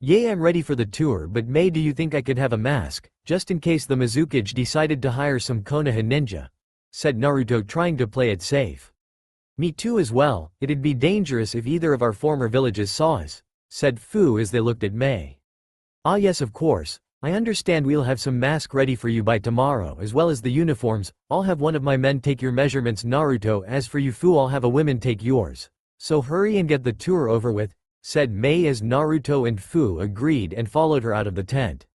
Yeah, I'm ready for the tour, but Mei, do you think I could have a mask, just in case the Mizukage decided to hire some Konoha ninja? Said Naruto, trying to play it safe. Me too as well, it'd be dangerous if either of our former villages saw us, said Fu as they looked at Mei. Ah yes, of course, I understand. We'll have some mask ready for you by tomorrow, as well as the uniforms. I'll have one of my men take your measurements, Naruto. As for you, Fu, I'll have a woman take yours. So hurry and get the tour over with, said Mei as Naruto and Fu agreed and followed her out of the tent.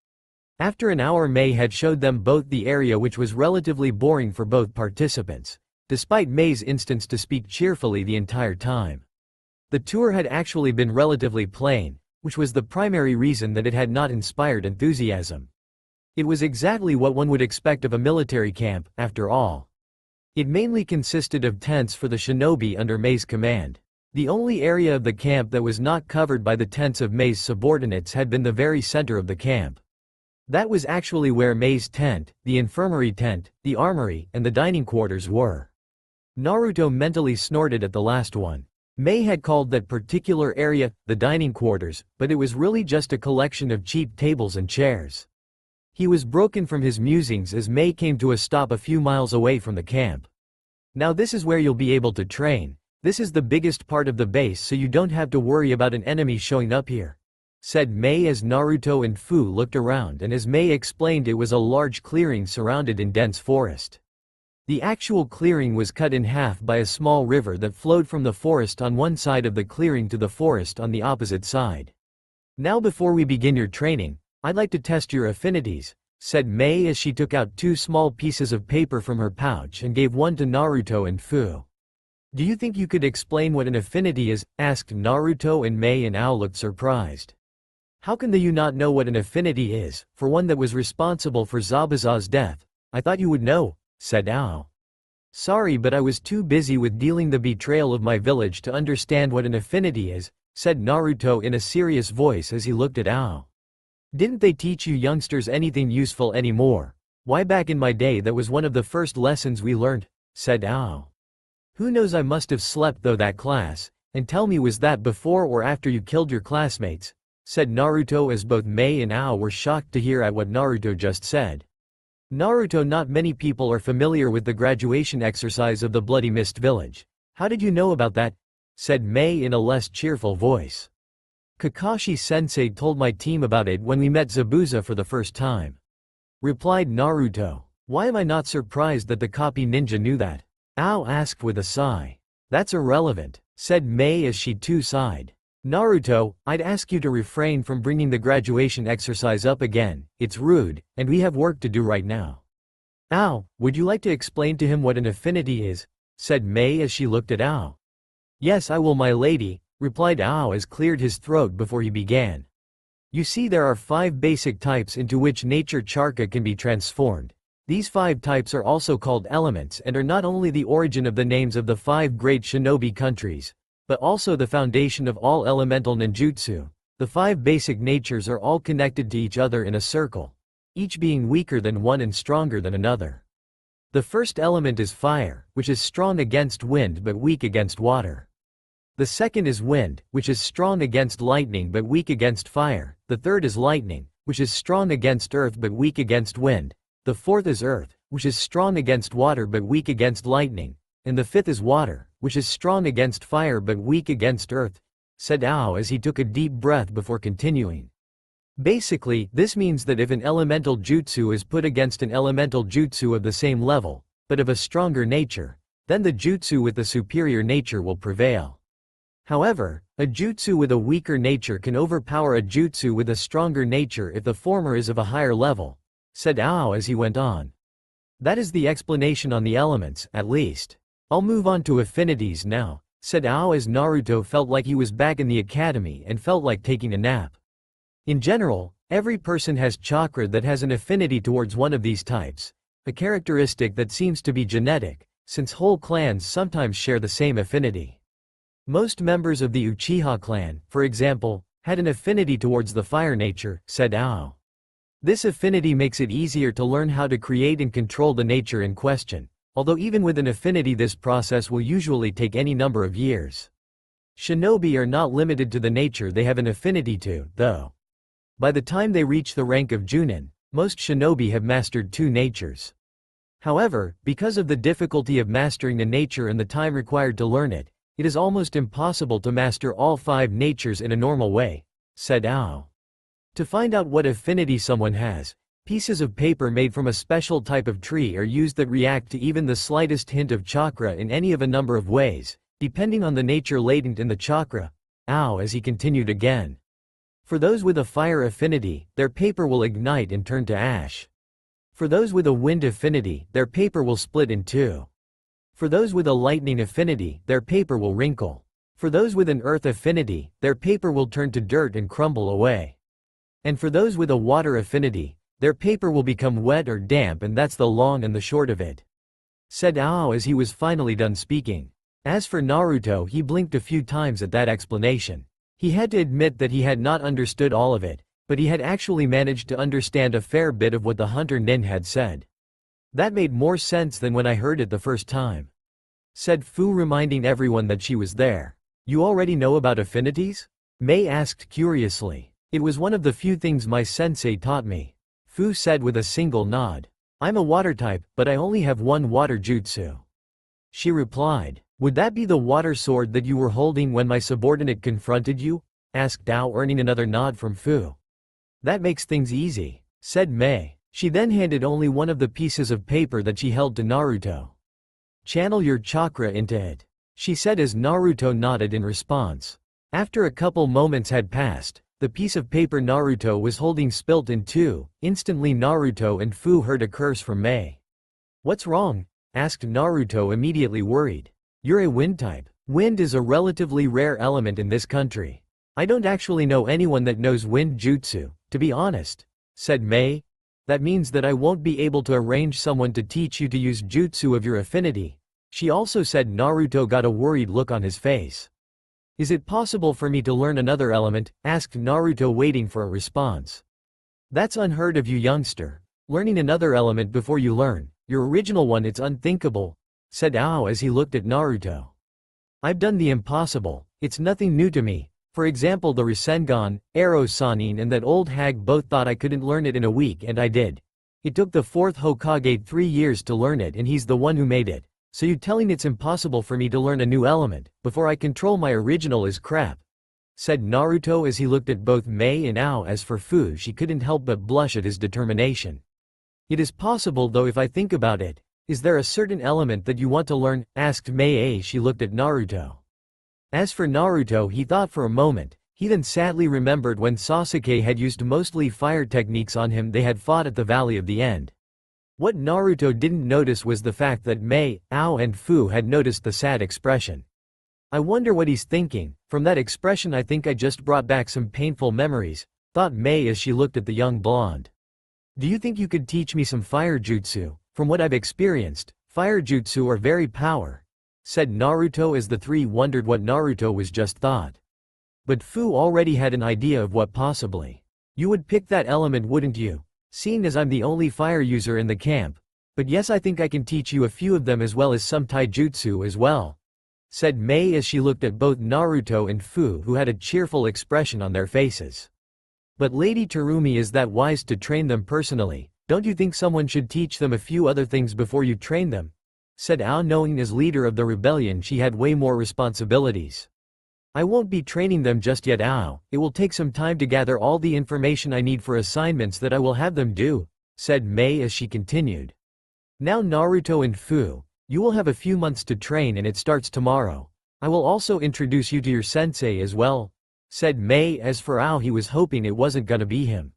After an hour, Mei had showed them both the area, which was relatively boring for both participants, despite Mei's instance to speak cheerfully the entire time. The tour had actually been relatively plain, which was the primary reason that it had not inspired enthusiasm. It was exactly what one would expect of a military camp, after all. It mainly consisted of tents for the shinobi under Mei's command. The only area of the camp that was not covered by the tents of Mei's subordinates had been the very center of the camp. That was actually where Mei's tent, the infirmary tent, the armory, and the dining quarters were. Naruto mentally snorted at the last one. Mei had called that particular area the dining quarters, but it was really just a collection of cheap tables and chairs. He was broken from his musings as Mei came to a stop a few miles away from the camp. Now this is where you'll be able to train. This is the biggest part of the base, so you don't have to worry about an enemy showing up here, said Mei as Naruto and Fu looked around, and as Mei explained, it was a large clearing surrounded in dense forest. The actual clearing was cut in half by a small river that flowed from the forest on one side of the clearing to the forest on the opposite side. Now before we begin your training, I'd like to test your affinities, said Mei as she took out 2 small pieces of paper from her pouch and gave one to Naruto and Fu. Do you think you could explain what an affinity is? Asked Naruto, and Mei and Ao looked surprised. How can you not know what an affinity is, for one that was responsible for Zabuza's death? I thought you would know, said Ao. Sorry, but I was too busy with dealing the betrayal of my village to understand what an affinity is, said Naruto in a serious voice as he looked at Ao. Didn't they teach you youngsters anything useful anymore? Why, back in my day that was one of the first lessons we learned, said Ao. Who knows, I must have slept through that class, and tell me, was that before or after you killed your classmates? Said Naruto as both Mei and Ao were shocked to hear at what Naruto just said. Naruto, not many people are familiar with the graduation exercise of the Bloody Mist village. How did you know about that? Said Mei in a less cheerful voice. Kakashi-sensei told my team about it when we met Zabuza for the first time, replied Naruto. Why am I not surprised that the copy ninja knew that? Ao asked with a sigh. That's irrelevant, said Mei as she too sighed. Naruto, I'd ask you to refrain from bringing the graduation exercise up again. It's rude, and we have work to do right now. Ao, would you like to explain to him what an affinity is? Said Mei as she looked at Ao. Yes, I will, my lady, replied Ao as cleared his throat before he began. You see, there are 5 basic types into which nature chakra can be transformed. These 5 types are also called elements and are not only the origin of the names of the 5 great shinobi countries, but also the foundation of all elemental ninjutsu. The 5 basic natures are all connected to each other in a circle, each being weaker than one and stronger than another. The first element is fire, which is strong against wind but weak against water. The second is wind, which is strong against lightning but weak against fire. The third is lightning, which is strong against earth but weak against wind. The fourth is earth, which is strong against water but weak against lightning. And the fifth is water, which is strong against fire but weak against earth, said Ao as he took a deep breath before continuing. Basically, this means that if an elemental jutsu is put against an elemental jutsu of the same level, but of a stronger nature, then the jutsu with the superior nature will prevail. However, a jutsu with a weaker nature can overpower a jutsu with a stronger nature if the former is of a higher level, said Ao as he went on. That is the explanation on the elements, at least. I'll move on to affinities now, said Ao as Naruto felt like he was back in the academy and felt like taking a nap. In general, every person has chakra that has an affinity towards one of these types, a characteristic that seems to be genetic, since whole clans sometimes share the same affinity. Most members of the Uchiha clan, for example, had an affinity towards the fire nature, said Ao. This affinity makes it easier to learn how to create and control the nature in question, although even with an affinity this process will usually take any number of years. Shinobi are not limited to the nature they have an affinity to, though. By the time they reach the rank of Junin, most shinobi have mastered 2 natures. However, because of the difficulty of mastering the nature and the time required to learn it, it is almost impossible to master all 5 natures in a normal way, said Ao. To find out what affinity someone has, pieces of paper made from a special type of tree are used that react to even the slightest hint of chakra in any of a number of ways, depending on the nature latent in the chakra. Ow, as he continued again. For those with a fire affinity, their paper will ignite and turn to ash. For those with a wind affinity, their paper will split in two. For those with a lightning affinity, their paper will wrinkle. For those with an earth affinity, their paper will turn to dirt and crumble away. And for those with a water affinity, their paper will become wet or damp, and that's the long and the short of it," said Ao as he was finally done speaking. As for Naruto, he blinked a few times at that explanation. He had to admit that he had not understood all of it, but he had actually managed to understand a fair bit of what the hunter Nin had said. "That made more sense than when I heard it the first time," said Fu, reminding everyone that she was there. "You already know about affinities?" Mei asked curiously. "It was one of the few things my sensei taught me," Fu said with a single nod. "I'm a water type, but I only have one water jutsu," she replied. "Would that be the water sword that you were holding when my subordinate confronted you?" asked Dao, earning another nod from Fu. "That makes things easy," said Mei. She then handed only one of the pieces of paper that she held to Naruto. "Channel your chakra into it," she said as Naruto nodded in response. After a couple moments had passed, the piece of paper Naruto was holding spilt in two. Instantly Naruto and Fu heard a curse from Mei. "What's wrong?" asked Naruto, immediately worried. "You're a wind type. Wind is a relatively rare element in this country. I don't actually know anyone that knows wind jutsu, to be honest," said Mei. "That means that I won't be able to arrange someone to teach you to use jutsu of your affinity," she also said. Naruto got a worried look on his face. "Is it possible for me to learn another element?" asked Naruto, waiting for a response. "That's unheard of, you youngster. Learning another element before you learn your original one, it's unthinkable," said Ao as he looked at Naruto. "I've done the impossible. It's nothing new to me. For example, the Rasengan, Arrow Sanin, and that old hag both thought I couldn't learn it in a week, and I did. It took the 4th Hokage 3 years to learn it, and he's the one who made it. So you telling it's impossible for me to learn a new element before I control my original is crap," said Naruto as he looked at both Mei and Ao. As for Fu, she couldn't help but blush at his determination. "It is possible, though, if I think about it. Is there a certain element that you want to learn?" asked Mei as she looked at Naruto. As for Naruto, he thought for a moment. He then sadly remembered when Sasuke had used mostly fire techniques on him. They had fought at the Valley of the End. What Naruto didn't notice was the fact that Mei, Ao and Fu had noticed the sad expression. "I wonder what he's thinking. From that expression I think I just brought back some painful memories," thought Mei as she looked at the young blonde. "Do you think you could teach me some fire jutsu? From what I've experienced, fire jutsu are very powerful," said Naruto as the three wondered what Naruto was just thought. But Fu already had an idea of what possibly. "You would pick that element, wouldn't you? Seeing as I'm the only fire user in the camp. But yes, I think I can teach you a few of them as well as some taijutsu as well," said Mei as she looked at both Naruto and Fu, who had a cheerful expression on their faces. "But Lady Terumi is that wise to train them personally. Don't you think someone should teach them a few other things before you train them?" said Ao, knowing as leader of the rebellion she had way more responsibilities. "I won't be training them just yet, Ao. It will take some time to gather all the information I need for assignments that I will have them do," said Mei as she continued. "Now Naruto and Fu, you will have a few months to train, and it starts tomorrow. I will also introduce you to your sensei as well," said Mei. As for Ao, he was hoping it wasn't gonna be him.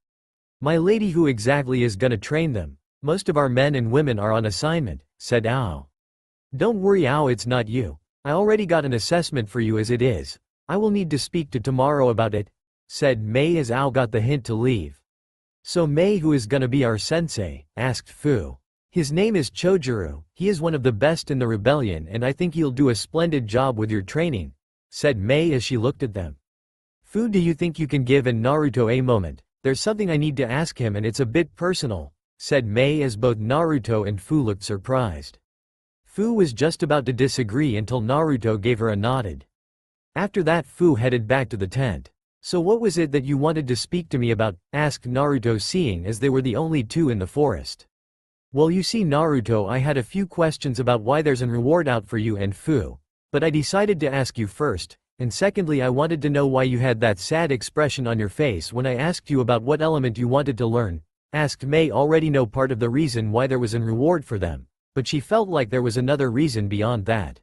"My lady, who exactly is gonna train them? Most of our men and women are on assignment," said Ao. "Don't worry, Ao, it's not you. I already got an assessment for you as it is. I will need to speak to tomorrow about it," said Mei as Ao got the hint to leave. "So Mei, who is gonna be our sensei?" asked Fu. "His name is Chojuru. He is one of the best in the rebellion, and I think he'll do a splendid job with your training," said Mei as she looked at them. "Fu, do you think you can give and Naruto a moment? There's something I need to ask him, and it's a bit personal," said Mei as both Naruto and Fu looked surprised. Fu was just about to disagree until Naruto gave her a nod. After that, Fu headed back to the tent. "So what was it that you wanted to speak to me about?" asked Naruto, seeing as they were the only two in the forest. "Well, you see, Naruto, I had a few questions about why there's an reward out for you and Fu. But I decided to ask you first, and secondly I wanted to know why you had that sad expression on your face when I asked you about what element you wanted to learn," asked Mei. Already know part of the reason why there was an reward for them, but she felt like there was another reason beyond that.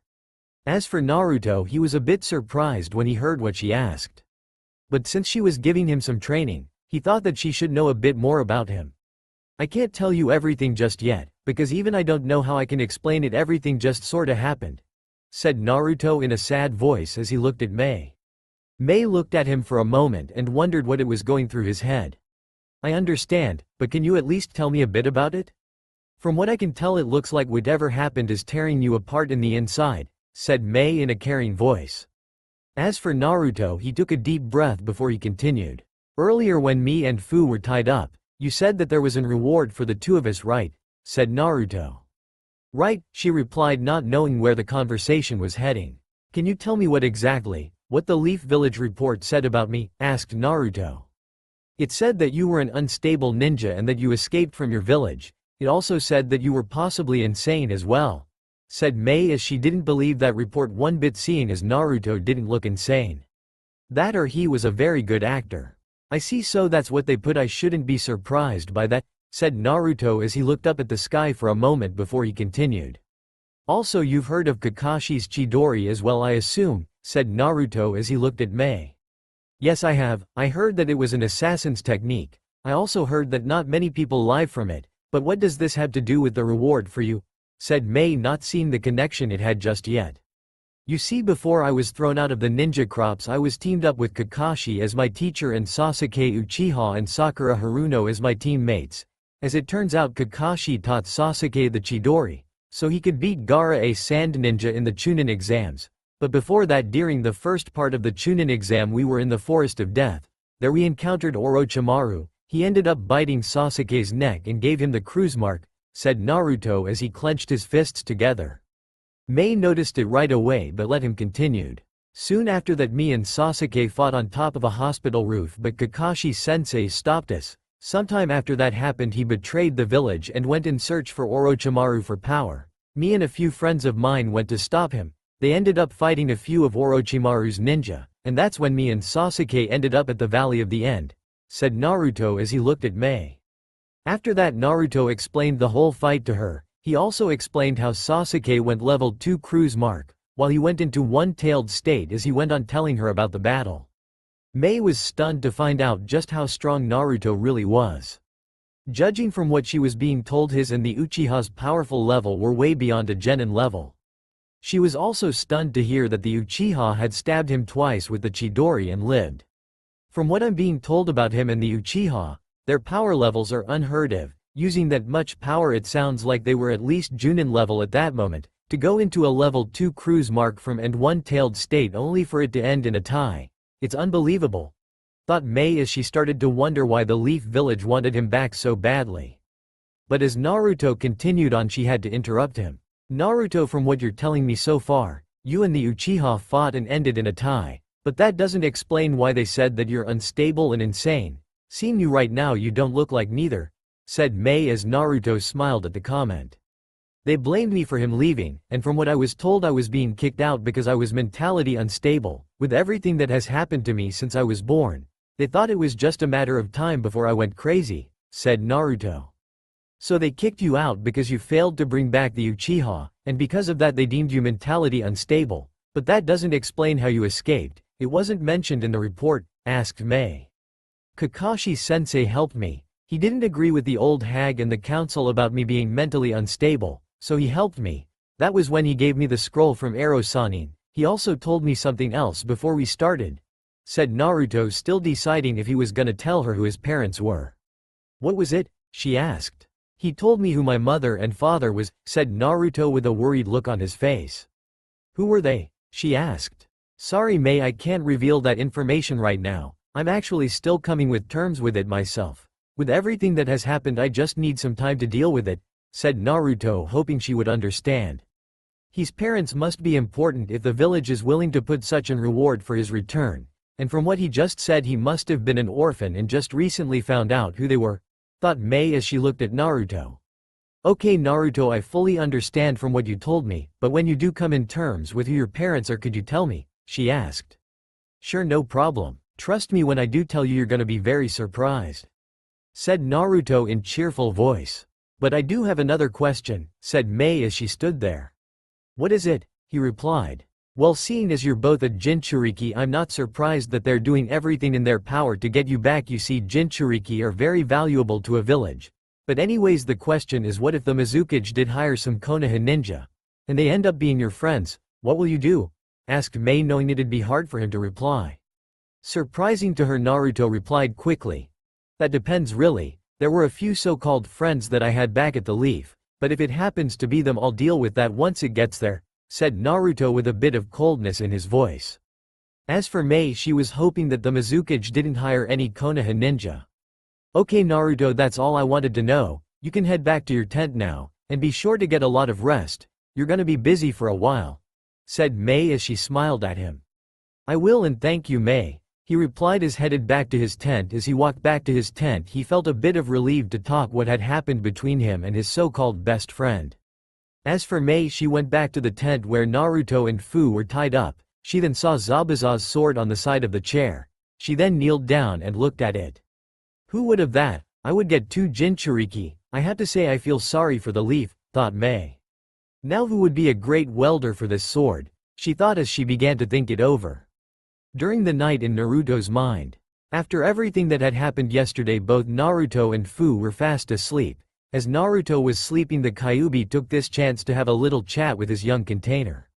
As for Naruto, he was a bit surprised when he heard what she asked. But since she was giving him some training, he thought that she should know a bit more about him. I can't tell you everything just yet, because even I don't know how I can explain it, everything just sorta happened, said Naruto in a sad voice as he looked at Mei. Mei looked at him for a moment and wondered what it was going through his head. I understand, but can you at least tell me a bit about it? From what I can tell, it looks like whatever happened is tearing you apart in the inside, said Mei in a caring voice. As for Naruto, he took a deep breath before he continued. Earlier when me and Fu were tied up, you said that there was an reward for the two of us, right? Said Naruto. Right, she replied, not knowing where the conversation was heading. Can you tell me what the Leaf Village report said about me? Asked Naruto. It said that you were an unstable ninja and that you escaped from your village. It also said that you were possibly insane as well, said Mei, as she didn't believe that report one bit, seeing as Naruto didn't look insane. That or he was a very good actor. I see, so that's what they put. I shouldn't be surprised by that, said Naruto as he looked up at the sky for a moment before he continued. Also, you've heard of Kakashi's Chidori as well, I assume, said Naruto as he looked at Mei. Yes, I have. I heard that it was an assassin's technique. I also heard that not many people live from it, but what does this have to do with the reward for you? Said Mei, not seeing the connection it had just yet. You see, before I was thrown out of the ninja crops, I was teamed up with Kakashi as my teacher and Sasuke Uchiha and Sakura Haruno as my teammates. As it turns out, Kakashi taught Sasuke the Chidori, so he could beat Gaara, a sand ninja, in the Chunin exams. But before that, during the first part of the Chunin exam, we were in the Forest of Death. There we encountered Orochimaru. He ended up biting Sasuke's neck and gave him the cruise mark, said Naruto as he clenched his fists together. Mei noticed it right away but let him continued. Soon after that, me and Sasuke fought on top of a hospital roof, but Kakashi-sensei stopped us. Sometime after that happened, he betrayed the village and went in search for Orochimaru for power. Me and a few friends of mine went to stop him. They ended up fighting a few of Orochimaru's ninja, and that's when me and Sasuke ended up at the Valley of the End, said Naruto as he looked at Mei. After that, Naruto explained the whole fight to her. He also explained how Sasuke went level 2 cruise mark, while he went into one-tailed state as he went on telling her about the battle. Mei was stunned to find out just how strong Naruto really was. Judging from what she was being told, his and the Uchiha's powerful level were way beyond a genin level. She was also stunned to hear that the Uchiha had stabbed him twice with the Chidori and lived. From what I'm being told about him and the Uchiha, their power levels are unheard of. Using that much power, it sounds like they were at least Junin level at that moment. To go into a level 2 cruise mark from and one-tailed state only for it to end in a tie. It's unbelievable, thought Mei as she started to wonder why the Leaf Village wanted him back so badly. But as Naruto continued on, she had to interrupt him. Naruto, from what you're telling me so far, you and the Uchiha fought and ended in a tie. But that doesn't explain why they said that you're unstable and insane. Seeing you right now, you don't look like neither, said Mei as Naruto smiled at the comment. They blamed me for him leaving, and from what I was told, I was being kicked out because I was mentally unstable. With everything that has happened to me since I was born, they thought it was just a matter of time before I went crazy, said Naruto. So they kicked you out because you failed to bring back the Uchiha, and because of that they deemed you mentally unstable. But that doesn't explain how you escaped. It wasn't mentioned in the report, asked Mei. Kakashi-sensei helped me. He didn't agree with the old hag and the council about me being mentally unstable, so he helped me. That was when he gave me the scroll from Ero-Sanin. He also told me something else before we started, said Naruto, still deciding if he was gonna tell her who his parents were. What was it? She asked. He told me who my mother and father was, said Naruto with a worried look on his face. Who were they? She asked. Sorry Mei, I can't reveal that information right now. I'm actually still coming with terms with it myself. With everything that has happened, I just need some time to deal with it, said Naruto, hoping she would understand. His parents must be important if the village is willing to put such an reward for his return, and from what he just said, he must have been an orphan and just recently found out who they were, thought Mei as she looked at Naruto. Okay Naruto, I fully understand from what you told me, but when you do come in terms with who your parents are, could you tell me? She asked. Sure, no problem. Trust me, when I do tell you, you're gonna be very surprised, said Naruto in cheerful voice. But I do have another question, said Mei as she stood there. What is it? He replied. Well, seeing as you're both a Jinchuriki, I'm not surprised that they're doing everything in their power to get you back. You see, Jinchuriki are very valuable to a village. But anyways, the question is, what if the Mizukage did hire some Konoha ninja? And they end up being your friends, what will you do? Asked Mei, knowing it'd be hard for him to reply. Surprising to her, Naruto replied quickly. That depends really. There were a few so-called friends that I had back at the Leaf, but if it happens to be them, I'll deal with that once it gets there, said Naruto with a bit of coldness in his voice. As for Mei, she was hoping that the Mizukage didn't hire any Konoha ninja. Okay Naruto, that's all I wanted to know. You can head back to your tent now, and be sure to get a lot of rest. You're gonna be busy for a while, said Mei as she smiled at him. I will, and thank you, Mei, he replied as headed back to his tent. As he walked back to his tent, he felt a bit of relieved to talk what had happened between him and his so-called best friend. As for Mei, she went back to the tent where Naruto and Fu were tied up. She then saw Zabuza's sword on the side of the chair. She then kneeled down and looked at it. Who would have that? I would get 2 Jinchuriki. I have to say I feel sorry for the Leaf, thought Mei. Now who would be a great welder for this sword? She thought as she began to think it over. During the night in Naruto's mind. After everything that had happened yesterday, both Naruto and Fu were fast asleep. As Naruto was sleeping, the Kyuubi took this chance to have a little chat with his young container.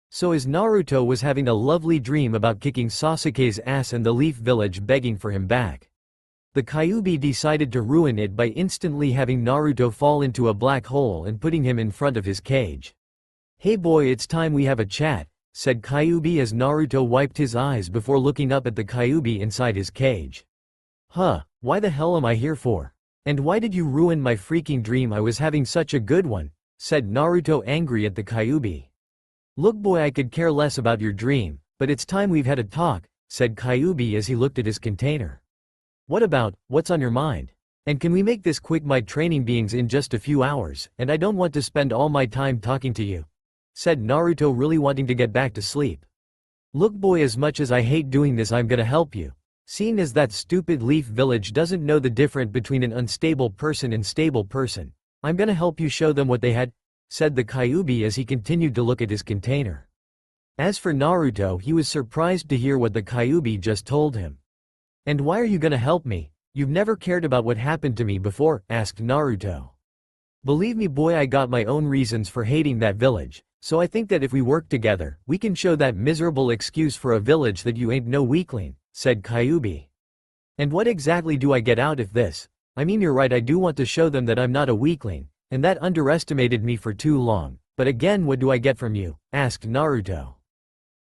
So as Naruto was having a lovely dream about kicking Sasuke's ass and the Leaf Village begging for him back, the Kyuubi decided to ruin it by instantly having Naruto fall into a black hole and putting him in front of his cage. Hey boy, it's time we have a chat, said Kyuubi as Naruto wiped his eyes before looking up at the Kyuubi inside his cage. Huh, why the hell am I here for? And why did you ruin my freaking dream? I was having such a good one, said Naruto, angry at the Kyuubi. Look boy, I could care less about your dream, but it's time we've had a talk, said Kyuubi as he looked at his container. What about, what's on your mind? And can we make this quick? My training begins in just a few hours, and I don't want to spend all my time talking to you, said Naruto, really wanting to get back to sleep. Look boy, as much as I hate doing this, I'm gonna help you. Seeing as that stupid Leaf Village doesn't know the difference between an unstable person and stable person, I'm gonna help you show them what they had, said the Kyuubi as he continued to look at his container. As for Naruto, he was surprised to hear what the Kyuubi just told him. And why are you gonna help me? You've never cared about what happened to me before, asked Naruto. Believe me boy, I got my own reasons for hating that village, so I think that if we work together, we can show that miserable excuse for a village that you ain't no weakling, said Kyuubi. And what exactly do I get out of this? I mean, you're right, I do want to show them that I'm not a weakling, and that underestimated me for too long, but again, what do I get from you? Asked Naruto.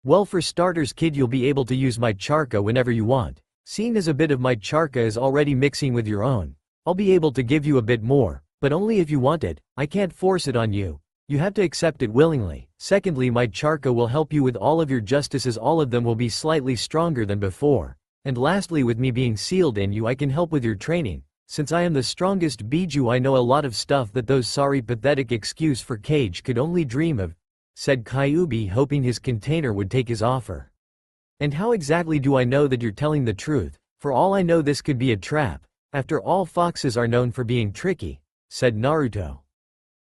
Well, for starters kid, you'll be able to use my charka whenever you want. Seeing as a bit of my charka is already mixing with your own, I'll be able to give you a bit more, but only if you want it. I can't force it on you. You have to accept it willingly. Secondly, my charka will help you with all of your justices. All of them will be slightly stronger than before. And lastly, with me being sealed in you, I can help with your training. Since I am the strongest Biju, I know a lot of stuff that those sorry pathetic excuse for Cage could only dream of, said Kyuubi, hoping his container would take his offer. And how exactly do I know that you're telling the truth? For all I know, this could be a trap. After all, foxes are known for being tricky, said Naruto.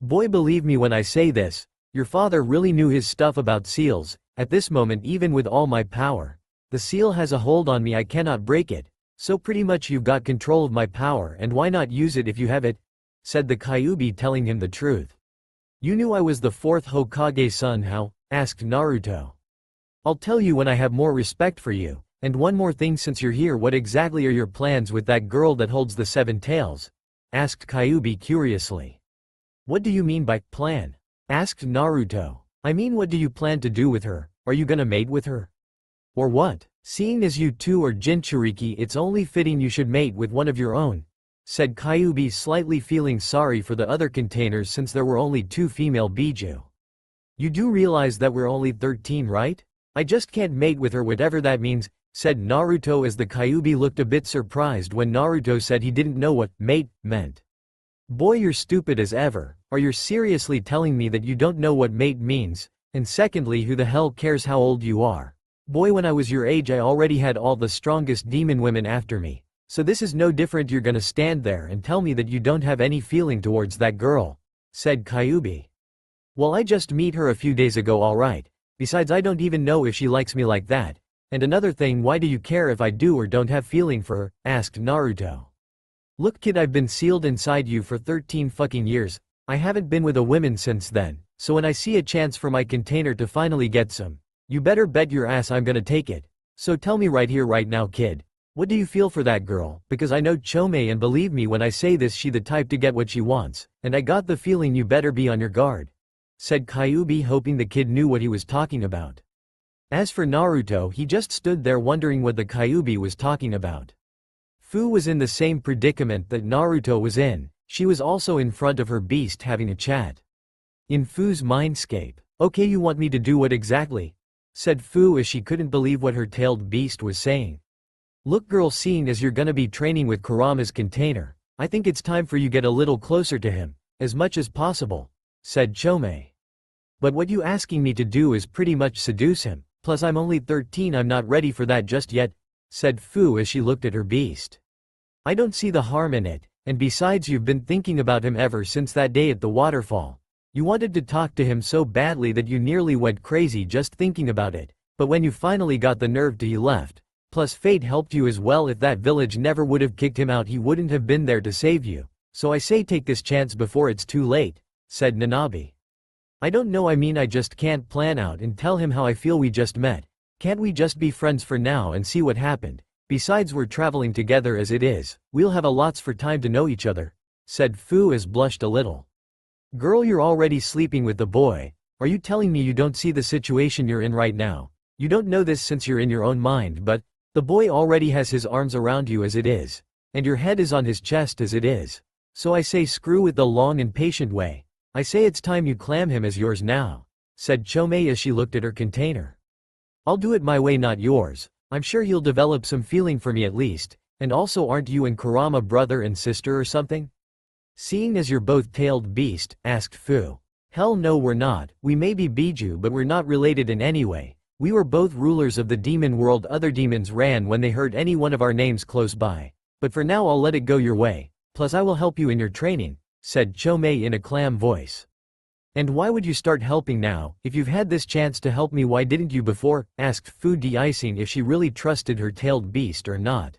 Boy, believe me when I say this, your father really knew his stuff about seals. At this moment, even with all my power, the seal has a hold on me. I cannot break it. So pretty much you've got control of my power, and why not use it if you have it? Said the Kyuubi, telling him the truth. You knew I was the 4th Hokage's son, how? Asked Naruto. I'll tell you when I have more respect for you. And one more thing, since you're here, what exactly are your plans with that girl that holds the 7 tails? Asked Kyuubi curiously. What do you mean by plan? Asked Naruto. I mean, what do you plan to do with her? Are you gonna mate with her? Or what? Seeing as you two are Jinchuriki, it's only fitting you should mate with one of your own, said Kyuubi, slightly feeling sorry for the other containers since there were only 2 female Biju. You do realize that we're only 13, right? I just can't mate with her, whatever that means, said Naruto as the Kyuubi looked a bit surprised when Naruto said he didn't know what mate meant. Boy, you're stupid as ever. Are you seriously telling me that you don't know what mate means? And secondly, who the hell cares how old you are? Boy, when I was your age I already had all the strongest demon women after me. So this is no different. You're gonna stand there and tell me that you don't have any feeling towards that girl, said Kyuubi. Well, I just met her a few days ago, alright. Besides, I don't even know if she likes me like that. And another thing, why do you care if I do or don't have feeling for her? Asked Naruto. Look kid, I've been sealed inside you for 13 fucking years. I haven't been with a woman since then, so when I see a chance for my container to finally get some, you better bet your ass I'm gonna take it. So tell me right here right now kid, what do you feel for that girl? Because I know Chome, and believe me when I say this, she the type to get what she wants, and I got the feeling you better be on your guard, said Kyuubi, hoping the kid knew what he was talking about. As for Naruto, he just stood there wondering what the Kyuubi was talking about. Fu was in the same predicament that Naruto was in. She was also in front of her beast having a chat. In Fu's mindscape. Okay, you want me to do what exactly? Said Fu as she couldn't believe what her tailed beast was saying. Look girl, seeing as you're gonna be training with Kurama's container, I think it's time for you get a little closer to him, as much as possible, said Chome. But what you asking me to do is pretty much seduce him, plus I'm only 13, I'm not ready for that just yet, said Fu as she looked at her beast. I don't see the harm in it, and besides you've been thinking about him ever since that day at the waterfall. You wanted to talk to him so badly that you nearly went crazy just thinking about it, but when you finally got the nerve to, he left. Plus fate helped you as well. If that village never would have kicked him out, he wouldn't have been there to save you. So I say take this chance before it's too late, said Nanabe. I don't know, I mean I just can't plan out and tell him how I feel. We just met. Can't we just be friends for now and see what happened? Besides we're traveling together as it is, we'll have a lots for time to know each other, said Fu as blushed a little. Girl, you're already sleeping with the boy. Are you telling me you don't see the situation you're in right now? You don't know this since you're in your own mind, but the boy already has his arms around you as it is, and your head is on his chest as it is. So I say screw with the long and patient way. I say it's time you claim him as yours now, said Chome as she looked at her container. I'll do it my way, not yours. I'm sure he'll develop some feeling for me at least, and also aren't you and Kurama brother and sister or something? Seeing as you're both tailed beast, asked Fu. Hell no we're not, we may be Biju but we're not related in any way. We were both rulers of the demon world. Other demons ran when they heard any one of our names close by. But for now I'll let it go your way, plus I will help you in your training, said Chome in a calm voice. And why would you start helping now? If you've had this chance to help me, why didn't you before? Asked Fu, de-icing if she really trusted her tailed beast or not.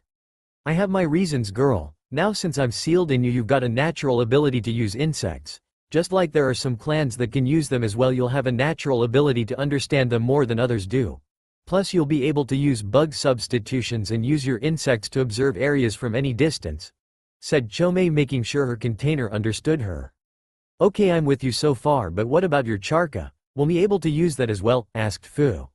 I have my reasons girl. Now since I'm sealed in you, you've got a natural ability to use insects. Just like there are some clans that can use them as well, you'll have a natural ability to understand them more than others do. Plus you'll be able to use bug substitutions and use your insects to observe areas from any distance, said Chome, making sure her container understood her. Okay, I'm with you so far, but what about your charka? Will we be able to use that as well? Asked Fu.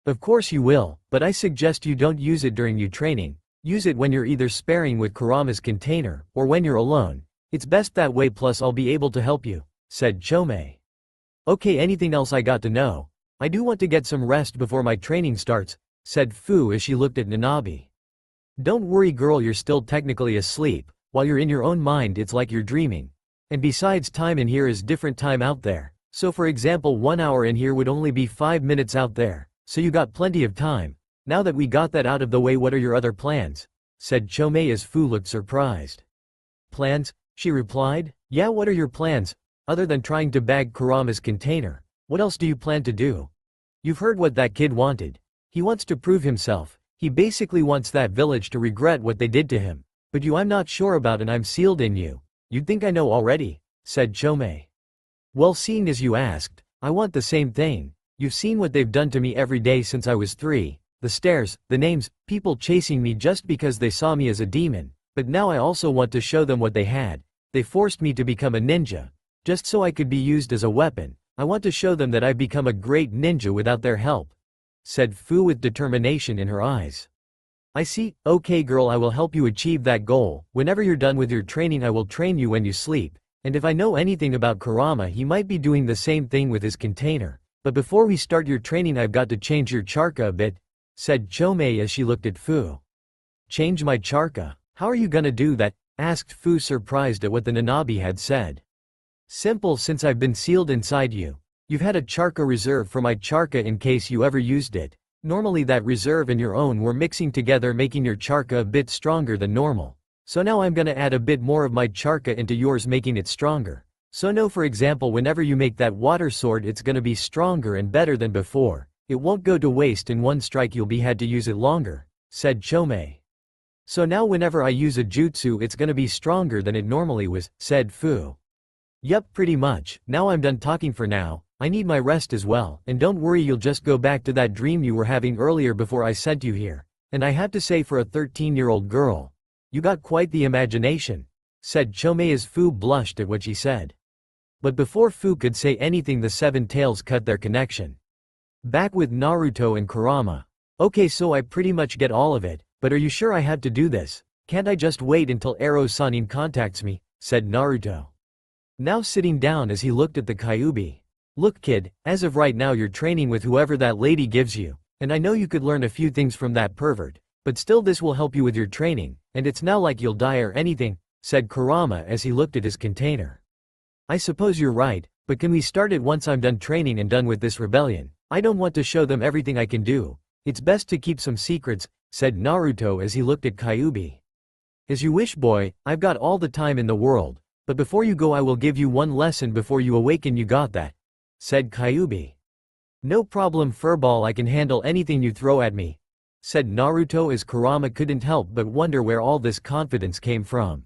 Of course you will, but I suggest you don't use it during your training. Use it when you're either sparring with Kurama's container, or when you're alone. It's best that way, plus I'll be able to help you, said Chome. Okay, anything else I got to know? I do want to get some rest before my training starts, said Fu as she looked at Nanabe. Don't worry girl, you're still technically asleep. While you're in your own mind it's like you're dreaming. And besides, time in here is different time out there. So for example 1 hour in here would only be 5 minutes out there. So you got plenty of time. Now that we got that out of the way, what are your other plans? Said Chome as Fu looked surprised. Plans? She replied. Yeah, what are your plans? Other than trying to bag Kurama's container, what else do you plan to do? You've heard what that kid wanted. He wants to prove himself. He basically wants that village to regret what they did to him. But you I'm not sure about, and I'm sealed in you. You'd think I know already, said Chome. Well, seeing as you asked, I want the same thing. You've seen what they've done to me every day since I was 3. The stares, the names, people chasing me just because they saw me as a demon. But now I also want to show them what they had. They forced me to become a ninja. Just so I could be used as a weapon. I want to show them that I've become a great ninja without their help, said Fu with determination in her eyes. I see. Okay girl, I will help you achieve that goal. Whenever you're done with your training I will train you when you sleep. And if I know anything about Kurama, he might be doing the same thing with his container. But before we start your training I've got to change your charka a bit, said Chome as she looked at Fu. Change my charka? How are you gonna do that? Asked Fu, surprised at what the Nanabe had said. Simple, since I've been sealed inside you. You've had a charka reserve for my charka in case you ever used it. Normally that reserve and your own were mixing together, making your charka a bit stronger than normal. So now I'm gonna add a bit more of my charka into yours, making it stronger. So know for example whenever you make that water sword it's gonna be stronger and better than before. It won't go to waste in one strike, you'll be had to use it longer, said Chomei. So now whenever I use a jutsu it's gonna be stronger than it normally was, said Fu. Yup, pretty much. Now I'm done talking for now. I need my rest as well, and don't worry, you'll just go back to that dream you were having earlier before I sent you here. And I have to say, for a 13-year-old girl, you got quite the imagination, said Chomei as Fu blushed at what she said. But before Fu could say anything the seven tails cut their connection. Back with Naruto and Kurama. Okay, so I pretty much get all of it, but are you sure I have to do this? Can't I just wait until Ero Sanin contacts me, said Naruto. Now sitting down as he looked at the Kyuubi. Look kid, as of right now you're training with whoever that lady gives you, and I know you could learn a few things from that pervert, but still this will help you with your training, and it's not like you'll die or anything, said Kurama as he looked at his container. I suppose you're right, but can we start it once I'm done training and done with this rebellion? I don't want to show them everything I can do. It's best to keep some secrets, said Naruto as he looked at Kyuubi. As you wish boy, I've got all the time in the world, but before you go I will give you one lesson before you awaken, you got that? Said Kyuubi. No problem Furball, I can handle anything you throw at me, said Naruto as Kurama couldn't help but wonder where all this confidence came from.